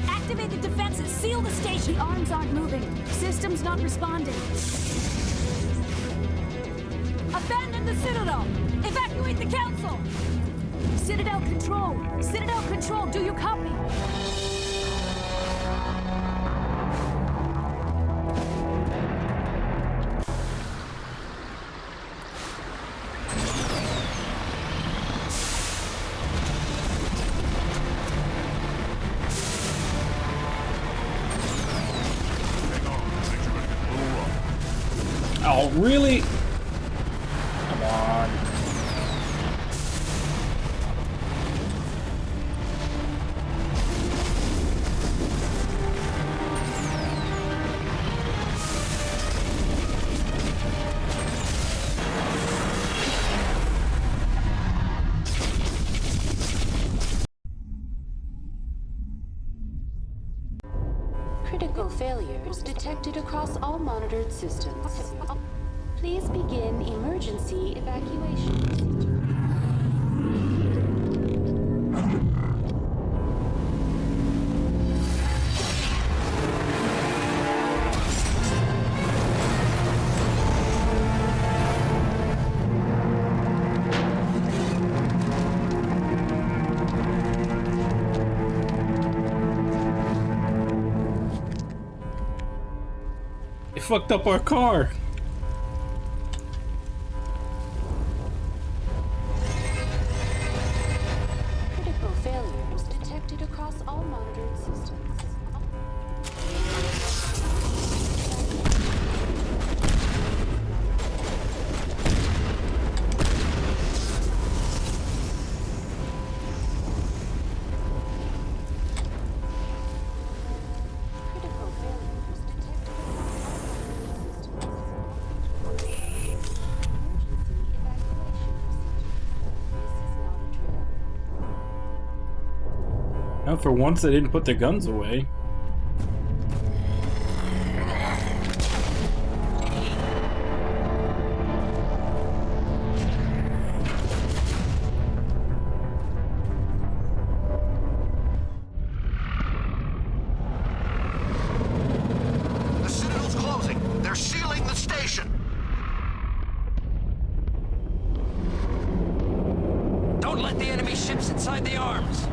Activate the defenses! Seal the station! The arms aren't moving. Systems not responding. Abandon the Citadel! Evacuate the Council! Citadel Control! Citadel Control, do you copy? Oh, really? Come on. Critical failures detected across all monitored systems. Please begin emergency evacuation. They fucked up our car. Critical failures detected across all monitored systems. Critical failures detected across all monitored systems. Emergency evacuation procedures. This is not a drill. Now, for once, they didn't put their guns away. The Citadel's closing. They're sealing the station. Don't let the enemy ships inside the arms.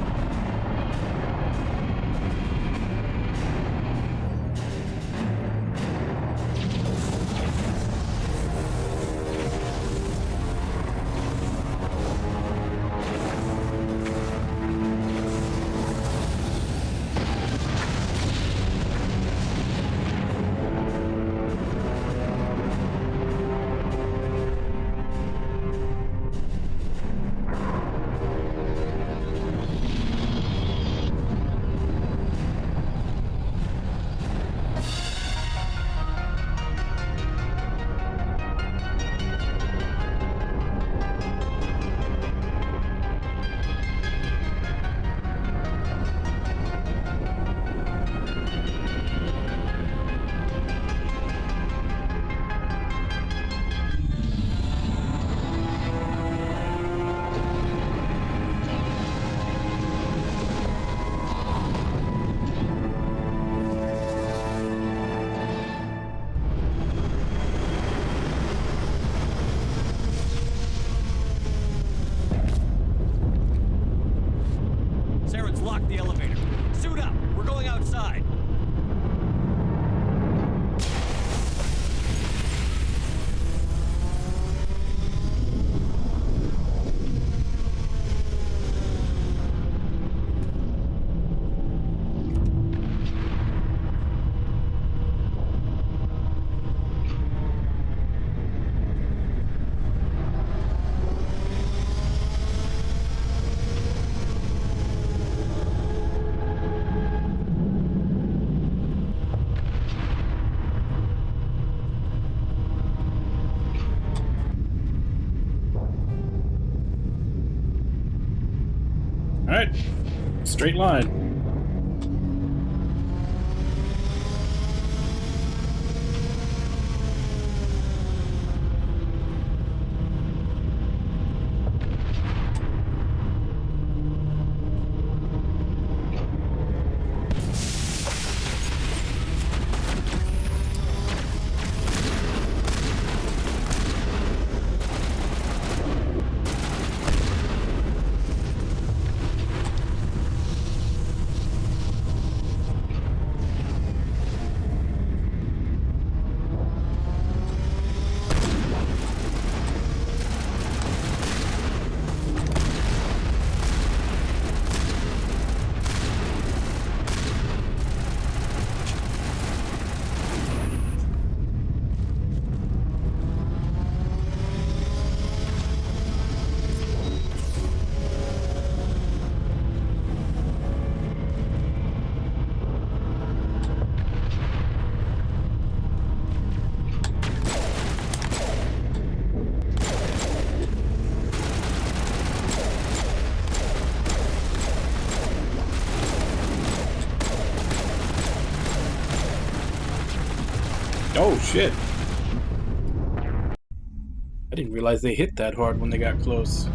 Alright. Straight line. Oh shit. I didn't realize they hit that hard when they got close.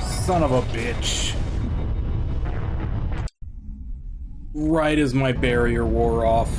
Oh, son of a bitch. Right as my barrier wore off.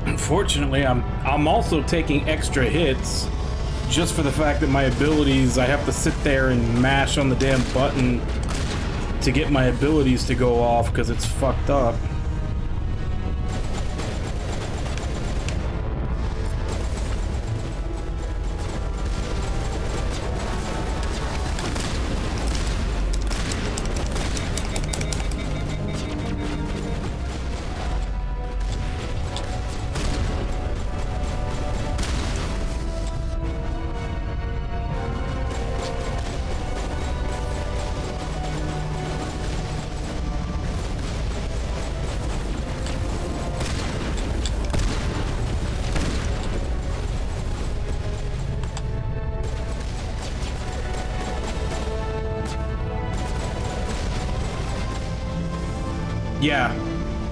Unfortunately, I'm also taking extra hits just for the fact that my abilities, I have to sit there and mash on the damn button to get my abilities to go off because it's fucked up. Yeah,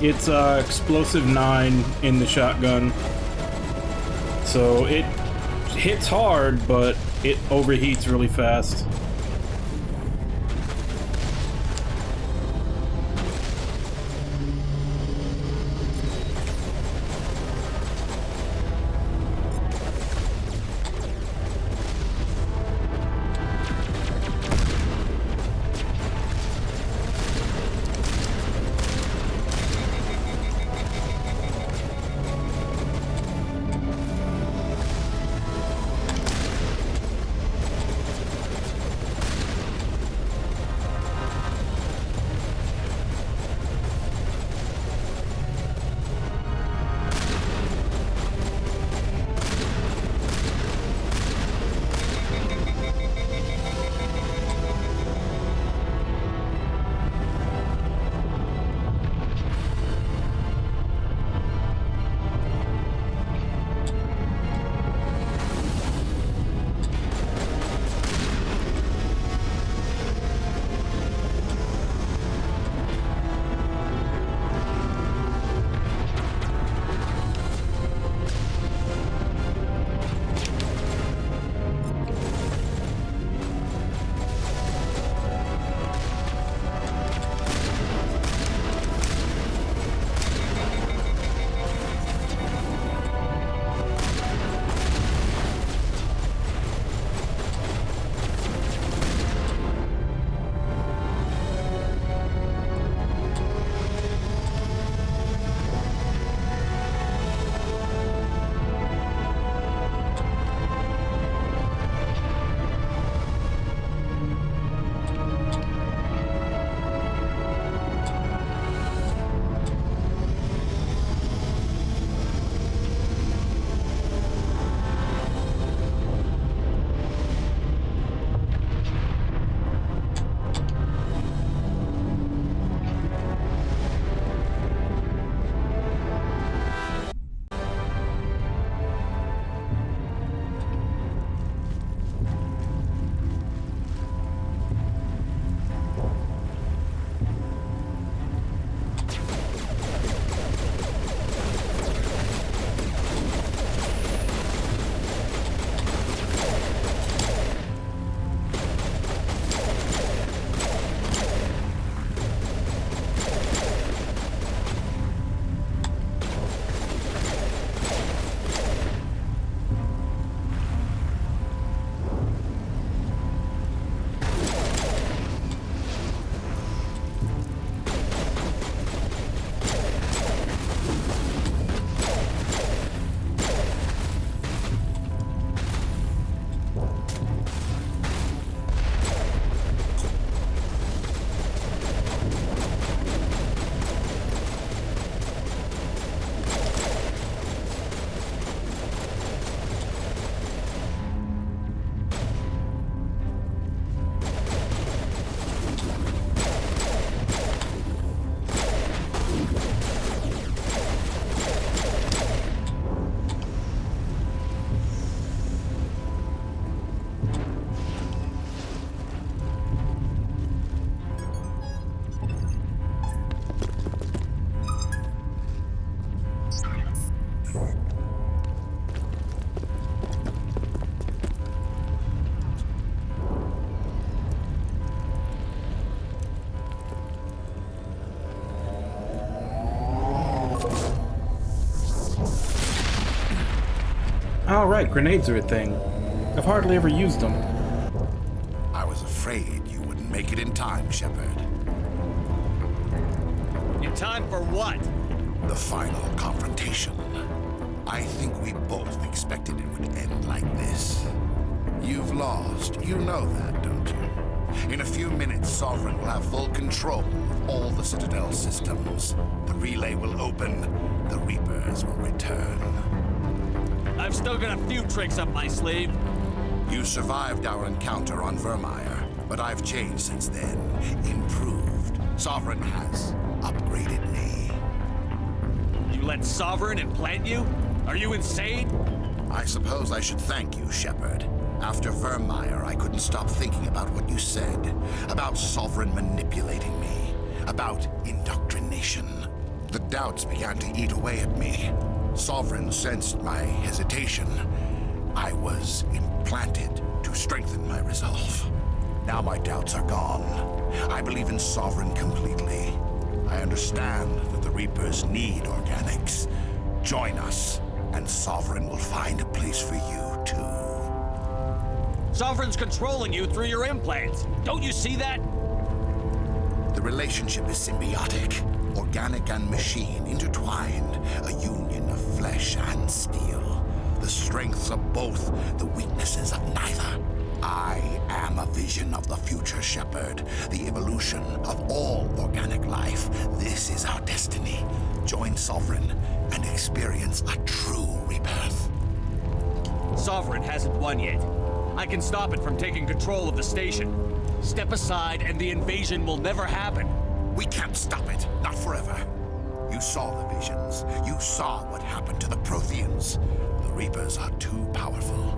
it's explosive 9 in the shotgun, so it hits hard, but it overheats really fast. Oh right, grenades are a thing. I've hardly ever used them. I was afraid you wouldn't make it in time, Shepard. In time for what? The final confrontation. I think we both expected it would end like this. You've lost. You know that, don't you? In a few minutes, Sovereign will have full control of all the Citadel systems. The relay will open. The Reapers will return. I've still got a few tricks up my sleeve. You survived our encounter on VrrMrrr, but I've changed since then. Improved. Sovereign has upgraded me. You let Sovereign implant you? Are you insane? I suppose I should thank you, Shepard. After VrrMrrr, I couldn't stop thinking about what you said. About Sovereign manipulating me. About indoctrination. The doubts began to eat away at me. Sovereign sensed my hesitation. I was implanted to strengthen my resolve. Now my doubts are gone. I believe in Sovereign completely. I understand that the Reapers need organics. Join us, and Sovereign will find a place for you, too. Sovereign's controlling you through your implants. Don't you see that? The relationship is symbiotic. Organic and machine intertwined. A union of flesh and steel. The strengths of both, the weaknesses of neither. I am a vision of the future, Shepard. The evolution of all organic life. This is our destiny. Join Sovereign and experience a true rebirth. Sovereign hasn't won yet. I can stop it from taking control of the station. Step aside and the invasion will never happen. We can't stop it. Not forever. You saw the visions. You saw what happened to the Protheans. The Reapers are too powerful.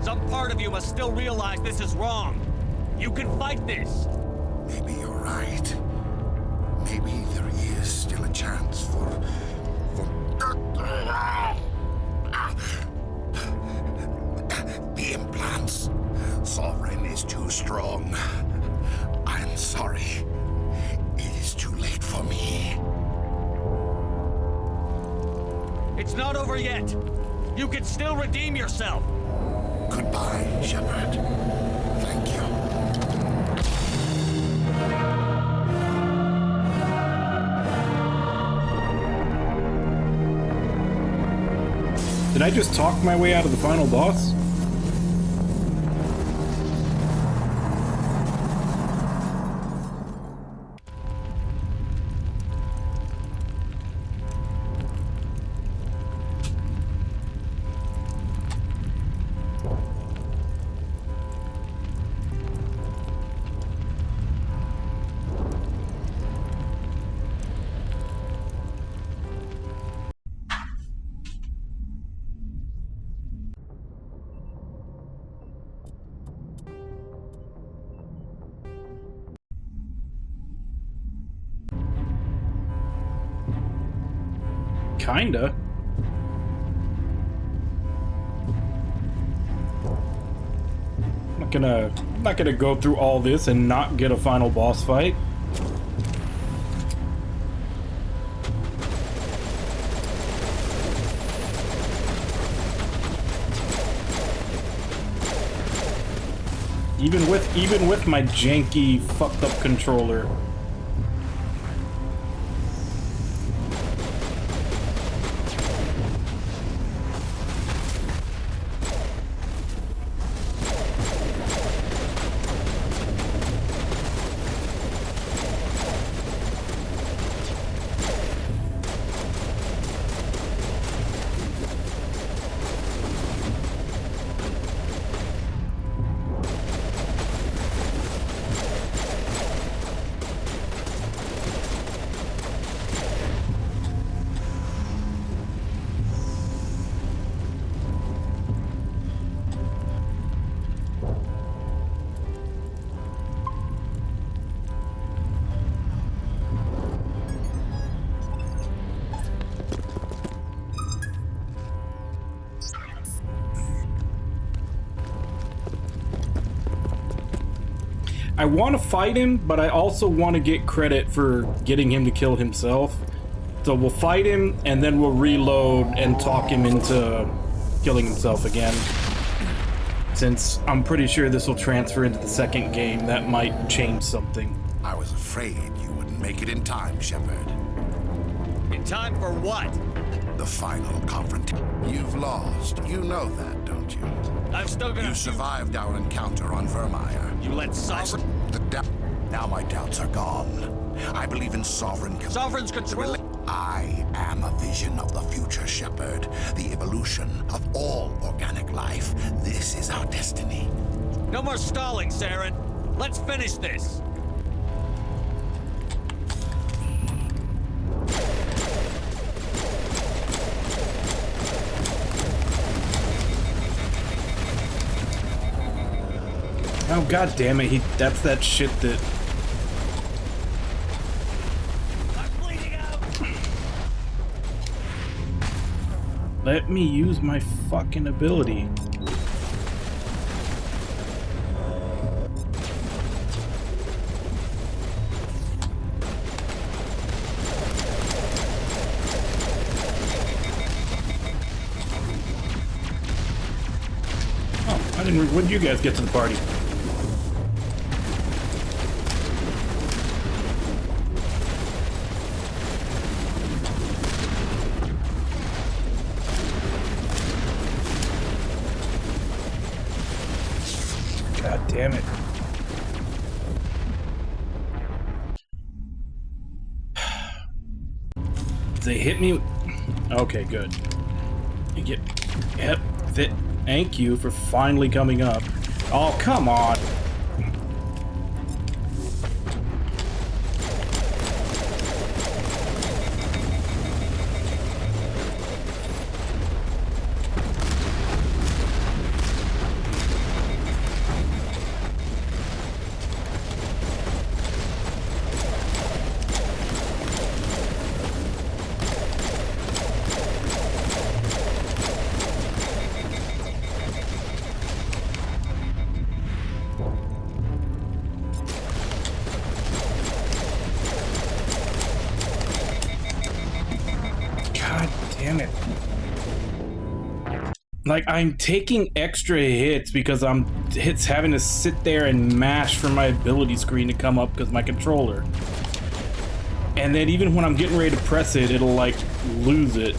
Some part of you must still realize this is wrong. You can fight this. Maybe you're right. Maybe there is still a chance for... The implants. Sovereign is too strong. I'm sorry. It is too late for me. It's not over yet. You can still redeem yourself. Goodbye, Shepard. Thank you. Did I just talk my way out of the final boss? Kinda. I'm not gonna go through all this and not get a final boss fight. Even with my janky, fucked up controller. I want to fight him, but I also want to get credit for getting him to kill himself. So we'll fight him, and then we'll reload and talk him into killing himself again. Since I'm pretty sure this will transfer into the second game, that might change something. I was afraid you wouldn't make it in time, Shepard. In time for what? The final confrontation. You've lost. You know that, don't you? I'm still gonna... You survived our encounter on VrrMrrr. You let Sovereign... Now my doubts are gone. I believe in Sovereign's control. I am a vision of the future, Shepard. The evolution of all organic life. This is our destiny. No more stalling, Saren. Let's finish this. Oh god damn it, that's that shit that... Let me use my fucking ability. Oh, I didn't... When did you guys get to the party? God damn it. They hit me. Okay, good. You get... Yep. Thank you for finally coming up. Oh, come on. Damn it. Like, I'm taking extra hits because I'm having to sit there and mash for my ability screen to come up because my controller. And then even when I'm getting ready to press it, it'll like lose it.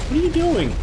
What are you doing?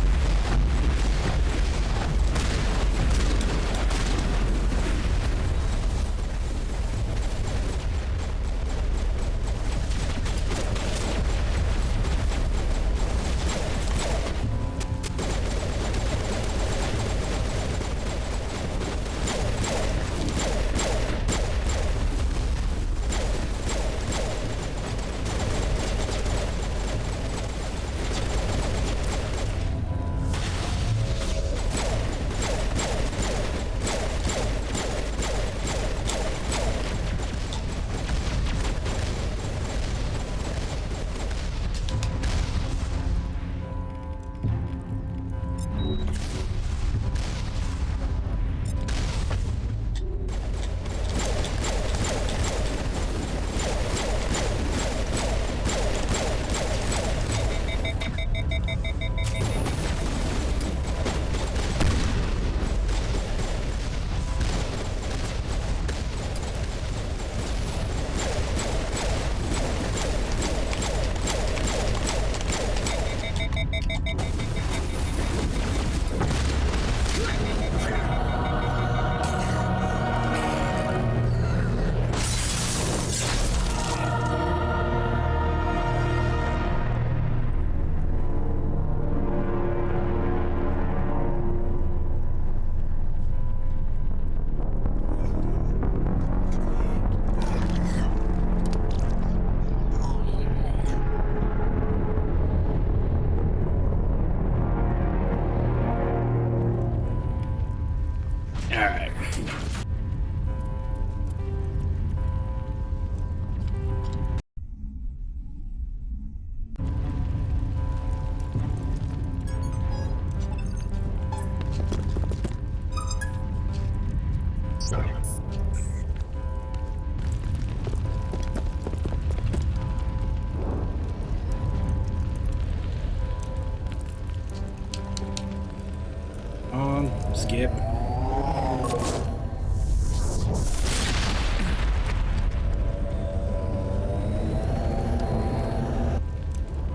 Skip.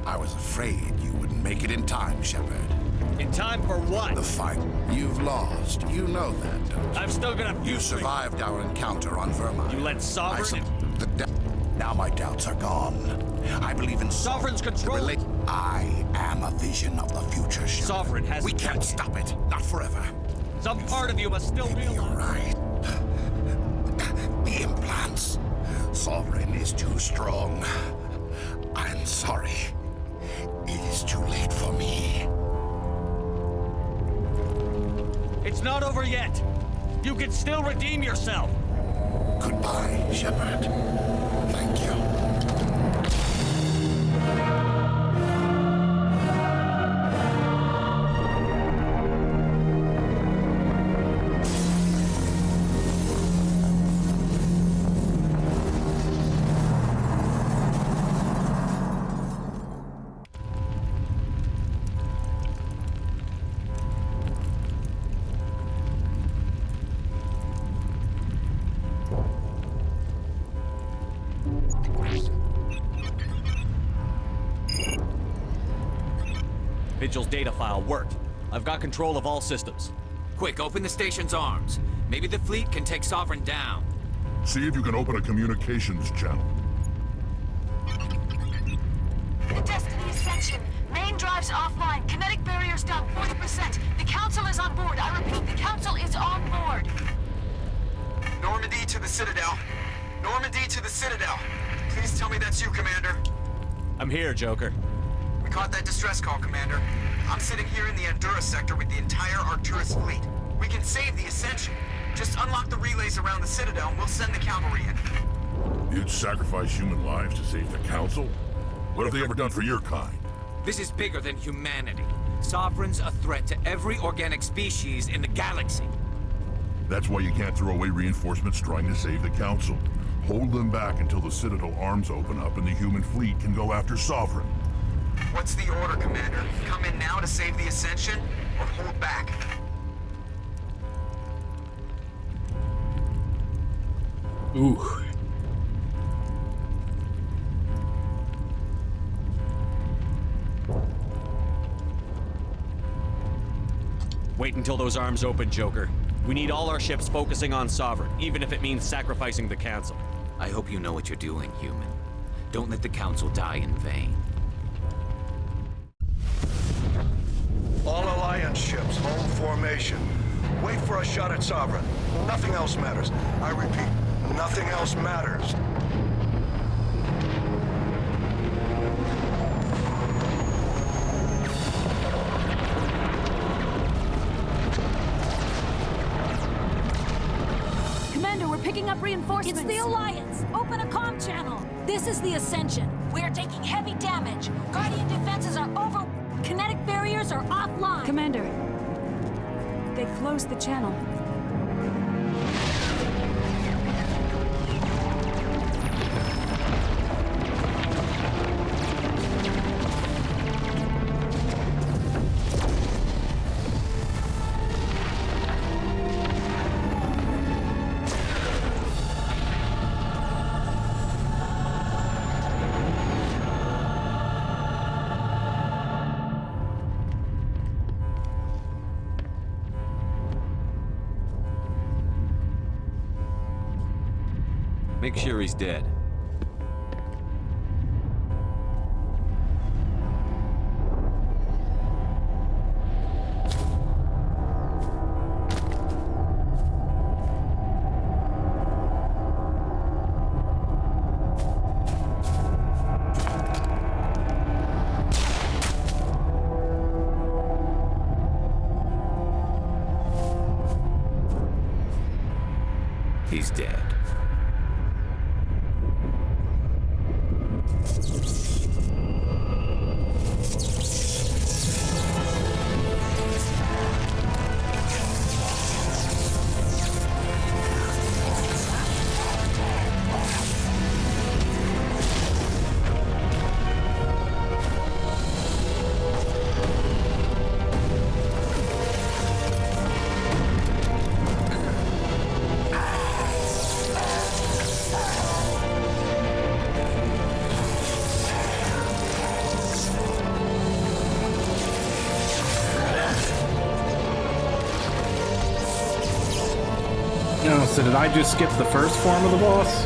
I was afraid you wouldn't make it in time, Shepard. In time for what? The fight. You've lost. You know that, don't you? I've still got a few. You survived our encounter on VrrMrrr. You let Sovereign... Now my doubts are gone. I believe in Sovereign's control. I am a vision of the future, Shepard. Sovereign has... We can't stop it. Not forever. Some part of you must still be alive. You're right. The implants. Sovereign is too strong. I'm sorry. It is too late for me. It's not over yet. You can still redeem yourself. Goodbye, Shepard. Thank you. Vigil's data file worked. I've got control of all systems. Quick, open the station's arms. Maybe the fleet can take Sovereign down. See if you can open a communications channel. Destiny Ascension. Main drives offline. Kinetic barriers down 40%. The Council is on board. I repeat, the Council is on board. Normandy to the Citadel. Normandy to the Citadel. Please tell me that's you, Commander. I'm here, Joker. We caught that distress call, Commander. I'm sitting here in the Endura sector with the entire Arcturus fleet. We can save the Ascension. Just unlock the relays around the Citadel and we'll send the cavalry in. You'd sacrifice human lives to save the Council? What have they ever done for your kind? This is bigger than humanity. Sovereign's a threat to every organic species in the galaxy. That's why you can't throw away reinforcements trying to save the Council. Hold them back until the Citadel arms open up and the human fleet can go after Sovereign. What's the order, Commander? Come in now to save the Ascension, or hold back? Ooh. Wait until those arms open, Joker. We need all our ships focusing on Sovereign, even if it means sacrificing the Council. I hope you know what you're doing, human. Don't let the Council die in vain. All Alliance ships, hold formation. Wait for a shot at Sovereign. Nothing else matters. I repeat, nothing else matters. Commander, we're picking up reinforcements. It's the Alliance. Open a comm channel. This is the Ascension. We are taking heavy damage. Guardian defenses are over. Kinetic barriers are offline. Commander, they closed the channel. Make sure he's dead. He's dead. So did I just skip the first form of the boss?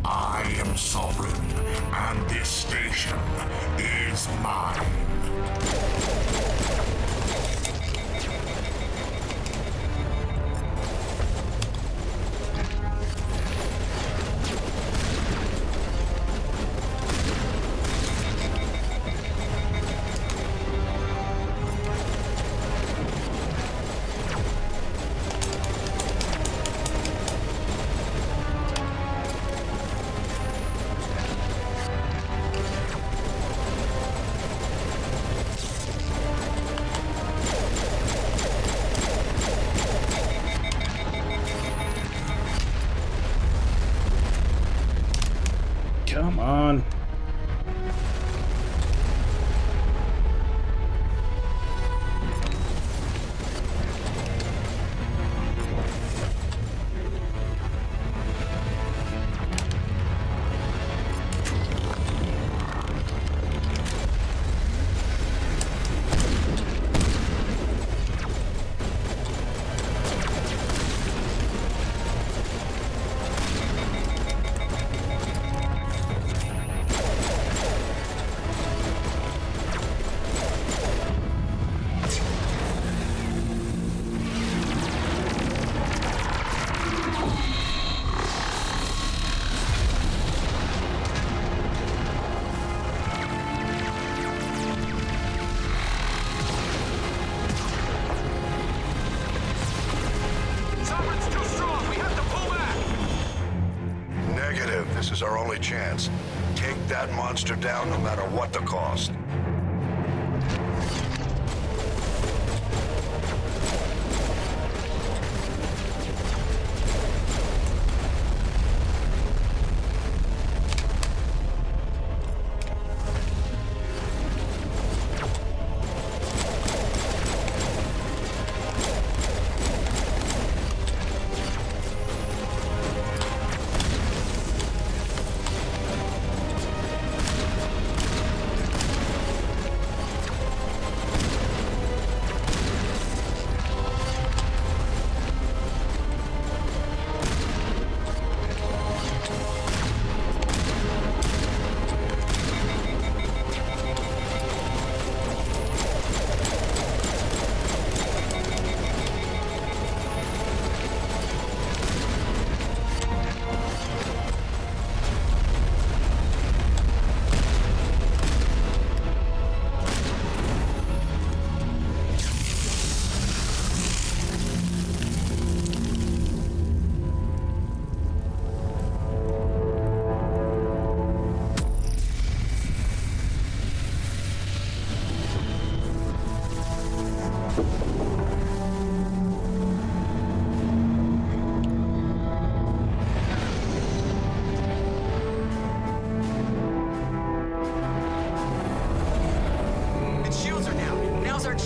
I am sovereign, and this station is mine. Come on. This is our only chance. Take that monster down no matter what the cost.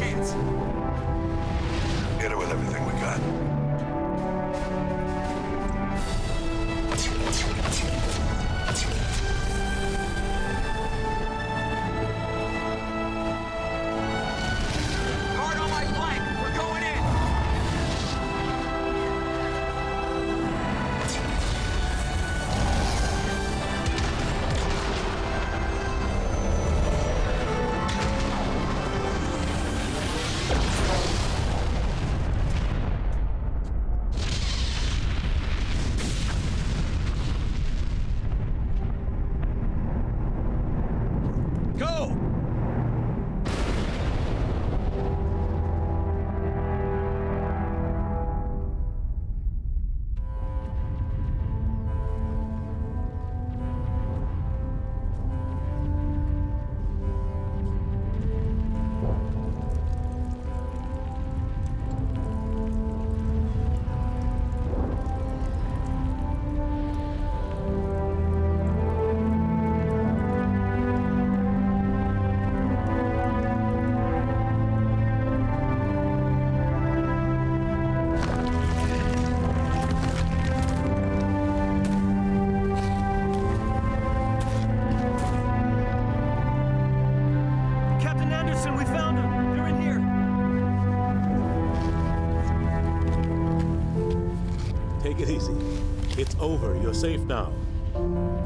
chance. Hit it with everything we got. Guard on my flank. We're going in. Anderson, we found them. They're in here. Take it easy. It's over. You're safe now.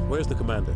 Where's the commander?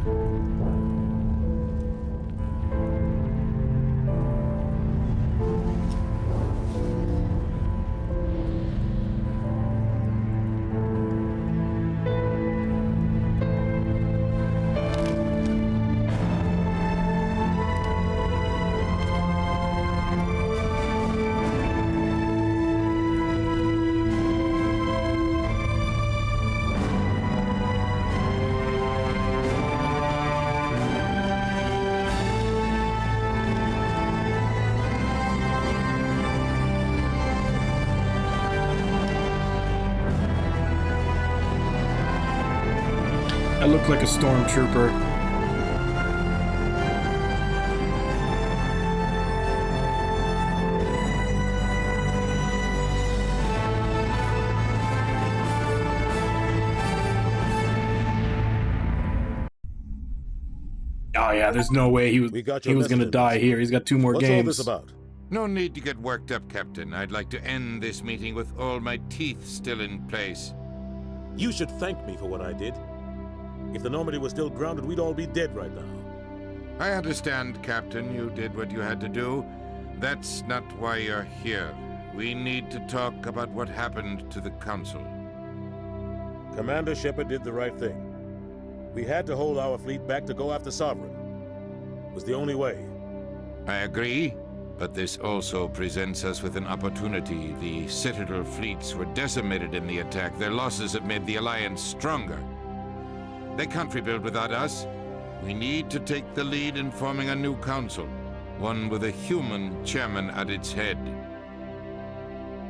I look like a stormtrooper. Oh yeah, there's no way he was gonna die here. He's got 2 more games. What's all this about? No need to get worked up, Captain. I'd like to end this meeting with all my teeth still in place. You should thank me for what I did. If the Normandy was still grounded, we'd all be dead right now. I understand, Captain. You did what you had to do. That's not why you're here. We need to talk about what happened to the Council. Commander Shepard did the right thing. We had to hold our fleet back to go after Sovereign. It was the only way. I agree, but this also presents us with an opportunity. The Citadel fleets were decimated in the attack. Their losses have made the Alliance stronger. They can't rebuild without us. We need to take the lead in forming a new council, one with a human chairman at its head.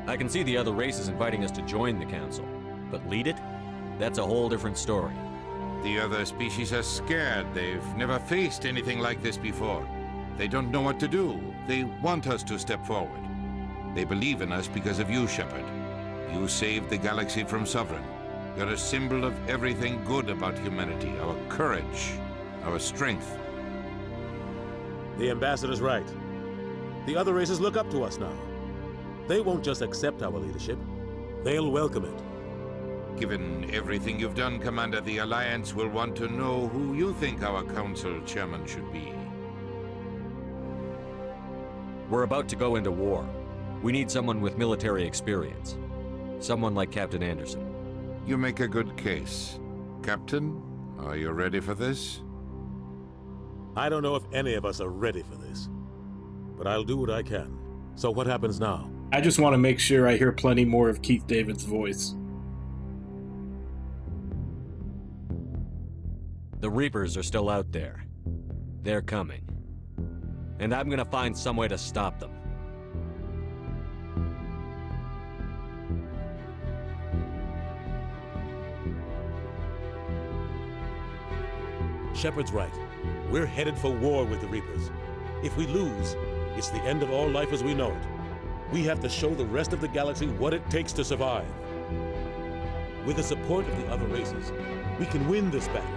I can see the other races inviting us to join the council, but lead it? That's a whole different story. The other species are scared. They've never faced anything like this before. They don't know what to do. They want us to step forward. They believe in us because of you, Shepard. You saved the galaxy from Sovereign. You're a symbol of everything good about humanity, our courage, our strength. The ambassador's right. The other races look up to us now. They won't just accept our leadership. They'll welcome it. Given everything you've done, Commander, the Alliance will want to know who you think our council chairman should be. We're about to go into war. We need someone with military experience. Someone like Captain Anderson. You make a good case. Captain, are you ready for this? I don't know if any of us are ready for this, but I'll do what I can. So what happens now? I just want to make sure I hear plenty more of Keith David's voice. The Reapers are still out there. They're coming. And I'm gonna find some way to stop them. Shepard's right. We're headed for war with the Reapers. If we lose, it's the end of all life as we know it. We have to show the rest of the galaxy what it takes to survive. With the support of the other races, we can win this battle.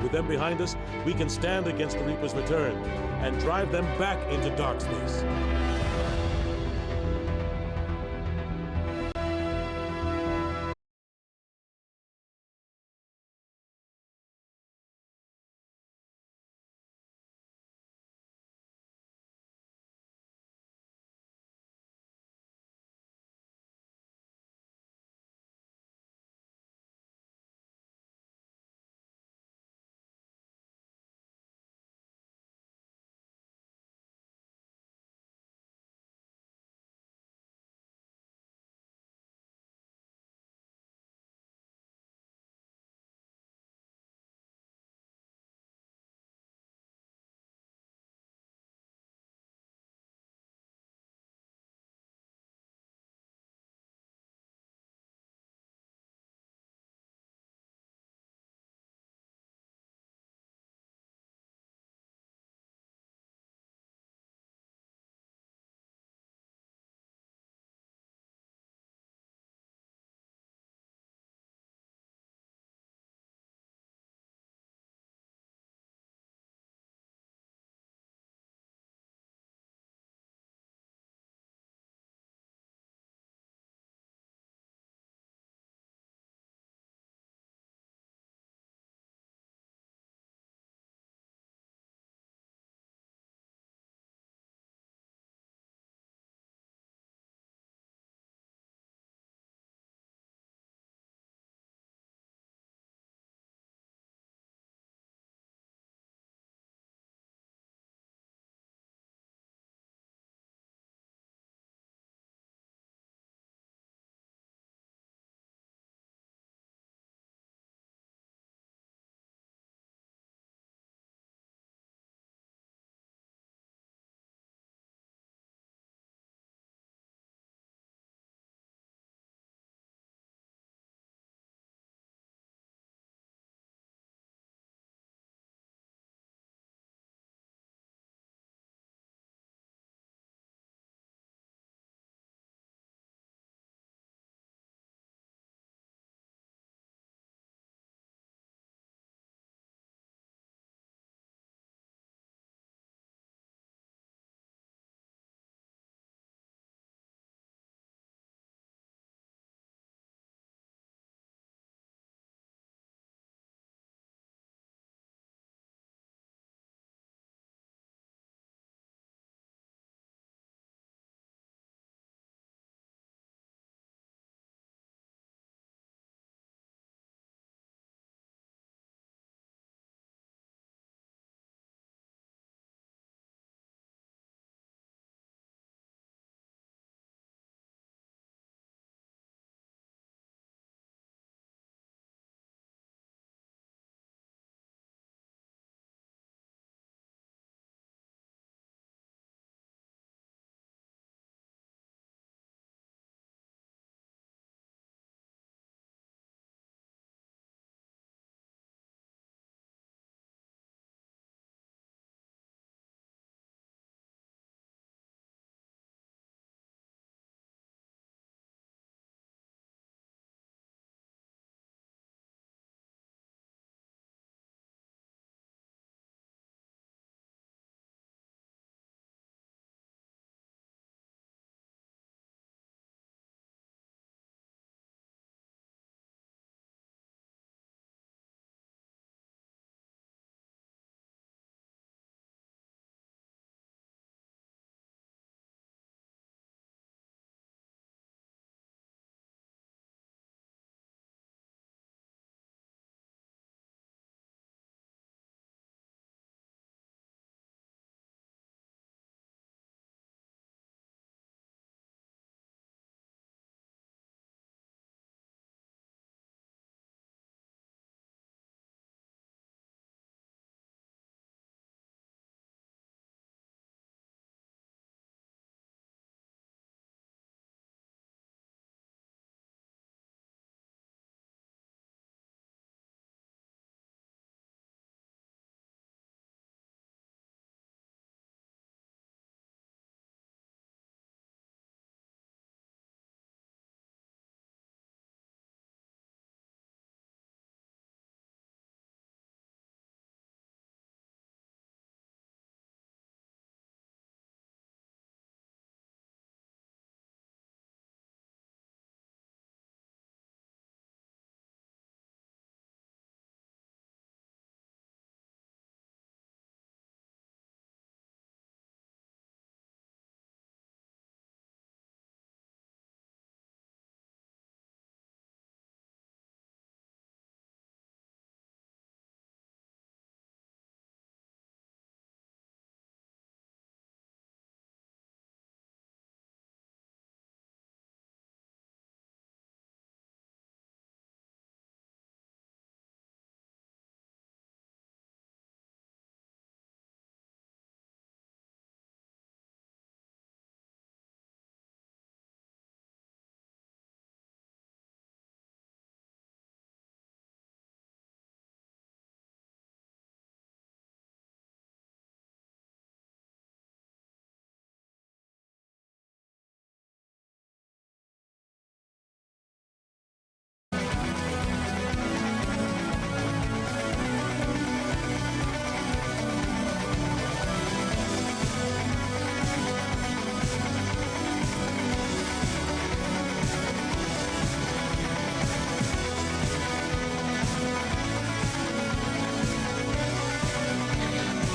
With them behind us, we can stand against the Reaper's return and drive them back into dark space.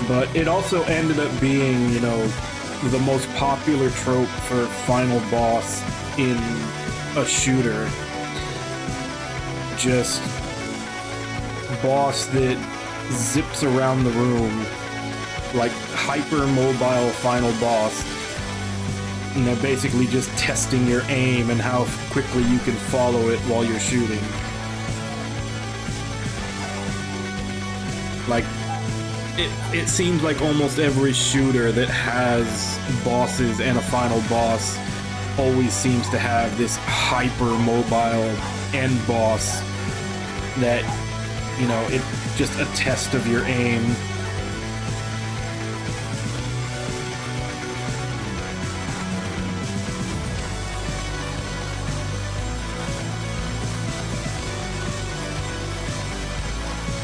But it also ended up being, you know, the most popular trope for final boss in a shooter. Just boss that zips around the room, like hyper-mobile final boss. And they're basically just testing your aim and how quickly you can follow it while you're shooting. Like, it seems like almost every shooter that has bosses and a final boss always seems to have this hyper-mobile end boss that, you know, it's just a test of your aim.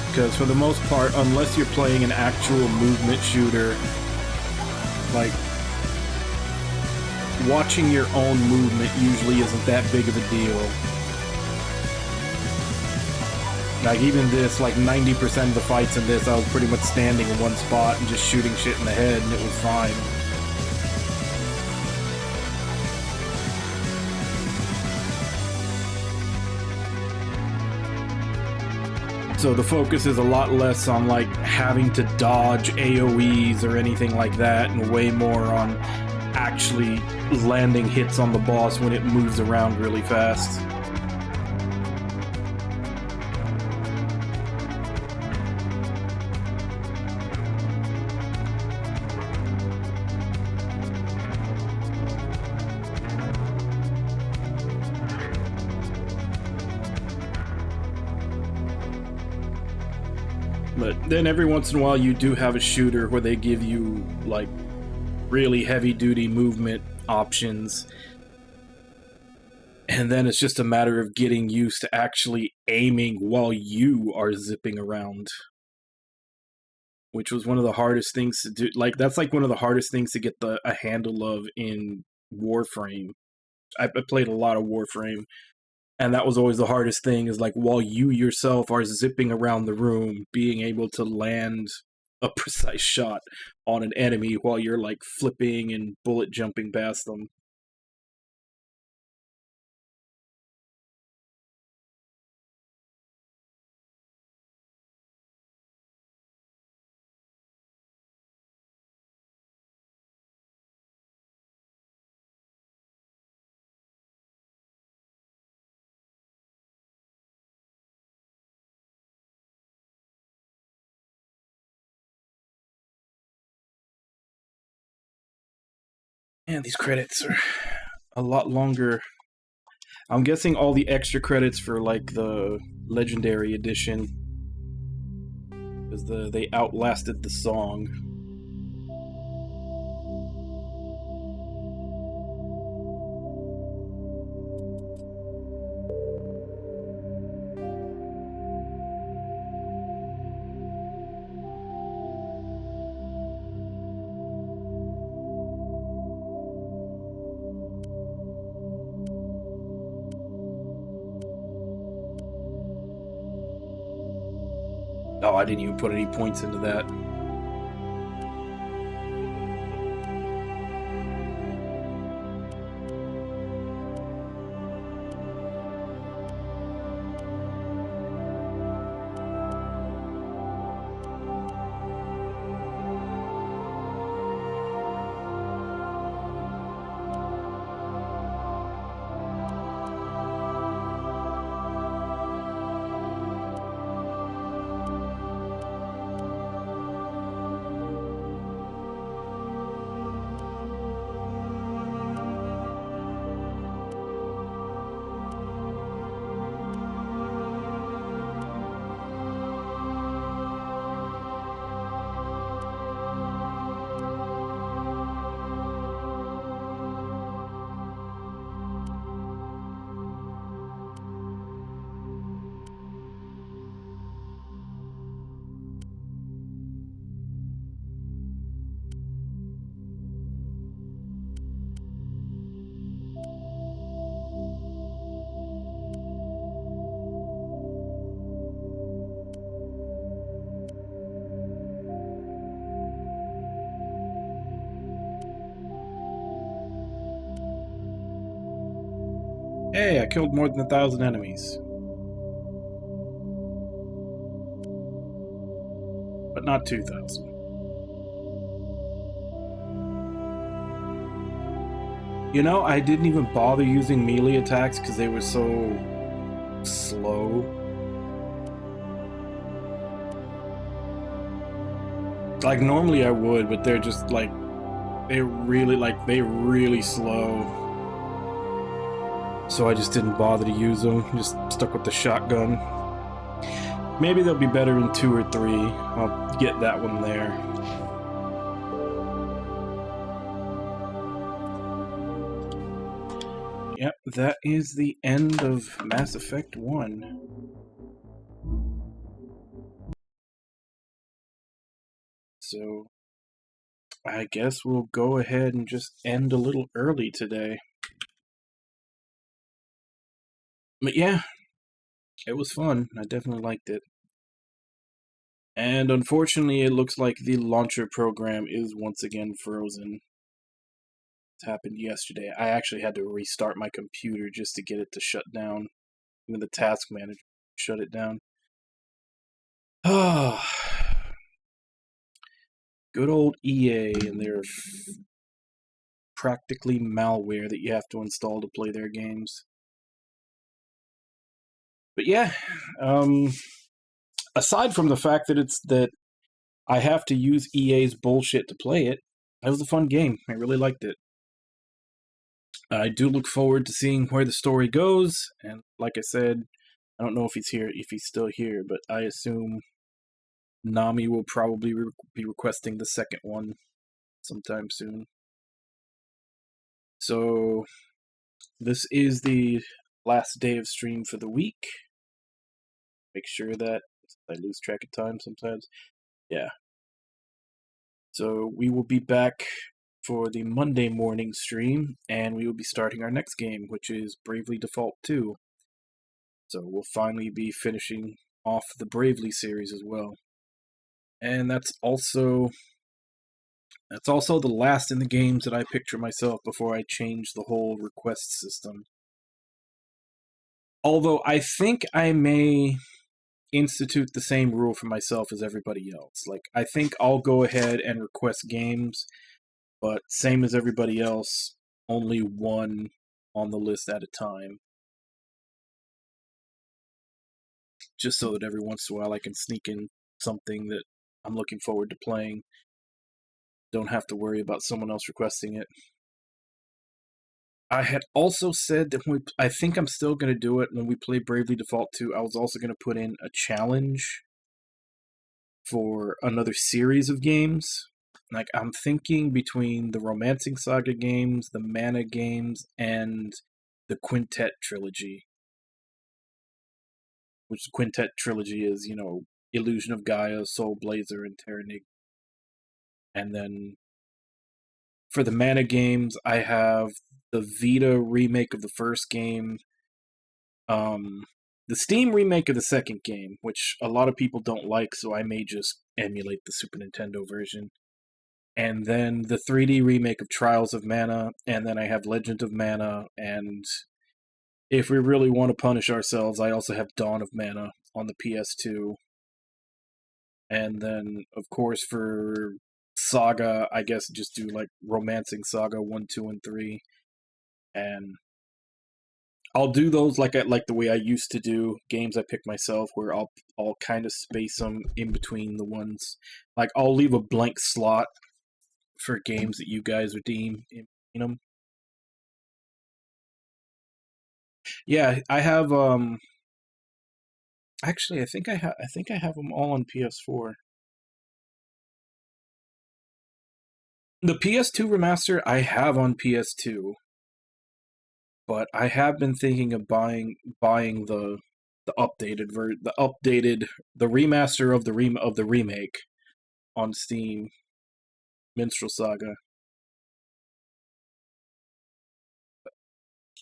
Because for the most part, unless you're playing an actual movement shooter, like, watching your own movement usually isn't that big of a deal. Like, even this, like, 90% of the fights in this, I was pretty much standing in one spot and just shooting shit in the head, and it was fine. So the focus is a lot less on, like, having to dodge AoEs or anything like that, and way more on actually landing hits on the boss when it moves around really fast. But then every once in a while you do have a shooter where they give you, like, really heavy-duty movement options. And then it's just a matter of getting used to actually aiming while you are zipping around. Which was one of the hardest things to do. Like, that's like one of the hardest things to get a handle of in Warframe. I played a lot of Warframe. And that was always the hardest thing, is like, while you yourself are zipping around the room, being able to land a precise shot on an enemy while you're like flipping and bullet jumping past them. Man, these credits are a lot longer. I'm guessing all the extra credits for, like, the Legendary Edition, because they outlasted the song. Oh, I didn't even put any points into that. Hey, I killed more than 1,000 enemies. But not 2,000. You know, I didn't even bother using melee attacks because they were so slow. Like, normally I would, but they're just, like, they're really slow. So I just didn't bother to use them, just stuck with the shotgun. Maybe they'll be better in 2 or 3. I'll get that one there. Yep, that is the end of Mass Effect 1. So, I guess we'll go ahead and just end a little early today. But yeah, it was fun. I definitely liked it. And unfortunately, it looks like the launcher program is once again frozen. It happened yesterday. I actually had to restart my computer just to get it to shut down. Even the task manager shut it down. Ah, good old EA and their practically malware that you have to install to play their games. But yeah, aside from the fact that I have to use EA's bullshit to play it, that was a fun game. I really liked it. I do look forward to seeing where the story goes, and like I said, I don't know if he's still here, but I assume Nami will probably be requesting the second one sometime soon. So, this is the last day of stream for the week. Make sure that I lose track of time sometimes. Yeah. So, we will be back for the Monday morning stream, and we will be starting our next game, which is Bravely Default 2. So, we'll finally be finishing off the Bravely series as well. And that's also the last in the games that I picture myself before I change the whole request system. Although I think I may institute the same rule for myself as everybody else. Like, I think I'll go ahead and request games, but same as everybody else, only one on the list at a time. Just so that every once in a while I can sneak in something that I'm looking forward to playing. Don't have to worry about someone else requesting it. I had also said that I think I'm still going to do it when we play Bravely Default 2. I was also going to put in a challenge for another series of games. Like, I'm thinking between the Romancing Saga games, the Mana games, and the Quintet trilogy. Which the Quintet trilogy is, you know, Illusion of Gaia, Soul Blazer, and Terranigma. And then for the Mana games, I have the Vita remake of the first game, the Steam remake of the second game, which a lot of people don't like, so I may just emulate the Super Nintendo version. And then the 3D remake of Trials of Mana, and then I have Legend of Mana, and if we really want to punish ourselves, I also have Dawn of Mana on the PS2. And then, of course, for Saga, I guess just do like Romancing Saga 1, 2, and 3. And I'll do those like the way I used to do games I pick myself, where I'll kind of space them in between the ones. Like, I'll leave a blank slot for games that you guys redeem in them. Yeah, I have actually I think I have them all on PS4. The PS2 remaster I have on PS2. But I have been thinking of buying the updated the remaster of the remake on Steam, Minstrel Saga.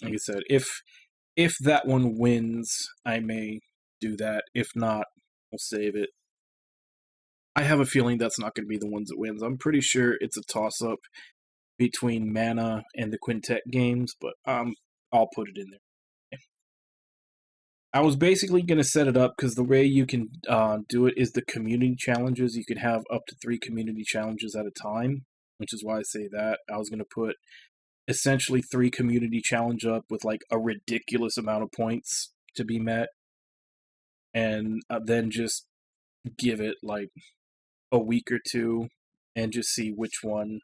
Like I said, if that one wins, I may do that. If not, we'll save it. I have a feeling that's not going to be the ones that wins. I'm pretty sure it's a toss-up between Mana and the Quintet games, but I'll put it in there. I was basically going to set it up because the way you can do it is the community challenges. You can have up to 3 community challenges at a time, which is why I say that. I was going to put essentially 3 community challenge up with like a ridiculous amount of points to be met, and then just give it like a week or 2 and just see which one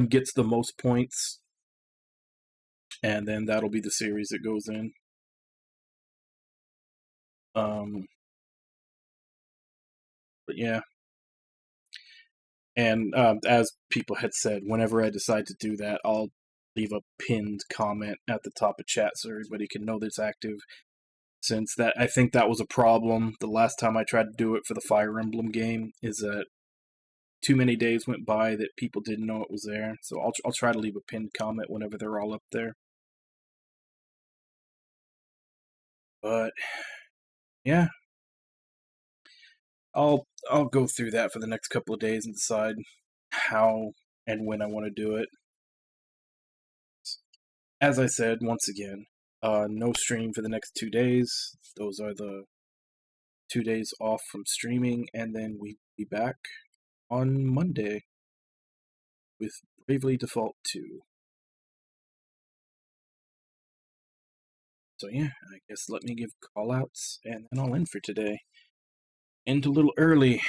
gets the most points, and then that'll be the series that goes in. But yeah, and as people had said, whenever I decide to do that, I'll leave a pinned comment at the top of chat so everybody can know that it's active. Since that, I think that was a problem the last time I tried to do it for the Fire Emblem game, is that too many days went by that people didn't know it was there. So I'll try to leave a pinned comment whenever they're all up there. But yeah, I'll go through that for the next couple of days and decide how and when I want to do it. As I said, once again, no stream for the next 2 days. Those are the 2 days off from streaming, and then we'll be back on Monday with Bravely Default 2. So yeah, I guess let me give callouts, and then I'll end for today. End a little early.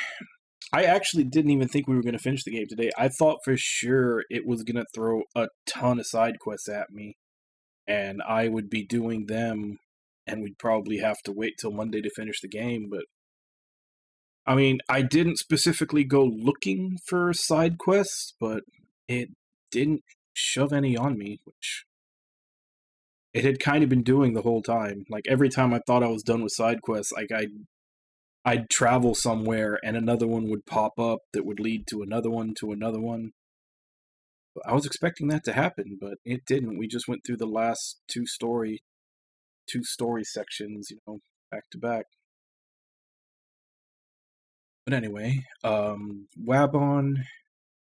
I actually didn't even think we were going to finish the game today. I thought for sure it was going to throw a ton of side quests at me, and I would be doing them, and we'd probably have to wait till Monday to finish the game. But I mean, I didn't specifically go looking for side quests, but it didn't shove any on me, which it had kind of been doing the whole time. Like, every time I thought I was done with side quests, like, I'd travel somewhere and another one would pop up that would lead to another one to another one. I was expecting that to happen, but it didn't. We just went through the last two story sections, back to back. But anyway, Wabon,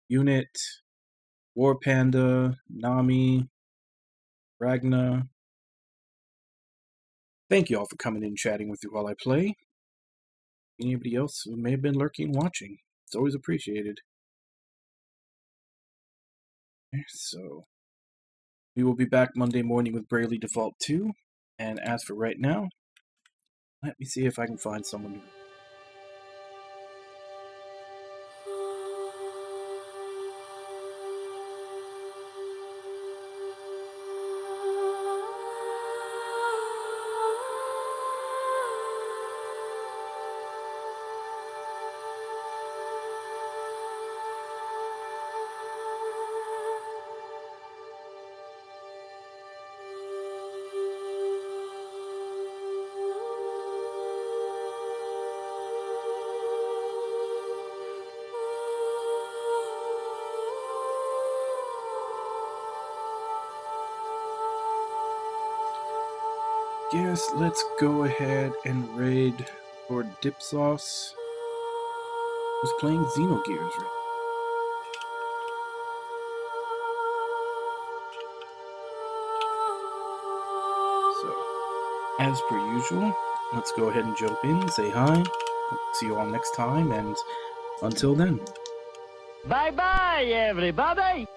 Unit, War Panda, Nami, Ragna. Thank you all for coming in and chatting with me while I play. Anybody else who may have been lurking watching, it's always appreciated. So, we will be back Monday morning with Bravely Default 2, and as for right now, let me see if I can find someone to... Guess let's go ahead and raid Lord Dipsauce, who's playing Xenogears right now. So, as per usual, let's go ahead and jump in, say hi, see you all next time, and until then. Bye-bye, everybody!